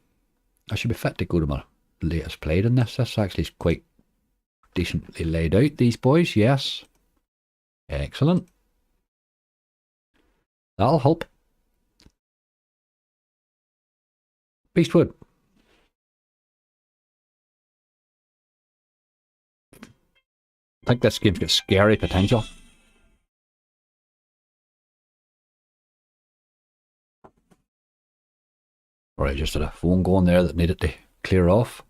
I should be fit to go to my latest played in this. This actually is quite decently laid out, these boys. Yes. Excellent. That'll help. Beastwood. I think this game's got scary potential. Sorry, I just had a phone going there that needed to clear off.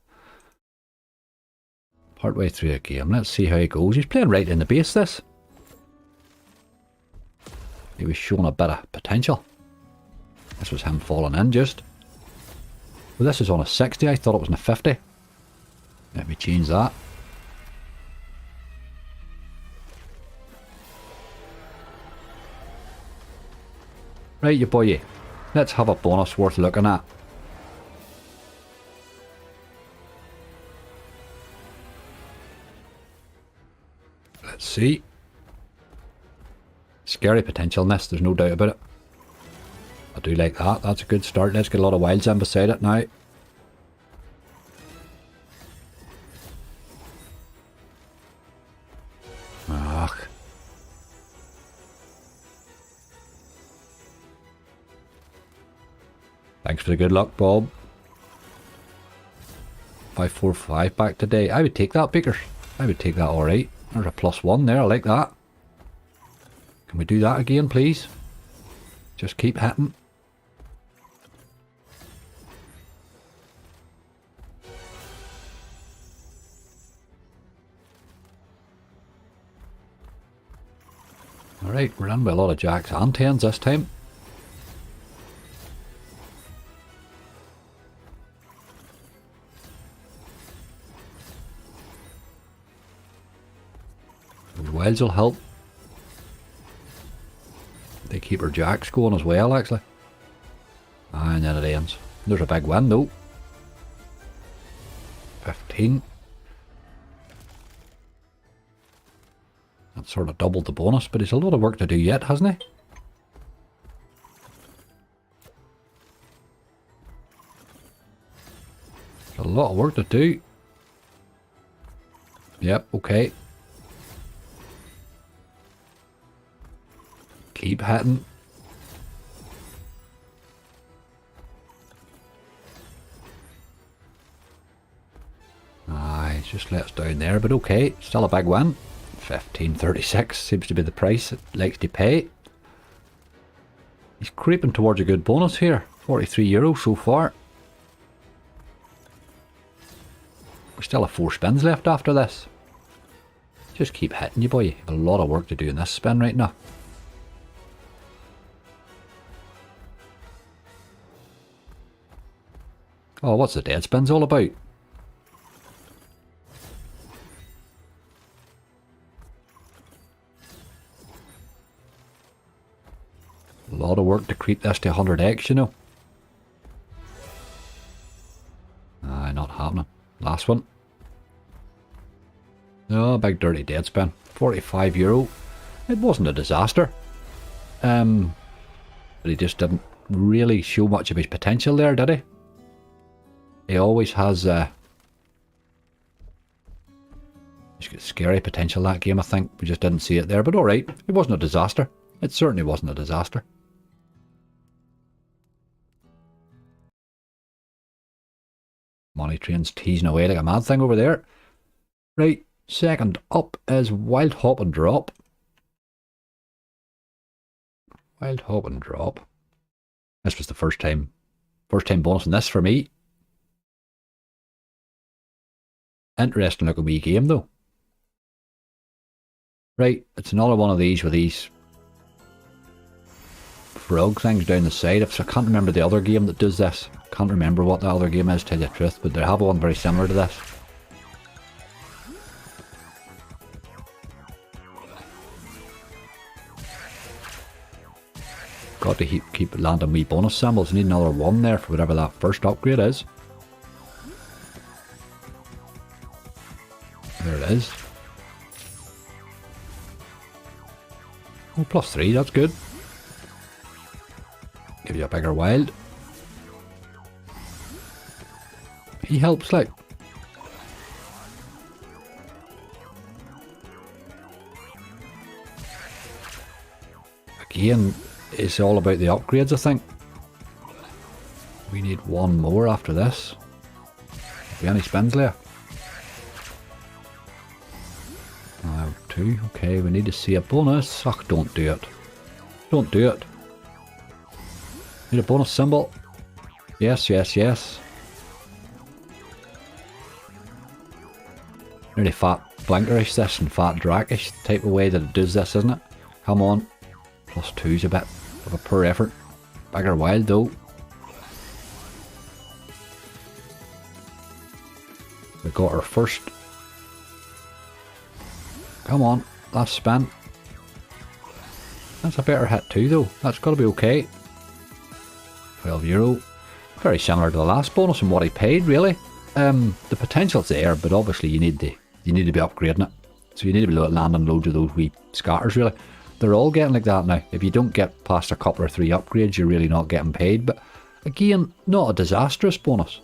Partway through the game. Let's see how he goes. He's playing right in the base, this. He was showing a bit of potential. This was him falling in just. Well, this is on a 60. I thought it was on a 50. Let me change that. Right, you boy. Let's have a bonus worth looking at. Let's see. Scary potential in this, there's no doubt about it. I do like that. That's a good start. Let's get a lot of wilds in beside it now. Ugh. Thanks for the good luck, Bob. 545 back today. I would take that, Beakers. I would take that alright. There's a +1 there. I like that. Can we do that again, please? Just keep hitting. Alright, we're in with a lot of jacks and 10s this time. Those wilds will help. They keep our jacks going as well, actually. And then it ends. There's a big win though. 15. That sort of doubled the bonus, but he's a lot of work to do yet, hasn't he? There's a lot of work to do. Yep, okay. Keep hitting. Aye, just let us down there, but okay. Still a big win. 15.36 seems to be the price it likes to pay. He's creeping towards a good bonus here. €43 so far. We still have 4 spins left after this. Just keep hitting, you boy. You have a lot of work to do in this spin right now. Oh, what's the dead spins all about? A lot of work to creep this to 100x, you know. Aye, not happening. Last one. Oh, big dirty dead spin. €45. It wasn't a disaster. But he just didn't really show much of his potential there, did he? He always has he's got scary potential that game, I think. We just didn't see it there. But alright, it wasn't a disaster. It certainly wasn't a disaster. Money Train's teasing away like a mad thing over there. Right, second up is Wild Hop and Drop. Wild Hop and Drop. This was the first time bonus in this for me. Interesting looking wee game though. Right, it's another one of these with these frog things down the side. I can't remember the other game that does this. Can't remember what the other game is, tell you the truth, but they have one very similar to this. Got to keep landing wee bonus symbols. Need another one there for whatever that first upgrade is. There it is. Oh, +3, that's good. Give you a bigger wild. He helps, like. Again, it's all about the upgrades, I think. We need one more after this. Have we any spins left? 2. Okay, we need to see a bonus. Ugh, don't do it. Don't do it. Need a bonus symbol. Yes, yes, yes. Really fat blinkerish this and fat drakish type of way that it does this, isn't it? Come on. +2's a bit of a poor effort. Bigger wild though. We got our first. Come on, last spin. That's a better hit too though. That's got to be okay. €12. Very similar to the last bonus and what he paid really. The potential's there, but obviously you need to be upgrading it. So you need to be landing loads of those wee scatters really. They're all getting like that now. If you don't get past a couple or 3 upgrades, you're really not getting paid. But again, not a disastrous bonus.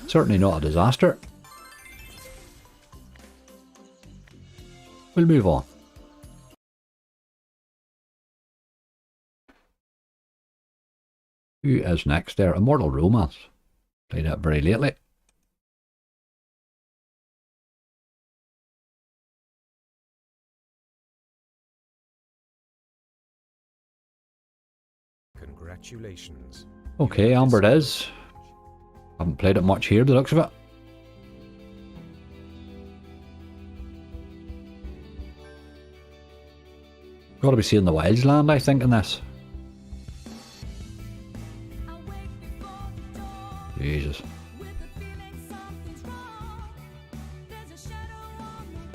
Certainly not a disaster. We'll move on. Who is next there? Immortal Romance. Played that very lately.
Congratulations.
Okay, Amber it is. Haven't played it much here, the looks of it. Got to be seeing the Wilds land, I think, in this. Jesus.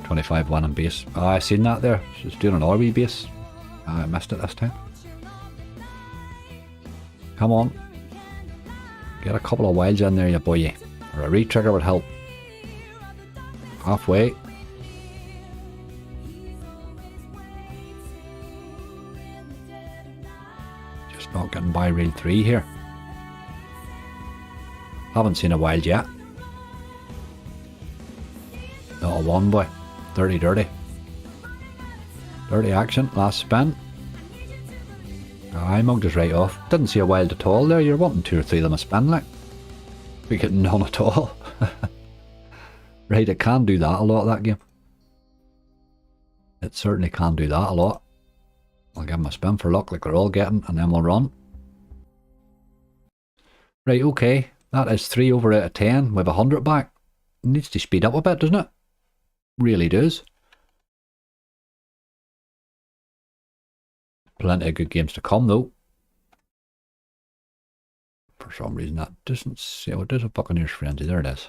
25 winning base. Oh, I seen that there. She's doing an RB base. I missed it this time. Come on. Get a couple of wilds in there, you boy. Or a re-trigger would help. Halfway. Just not getting by reel 3 here. Haven't seen a wild yet. Not a 1 boy. Dirty, dirty. Dirty action. Last spin. I mugged us right off. Didn't see a wild at all there. You're wanting 2 or 3 of them a spin like. We get none at all. Right, it can do that a lot, that game. It certainly can do that a lot. I'll give them a spin for luck like they're all getting, and then we'll run. Right, okay. That is 3 over out of 10 with 100 back. It needs to speed up a bit, doesn't it? Really does. Plenty of good games to come though. For some reason that doesn't say, oh, it does a Buccaneers Frenzy. There it is.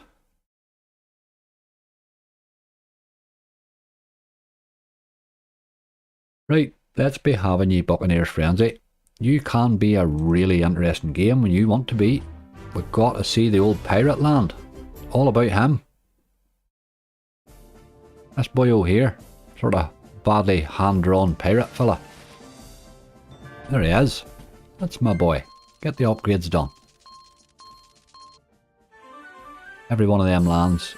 Right, let's be having ye Buccaneers Frenzy. You can be a really interesting game when you want to be. We've got to see the old pirate land. All about him. This boyo here. Sort of badly hand-drawn pirate fella. There he is. That's my boy. Get the upgrades done. Every one of them lands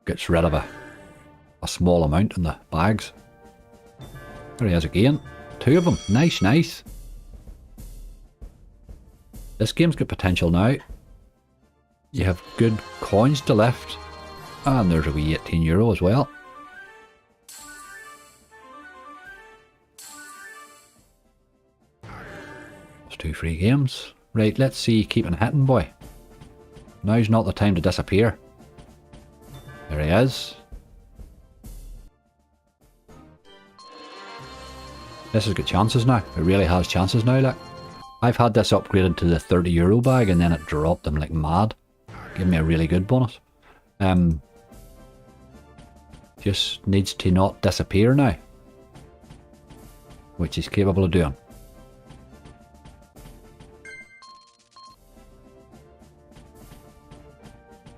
gets rid of a small amount in the bags. There he is again. 2 of them. Nice, nice. This game's got potential now. You have good coins to lift. And there's a wee €18 as well. That's 2 free games. Right, let's see, keeping hitting, boy. Now's not the time to disappear. There he is. This has got chances now. It really has chances now, like. I've had this upgraded to the €30 bag and then it dropped them like mad. Give me a really good bonus. Just needs to not disappear now. Which he's capable of doing.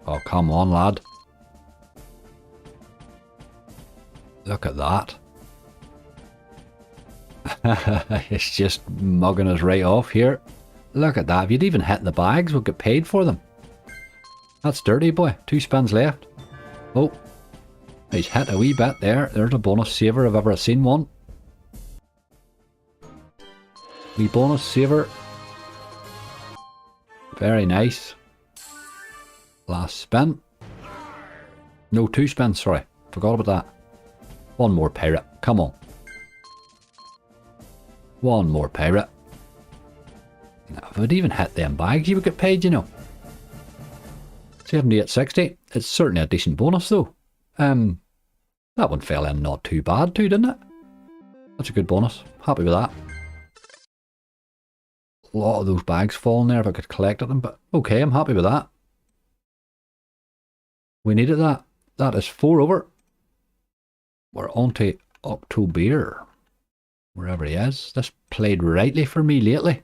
Oh, come on, lad. Look at that. It's just mugging us right off here. Look at that. If you'd even hit the bags, we'll get paid for them. That's dirty, boy. 2 spins left. Oh. He's hit a wee bit there. There's a bonus saver if ever seen one. Wee bonus saver. Very nice. Last spin. No, 2 spins, sorry. Forgot about that. One more pirate. Come on. One more pirate. No, If I'd even hit them bags, you would get paid, you know. 78.60. It's certainly a decent bonus, though. That one fell in not too bad, too, didn't it? That's a good bonus. Happy with that. A lot of those bags falling there if I could collect them, but okay, I'm happy with that. We needed that. That is 4 over. We're on to October. Wherever he is. This played rightly for me lately.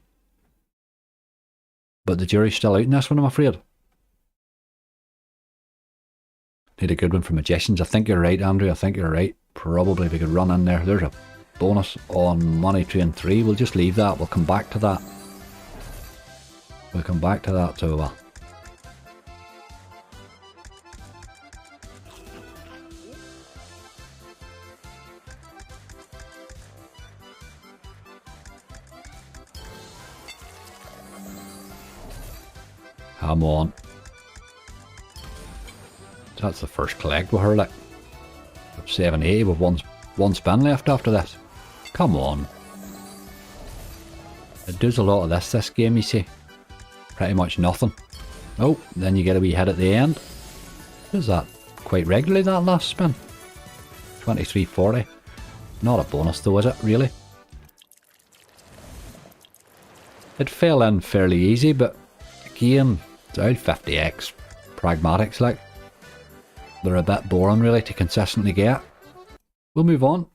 But the jury's still out in this one, I'm afraid. Need a good one for Magicians. I think you're right, Andrew. I think you're right. Probably we could run in there. There's a bonus on Money Train 3. We'll just leave that. We'll come back to that. We'll come back to that, so well. Come on. That's the first collect with her, like. 780 with one spin left after this. Come on. It does a lot of this game, you see. Pretty much nothing. Oh, then you get a wee hit at the end. Does that quite regularly, that last spin? 23.40. Not a bonus though, is it, really? It fell in fairly easy, but again, it's out 50x. Pragmatics, like. They're a bit boring, really, to consistently get. We'll move on.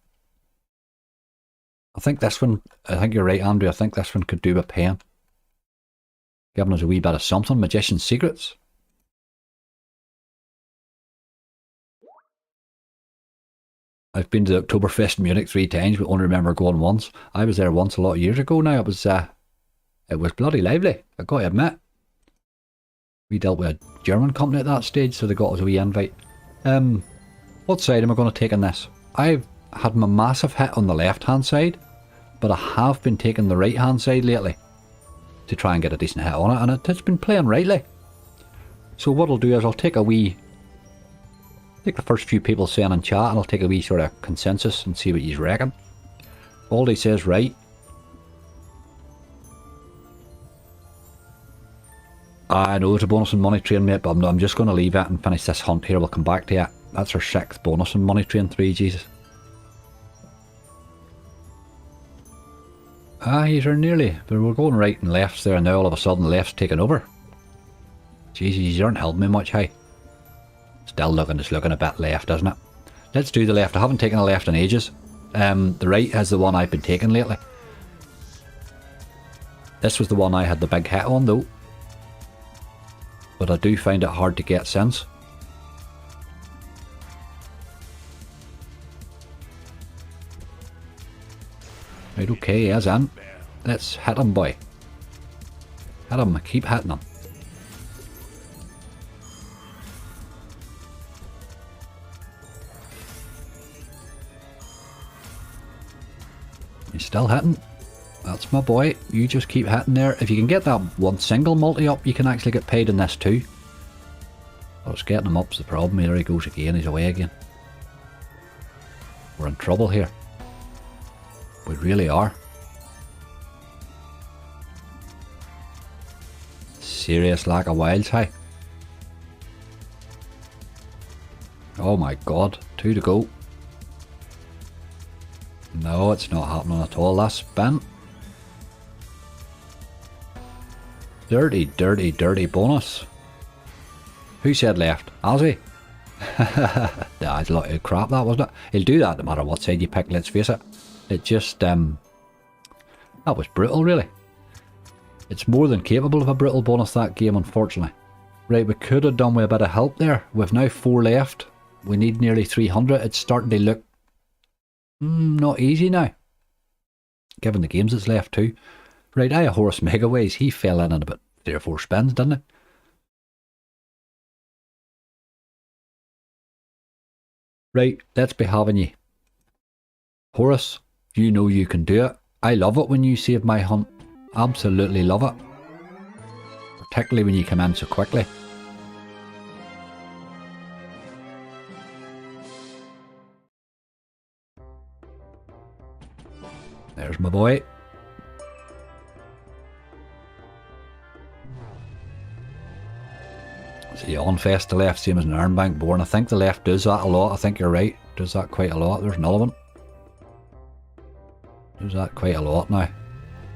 I think this one, I think you're right, Andrew. I think this one could do with paying. Giving us a wee bit of something. Magician's Secrets. I've been to the Oktoberfest in Munich 3 times, but only remember going once. I was there once a lot of years ago now. It was bloody lively, I got to admit. We dealt with a German company at that stage, so they got us a wee invite. What side am I going to take on this? I've had my massive hit on the left hand side, but I have been taking the right hand side lately to try and get a decent hit on it, and it's been playing rightly. So what I'll do is I'll take the first few people saying in chat, and I'll take a wee sort of consensus and see what you reckon. Baldy says right. I know there's a bonus in Money Train, mate, but I'm just going to leave it and finish this hunt here. We'll come back to it. That's our 6th bonus in Money Train 3, Jesus. You're nearly. But we're going right and lefts there, and now all of a sudden the left's taking over. Jesus, you aren't helping me much, hey. Still it's looking a bit left, isn't it? Let's do the left. I haven't taken a left in ages. The right is the one I've been taking lately. This was the one I had the big hit on, though. But I do find it hard to get since. Right, okay, he is in. Let's hit him, boy. Hit him, keep hitting him. He's still hitting. That's my boy. You just keep hitting there. If you can get that one single multi up, you can actually get paid in this too. But it's getting him up's the problem. Here he goes again. He's away again. We're in trouble here. We really are. Serious lack of wilds, hey. Oh my god. 2 to go. No, it's not happening at all. Last spin. Dirty, dirty, dirty bonus. Who said left? Ozzy? That's a lot of crap, that, wasn't it? He'll do that no matter what side you pick, let's face it. It just, that was brutal, really. It's more than capable of a brutal bonus, that game, unfortunately. Right, we could have done with a bit of help there. We've now 4 left. We need nearly 300. It's starting to look not easy now. Given the games that's left too. Right, I have Horace Megaways. He fell in about 3 or 4 spins, didn't he? Right, let's be having you. Horace, you know you can do it. I love it when you save my hunt. Absolutely love it. Particularly when you come in so quickly. There's my boy. See, on fest the left, same as an iron bank board. I think the left does that a lot. I think you're right. Does that quite a lot. There's another one. Does that quite a lot now.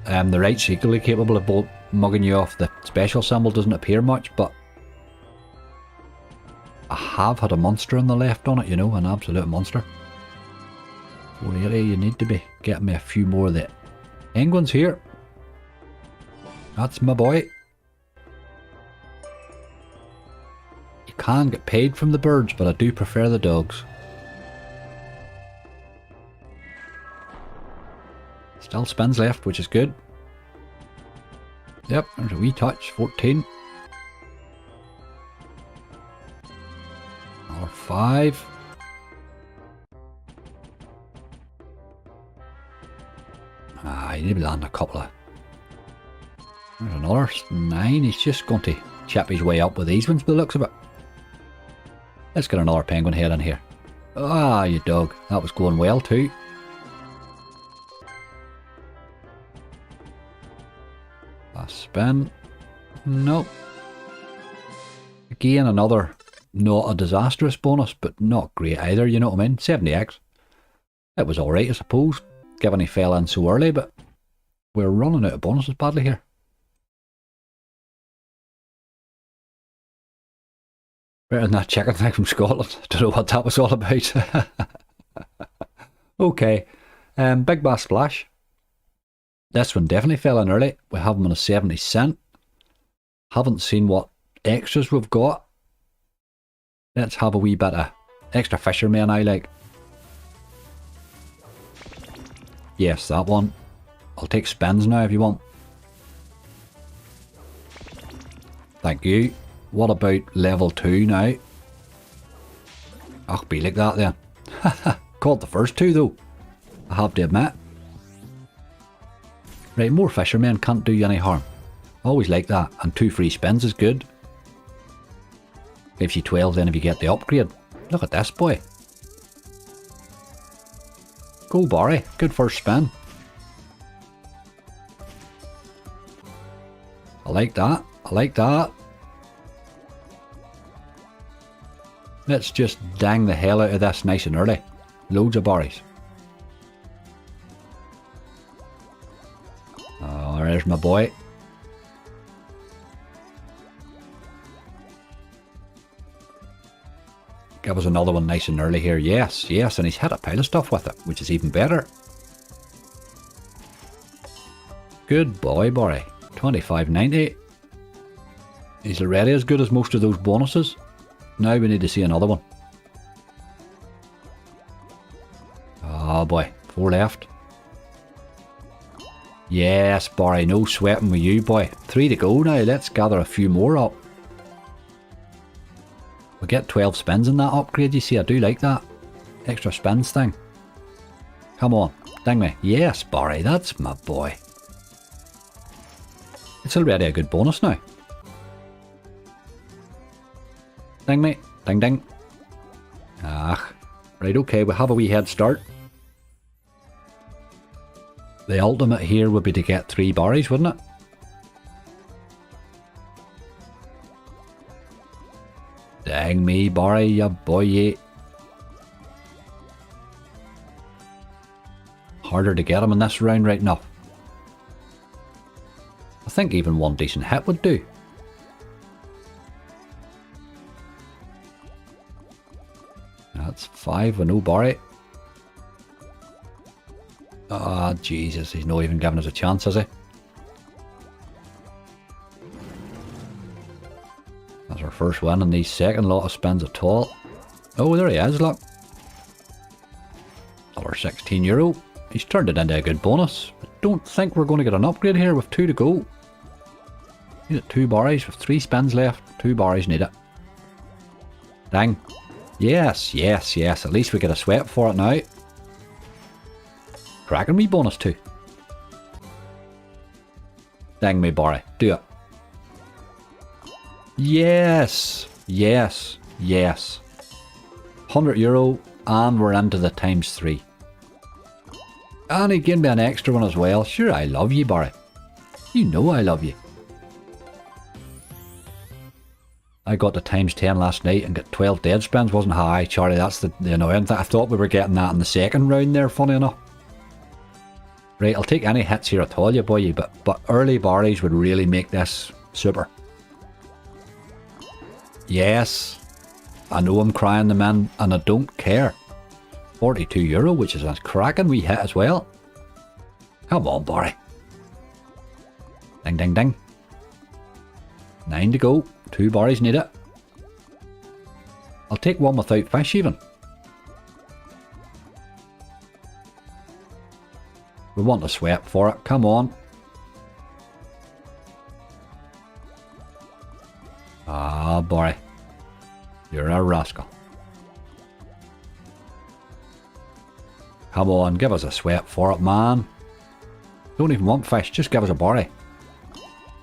The right's equally capable of both mugging you off. The special symbol doesn't appear much, but I have had a monster on the left on it, you know, an absolute monster. 480, you need to be getting me a few more of the penguins here. That's my boy. You can get paid from the birds, but I do prefer the dogs. Still spins left, which is good. Yep, there's a wee touch, 14. Another 5. You need to land a couple of... There's another 9. He's just going to chip his way up with these ones by the looks of it. Let's get another penguin head in here. Ah, you dog. That was going well too. Last spin. Nope. Again, another not a disastrous bonus, but not great either, you know what I mean? 70x. It was alright, I suppose, given he fell in so early, but we're running out of bonuses badly here. Better than that chicken thing from Scotland. Don't know what that was all about. Okay, Big Bass Splash. This one definitely fell in early. We have them on a 70 cent. Haven't seen what extras we've got. Let's have a wee bit of extra fisherman I like. Yes, that one. I'll take spins now if you want. Thank you. What about level 2 now? I'll be like that then. Caught the first 2 though, I have to admit. Right, more fishermen can't do you any harm. Always like that, and 2 free spins is good. Gives you 12 then if you get the upgrade. Look at this boy. Go Barry, good first spin. I like that, I like that. Let's just dang the hell out of this nice and early. Loads of barries. Oh, there's my boy. Give us another one nice and early here. Yes, yes, and he's had a pile of stuff with it, which is even better. Good boy, Barry. 25.90. He's already as good as most of those bonuses. Now we need to see another one. Oh boy, 4 left. Yes, Barry, no sweating with you, boy. 3 to go now. Let's gather a few more up. We get 12 spins in that upgrade, you see, I do like that. Extra spins thing. Come on, dang me. Yes, Barry, that's my boy. It's already a good bonus now. Ding me, ding ding. Ah, right, okay, we have a wee head start. The ultimate here would be to get 3 barries, wouldn't it? Dang me, Barry, ya boy. Harder to get him in this round right now. I think even one decent hit would do. That's 5 with no Barry. Ah, Jesus, he's not even giving us a chance, is he? That's our first win in these second lot of spins at all. Oh, there he is, look. €16. He's turned it into a good bonus. I don't think we're going to get an upgrade here with 2 to go. Need it 2 barries with 3 spins left. 2 barries need it. Dang. Yes, yes, yes. At least we get a sweat for it now. Cracking me bonus too. Dang me, Barry. Do it. Yes, yes, yes. €100 and we're into the times 3. And he gave me an extra one as well. Sure, I love you, Barry. You know I love you. I got the times 10 last night and got 12 dead spins. Wasn't high, Charlie. That's the annoying thing. I thought we were getting that in the second round there, funny enough. Right, I'll take any hits here, I told you, boy, but early barries would really make this super. Yes, I know I'm crying them in, and I don't care. €42, which is a cracking wee hit as well. Come on, Barry. Ding, ding, ding. 9 to go. 2 barries need it. I'll take one without fish even. We want a sweat for it. Come on. Ah, Barry. You're a rascal. Come on, give us a sweat for it, man. Don't even want fish, just give us a barry.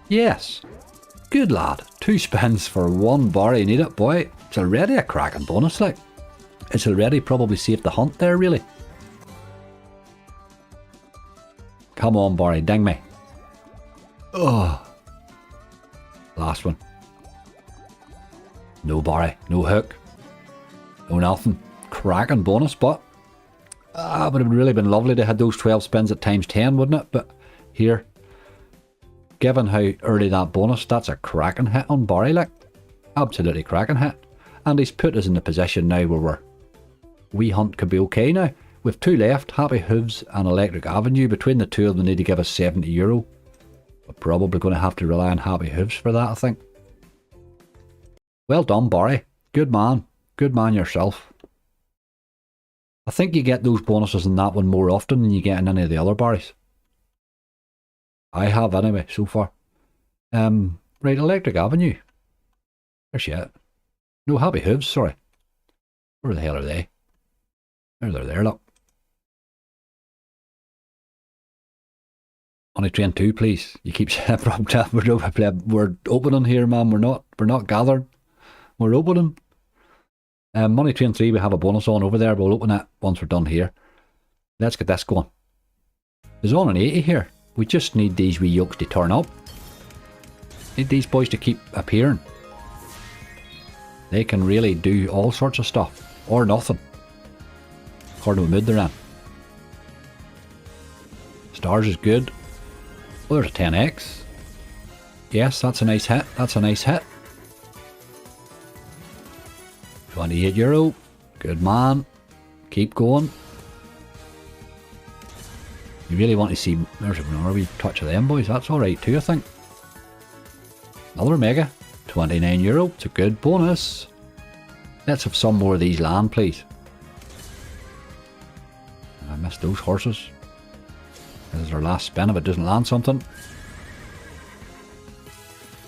Yes. Good lad. 2 spins for 1 barry. Need it, boy. It's already a cracking bonus, like. It's already probably saved the hunt there, really. Come on, Barry, ding me. Oh. Last one. No Barry, no hook. No nothing. Cracking bonus, but it would have really been lovely to have those 12 spins at times 10, wouldn't it? But here, given how early that bonus, that's a cracking hit on Barry, like. Absolutely cracking hit. And he's put us in the position now where we hunt could be okay now. With 2 left, Happy Hooves and Electric Avenue. Between the two of them, need to give us €70. We're probably going to have to rely on Happy Hooves for that, I think. Well done, Barry. Good man. Good man yourself. I think you get those bonuses in that one more often than you get in any of the other Barrys. I have anyway, so far. Right, Electric Avenue. There's she at. No, Happy Hooves, sorry. Where the hell are they? There, they're there, look. Money Train 2, please. You keep saying we're opening here, man. We're not gathered. We're opening. Money Train 3, we have a bonus on over there. We'll open it once we're done here. Let's get this going. There's on an 80 here. We just need these wee yolks to turn up. Need these boys to keep appearing. They can really do all sorts of stuff. Or nothing. According to the mood they're in. Stars is good. Oh, there's a 10x. Yes, that's a nice hit. That's a nice hit. €28. Good man. Keep going. You really want to see... There's another wee touch of them, boys. That's alright too, I think. Another mega. €29. It's a good bonus. Let's have some more of these land, please. I missed those horses. This is our last spin if it doesn't land something.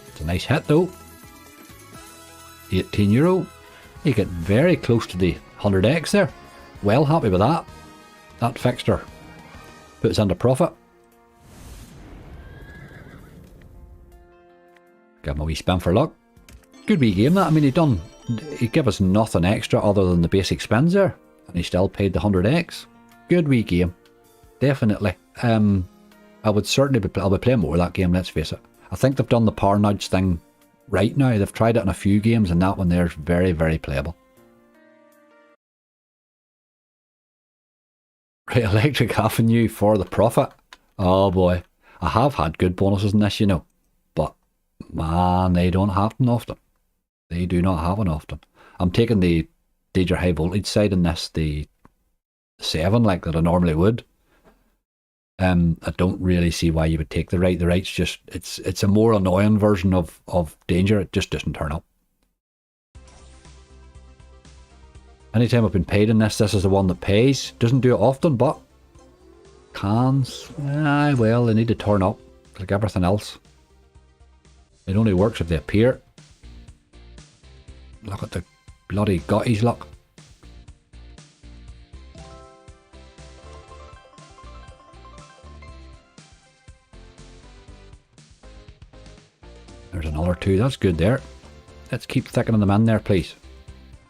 It's a nice hit though. €18. You get very close to the 100x there. Well happy with that. That fixture puts into profit. Give him a wee spin for luck. Good wee game that. I mean, he gave us nothing extra other than the basic spins there, and he still paid the 100x. Good wee game. Definitely. I would certainly I'll be playing more of that game, let's face it. I think they've done the power nudge thing right now. They've tried it in a few games and that one there is very, very playable. Right, Electric Avenue for the profit. Oh boy. I have had good bonuses in this, you know. But, man, they don't happen often. They do not happen often. I'm taking the Danger High Voltage side in this, the 7 like that I normally would. I don't really see why you would take the right. The right's just, it's a more annoying version of Danger. It just doesn't turn up. Anytime I've been paid in this is the one that pays. Doesn't do it often, but cans, well, they need to turn up like everything else. It only works if they appear. Look at the bloody gutties, look. There's another 2, that's good there. Let's keep thickening them in there, please.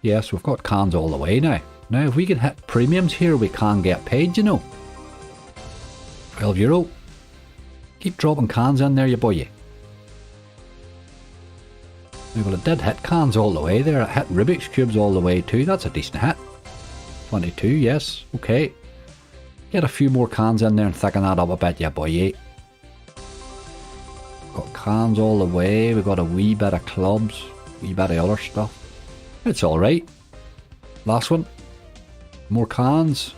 Yes, we've got cans all the way now. Now, if we can hit premiums here, we can get paid, you know. €12. Keep dropping cans in there, you boy. Well, it did hit cans all the way there. It hit Rubik's Cubes all the way too. That's a decent hit. 22, yes. Okay. Get a few more cans in there and thicken that up a bit, yeah boy. Got cans all the way. We got a wee bit of clubs. Wee bit of other stuff. It's alright. Last one. More cans.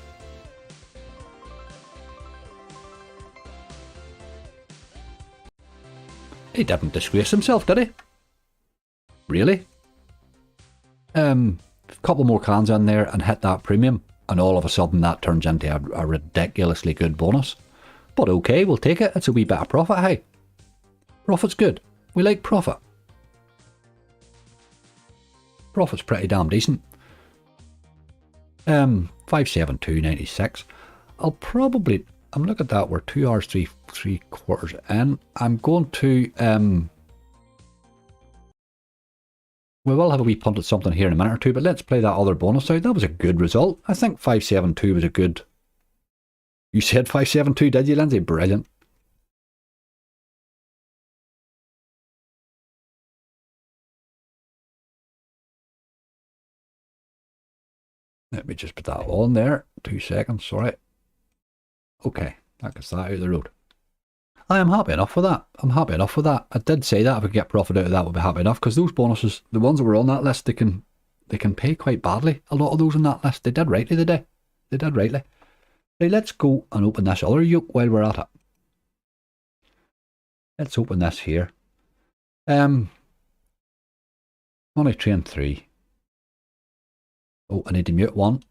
He didn't disgrace himself, did he? Really? A couple more cans in there and hit that premium, and all of a sudden that turns into a ridiculously good bonus. But okay, we'll take it. It's a wee bit of profit, hey? Profit's good. We like profit. Profit's pretty damn decent. 572.96. I'll probably... I'm looking at that, we're 2 hours, three quarters in. I'm going to... we will have a wee punt at something here in a minute or two, but let's play that other bonus out. That was a good result. I think 572 was a good... You said 572, did you, Lindsay? Brilliant. Let me just put that on there. 2 seconds, sorry. Okay, that gets that out of the road. I am happy enough with that. I'm happy enough with that. I did say that if we could get profit out of that, we'll be happy enough, because those bonuses, the ones that were on that list, they can pay quite badly. A lot of those on that list, they did rightly today. They did rightly. Right, let's go and open this other yoke while we're at it. Let's open this here. Money Train 3. Oh, I need to mute one.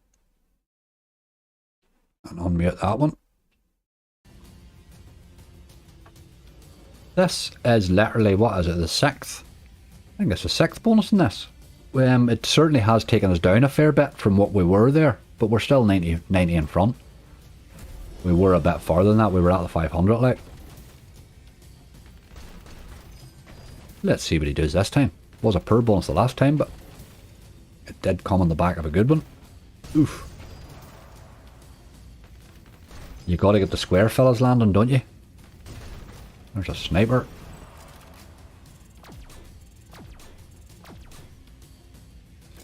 And unmute that one. This is literally, what is it, the 6th? I think it's the 6th bonus in this. It certainly has taken us down a fair bit from what we were there, but we're still 90 in front. We were a bit farther than that, we were at the 500 like. Let's see what he does this time. It was a poor bonus the last time, but it did come on the back of a good one. Oof. You gotta get the square fellas landing, don't you? There's a sniper.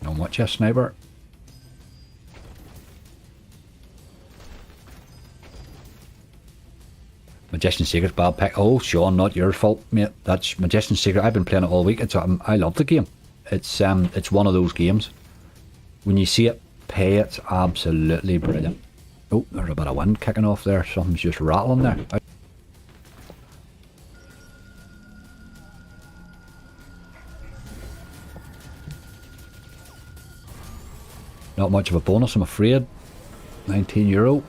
Don't watch you, sniper. Magician's Secret's bad pick. Oh, Sean, not your fault, mate. That's Magician's Secret. I've been playing it all week. I love the game. It's one of those games. When you see it pay, it's absolutely brilliant. Oh, there's a bit of wind kicking off there. Something's just rattling there. Not much of a bonus, I'm afraid. €19.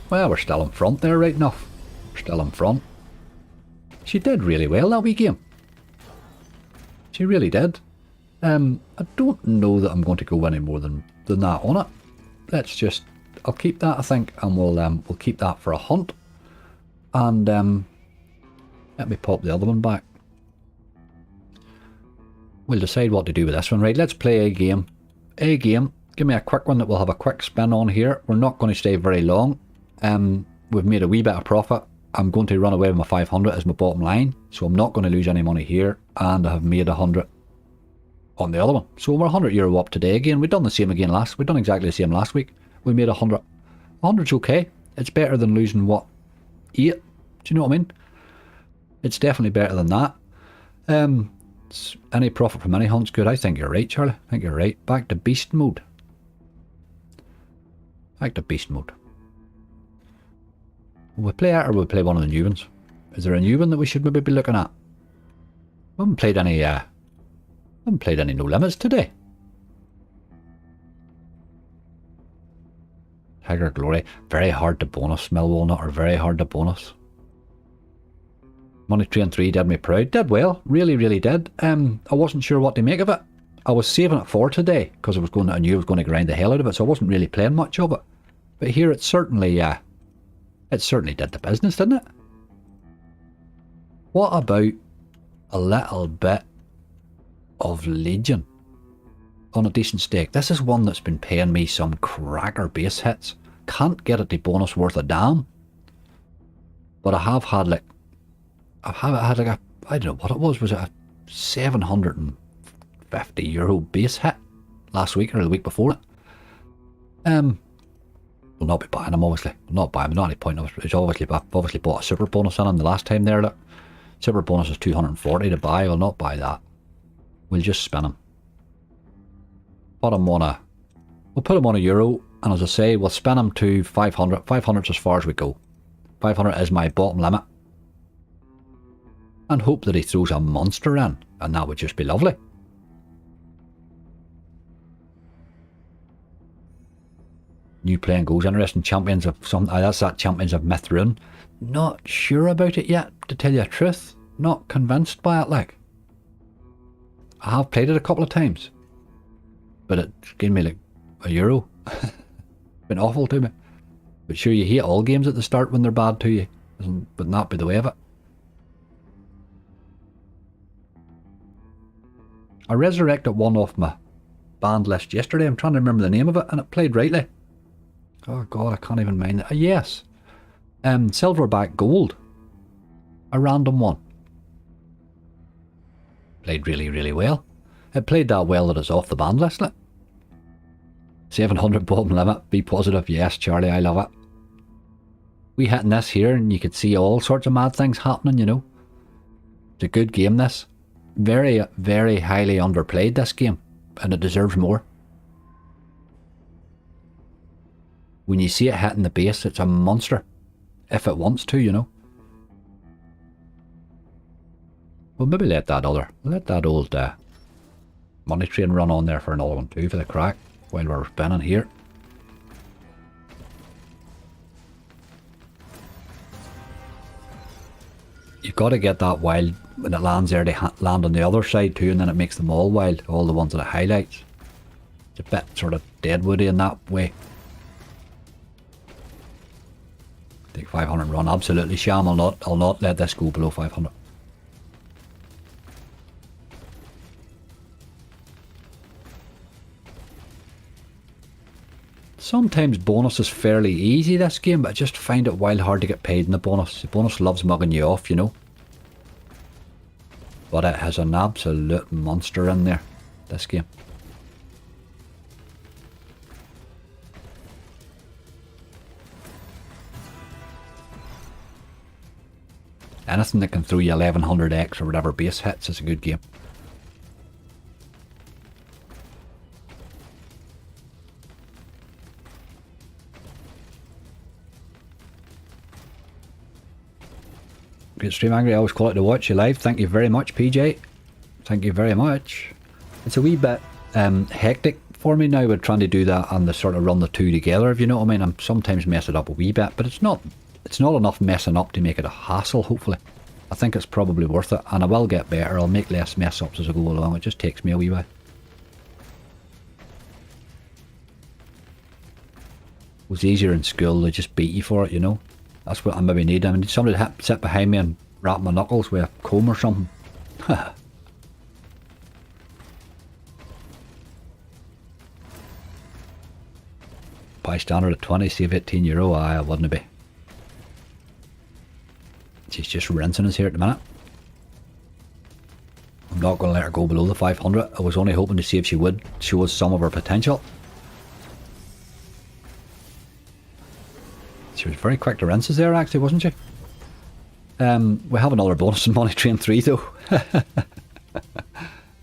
Well, we're still in front there, right enough. We're still in front. She did really well that wee game. She really did. I don't know that I'm going to go any more than that on it. Let's just... I'll keep that, I think, and we'll keep that for a hunt. And let me pop the other one back. We'll decide what to do with this one. Right, let's play a game. A game. Give me a quick one that we'll have a quick spin on here. We're not going to stay very long. We've made a wee bit of profit. I'm going to run away with my 500 as my bottom line. So I'm not going to lose any money here. And I have made 100 on the other one. So we're €100 up today again. We've done the same again we've done exactly the same last week. We made 100. 100's okay. It's better than losing, what, 8? Do you know what I mean? It's definitely better than that. Any profit from any hunt's good. I think you're right, Charlie. I think you're right. Back to beast mode. Back to beast mode. Will we play it or will we play one of the new ones? Is there a new one that we should maybe be looking at? We haven't played any No Limits today. Tiger Glory. Very hard to bonus. Millwalnut are very hard to bonus. Money Train 3 did me proud. Did well. Really, really did. I wasn't sure what to make of it. I was saving it for today because I knew I was going to grind the hell out of it, so I wasn't really playing much of it. But here it certainly did the business, didn't it? What about a little bit of Legion on a decent stake? This is one that's been paying me some cracker base hits. Can't get it to bonus worth a damn. But I have had like, I don't know what it was. Was it a 700 and €50 base hit last week or the week before it. We'll not be buying them, obviously. We'll not buy them, not any point. It's obviously bought a super bonus on them the last time there. Look. Super bonus is 240 to buy. We'll not buy that. We'll just spin them. We'll put them on €1, and as I say, we'll spin them to 500. 500's as far as we go. 500 is my bottom limit. And hope that he throws a monster in, and that would just be lovely. New playing goes interesting. Champions of some. That's that Champions of Mithrun. Not sure about it yet, to tell you the truth. Not convinced by it, like. I have played it a couple of times, but it gave me like €1. Been awful to me. But sure, you hate all games at the start when they're bad to you. Would not be the way of it. I resurrected one off my banned list yesterday. I'm trying to remember the name of it, and it played rightly. Oh god, I can't even mind it. Yes. Silverback Gold. A random one. Played really, really well. It played that well that it's off the banned list. Like. 700 bottom limit. Be positive. Yes, Charlie, I love it. We hitting this here and you could see all sorts of mad things happening, you know. It's a good game, this. Very, very highly underplayed, this game. And it deserves more. When you see it hitting the base, it's a monster. If it wants to, you know. We'll maybe let that old money train run on there for another one too, for the crack, while we're spinning here. You've got to get that wild when it lands there, they land on the other side too, and then it makes them all wild, all the ones that it highlights. It's a bit sort of deadwoody in that way. Take 500 run, absolutely sham. I'll not let this go below 500. Sometimes bonus is fairly easy this game, but I just find it wild hard to get paid in the bonus. The bonus loves mugging you off, you know. But it has an absolute monster in there, this game. Anything that can throw you 1100x or whatever base hits is a good game. Great stream, Angry. I always call it to watch you live. Thank you very much, PJ. Thank you very much. It's a wee bit hectic for me now with trying to do that and the sort of run the two together, if you know what I mean. I'm sometimes messing up a wee bit, but it's not enough messing up to make it a hassle, hopefully. I think it's probably worth it, and I will get better. I'll make less mess ups as I go along. It just takes me a wee while. It was easier in school, they just beat you for it, you know. That's what I maybe need. I need somebody to sit behind me and wrap my knuckles with a comb or something. Buy standard at 20, save €18. Aye, I wouldn't be. She's just rinsing us here at the minute. I'm not going to let her go below the 500. I was only hoping to see if she would show us some of her potential. She was very quick to rinses there, actually, wasn't she? We have another bonus in Money Train 3, though.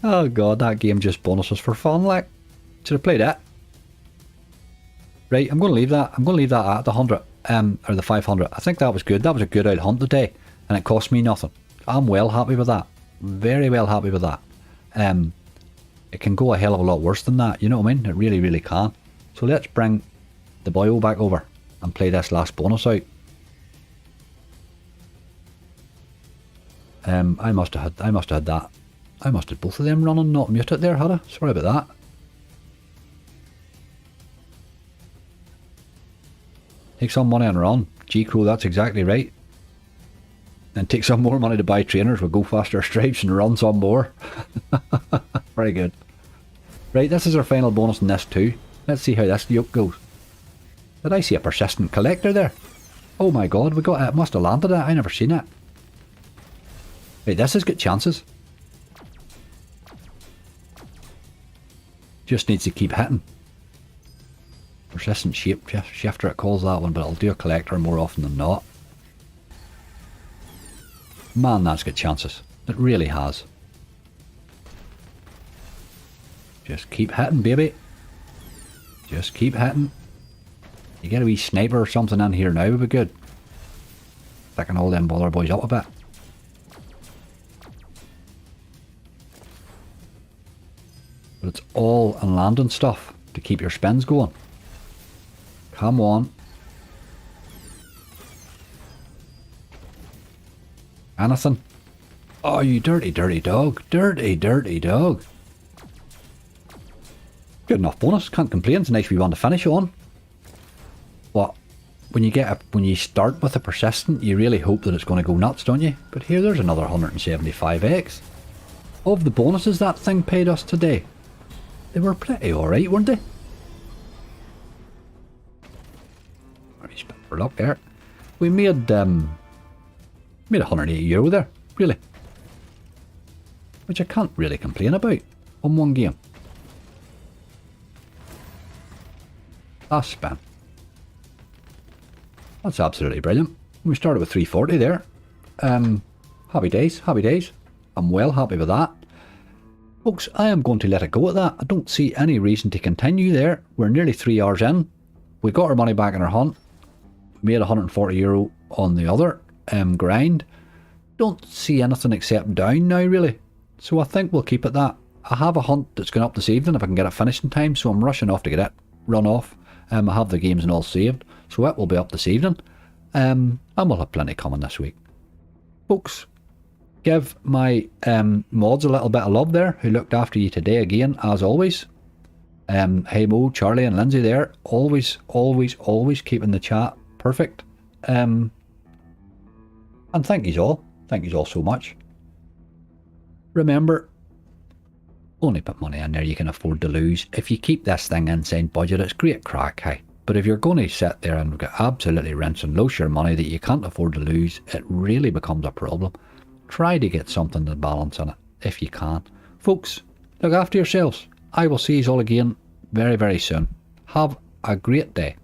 Oh god, that game just bonuses for fun, like. Should have played it. Right, I'm going to leave that. I'm going to leave that at the 100, or the 500. I think that was good. That was a good old hunt today, and it cost me nothing. I'm well happy with that. Very well happy with that. It can go a hell of a lot worse than that, you know what I mean? It really, really can. So let's bring the boyo back over and play this last bonus out. I must have had that. I must have both of them running, not muted there, had I? Sorry about that. Take some money and run. G-Crow, that's exactly right. And take some more money to buy trainers with Go Faster Stripes and run some more. Very good. Right, this is our final bonus in this too. Let's see how this yoke goes. Did I see a persistent collector there? Oh my god, we got it. Must have landed it. I never seen it. Right, this has got chances. Just needs to keep hitting. Persistent shape shifter, it calls that one, but it'll do a collector more often than not. Man, that's got chances. It really has. Just keep hitting, baby. Just keep hitting. You get a wee sniper or something in here now would be good. Picking all them baller boys up a bit. But it's all in landing stuff to keep your spins going. Come on. Anything? Oh, you dirty, dirty dog. Dirty, dirty dog. Good enough bonus. Can't complain. It's a nice wee one to finish on. But when you start with a persistent, you really hope that it's going to go nuts, don't you? But here, there's another 175x. Of the bonuses that thing paid us today, they were pretty alright, weren't they? For luck there. We made 180 euro there, really. Which I can't really complain about on one game. Last spin. That's absolutely brilliant. We started with 340 there. Happy days, happy days. I'm well happy with that. Folks, I am going to let it go at that. I don't see any reason to continue there. We're nearly 3 hours in. We got our money back in our hunt. Made 140 euro on the other grind. Don't see anything except down now, really. So I think we'll keep it that. I have a hunt that's going up this evening if I can get it finished in time, so I'm rushing off to get it run off. I have the games and all saved, so it will be up this evening. And we'll have plenty coming this week. Folks, give my mods a little bit of love there, who looked after you today again, as always. Hey Mo, Charlie and Lindsay there, always keeping the chat perfect. And thank you all so much. Remember, only put money in there you can afford to lose. If you keep this thing inside budget, it's great crack, hey. But if you're going to sit there and get absolutely rinse and loose your money that you can't afford to lose, it really becomes a problem. Try to get something to balance in it, if you can. Folks, look after yourselves. I will see you all again very, very soon. Have a great day.